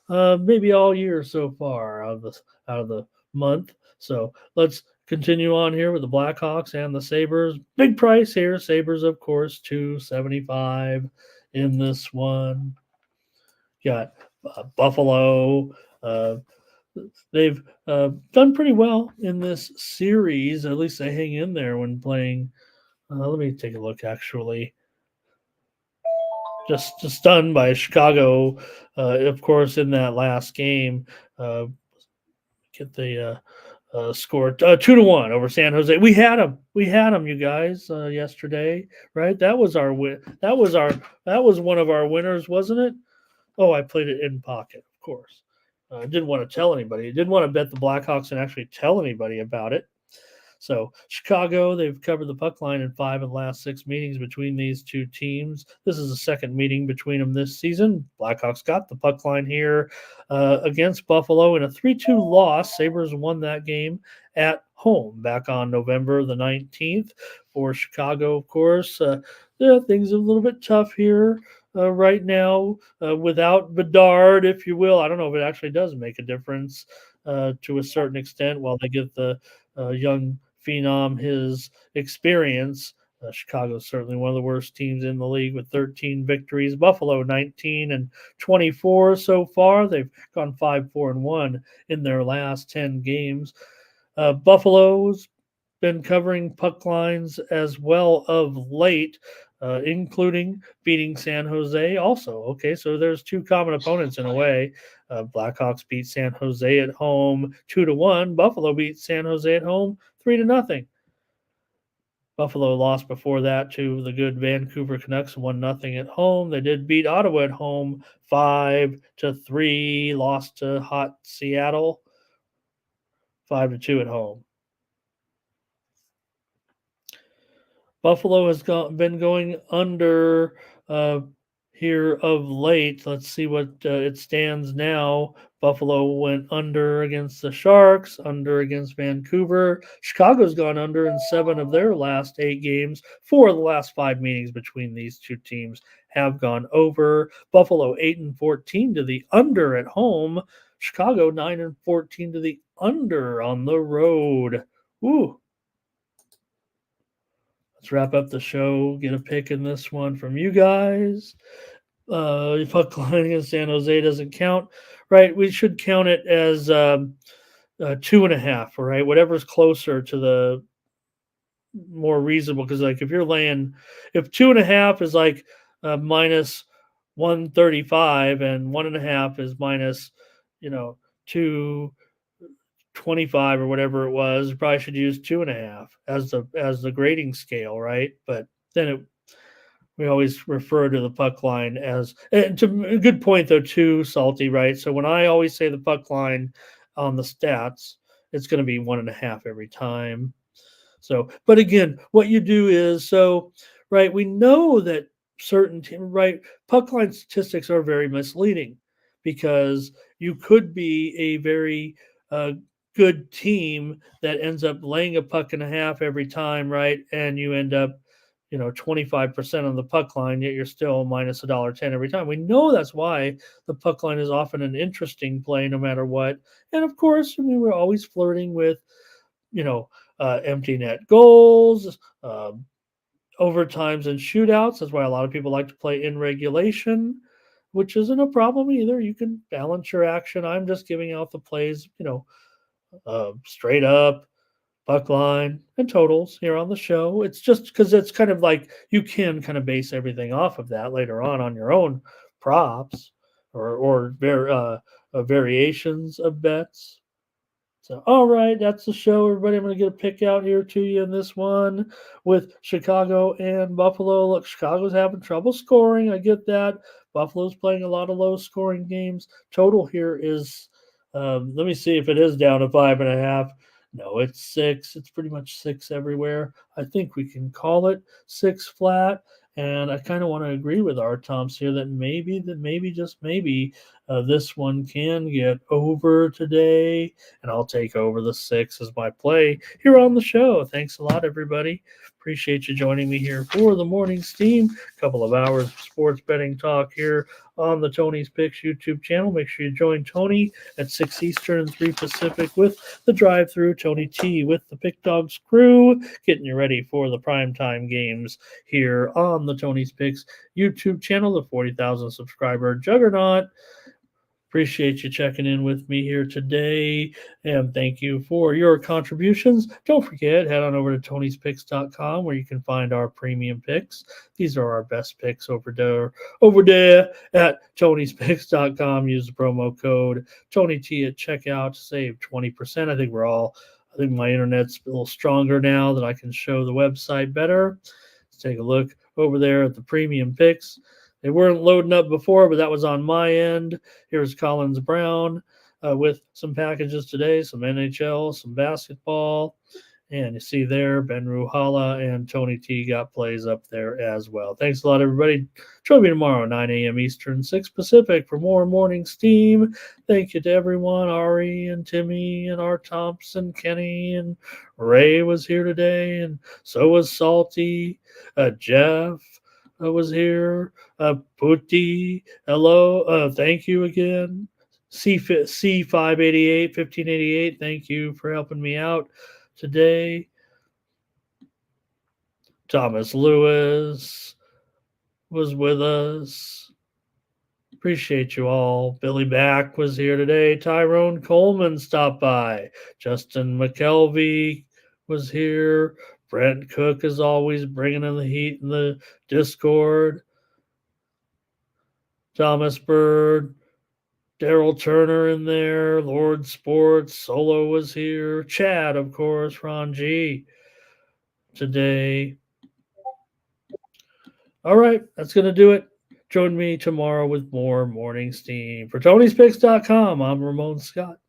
maybe all year so far out of the month. So let's continue on here with the Blackhawks and the Sabres. Big price here. Sabres, of course, $2.75 in this one. Got Buffalo. They've done pretty well in this series. At least they hang in there when playing. Let me take a look, actually. Just stunned by Chicago, of course, in that last game. Get the score 2-1 over San Jose. We had them, you guys, yesterday, right? That was our win. That was one of our winners, wasn't it? Oh, I played it in pocket, of course. didn't want to tell anybody. Didn't want to bet the Blackhawks and actually tell anybody about it. So Chicago, they've covered the puck line in 5 of the last 6 meetings between these two teams. This is the second meeting between them this season. Blackhawks got the puck line here against Buffalo in a 3-2 loss. Sabres won that game at home back on November the 19th. For Chicago, of course, things are a little bit tough here. Right now, without Bedard, if you will. I don't know if it actually does make a difference to a certain extent while they get the young phenom his experience. Chicago's certainly one of the worst teams in the league with 13 victories. Buffalo 19 and 24 so far. They've gone 5-4-1 in their last 10 games. Buffalo's been covering puck lines as well of late, including beating San Jose also. Okay, so there's two common opponents in a way. Blackhawks beat San Jose at home 2-1. Buffalo beat San Jose at home 3-0. Buffalo lost before that to the good Vancouver Canucks 1-0 at home. They did beat Ottawa at home 5-3. Lost to hot Seattle 5-2 at home. Buffalo has been going under here of late. Let's see what it stands now. Buffalo went under against the Sharks, under against Vancouver. Chicago's gone under in 7 of their last 8 games. 4 of the last 5 meetings between these two teams have gone over. Buffalo 8-14 to the under at home. Chicago 9-14 to the under on the road. Ooh. Let's wrap up the show. Get a pick in this one from you guys. Puck line against San Jose doesn't count, right? We should count it as 2.5, right? Whatever's closer to the more reasonable. Because like if 2.5 is like minus 135 and 1.5 is minus, 225 or whatever it was, you probably should use 2.5 as the grading scale, right? But then we always refer to the puck line as, and to a good point though too, Salty, right? So when I always say the puck line on the stats, it's going to be 1.5 every time. So, but again, what you do is, right, we know that puck line statistics are very misleading because you could be a very good team that ends up laying a puck and a half every time, right? And you end up, 25% on the puck line, yet you're still minus $1.10 every time. We know that's why the puck line is often an interesting play no matter what. And of course, we're always flirting with, empty net goals, overtimes and shootouts. That's why a lot of people like to play in regulation, which isn't a problem either. You can balance your action. I'm just giving out the plays, straight up, puck line, and totals here on the show. It's just because it's kind of like you can kind of base everything off of that later on your own props or variations of bets. So, all right, that's the show, everybody. I'm going to get a pick out here to you in this one with Chicago and Buffalo. Look, Chicago's having trouble scoring. I get that. Buffalo's playing a lot of low-scoring games. Total here is, let me see if it is down to 5.5. No, it's 6. It's pretty much 6 everywhere. I think we can call it 6 flat. And I kind of want to agree with our Toms here that maybe, just maybe, this one can get over today. And I'll take over the 6 as my play here on the show. Thanks a lot, everybody. Appreciate you joining me here for the morning steam. A couple of hours of sports betting talk here on the Tony's Picks YouTube channel. Make sure you join Tony at 6 Eastern and 3 Pacific with the drive-through. Tony T with the Pick Dogs crew, getting you ready for the primetime games here on the Tony's Picks YouTube channel, the 40,000 subscriber juggernaut. Appreciate you checking in with me here today, and thank you for your contributions. Don't forget, head on over to tonyspicks.com where you can find our premium picks. These are our best picks over there at tonyspicks.com. Use the promo code TonyT at checkout to save 20%. I think my internet's a little stronger now that I can show the website better. Let's take a look over there at the premium picks. They weren't loading up before, but that was on my end. Here's Collins Brown. with some packages today, some NHL, some basketball. And you see there, Ben Ruhala and Tony T got plays up there as well. Thanks a lot, everybody. Join me tomorrow, 9 a.m. Eastern, 6 Pacific, for more Morning Steam. Thank you to everyone. Ari and Timmy and Art Thompson, Kenny and Ray was here today, and so was Salty. Jeff was here. Putti, hello. Thank you again. C588, 1588, thank you for helping me out today. Thomas Lewis was with us. Appreciate you all. Billy Back was here today. Tyrone Coleman stopped by. Justin McKelvey was here. Brent Cook is always bringing in the heat in the Discord. Thomas Bird. Daryl Turner in there, Lord Sports, Solo was here, Chad, of course, Ron G today. All right, that's going to do it. Join me tomorrow with more Morning Steam. For Tony'sPicks.com, I'm Ramon Scott.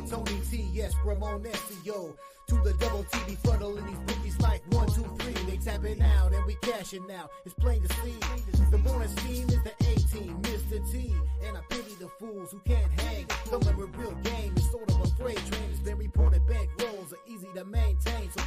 Tony T, yes, Ramon SEO. To the double T, be funneling these bookies like 1, 2, 3. They tapping out and we cashing now. It's plain to see. The morning steam is the A-team, Mr. T. And I pity the fools who can't hang. Coming with real game, it's sort of a freight train. It's been reported bank rolls are easy to maintain. So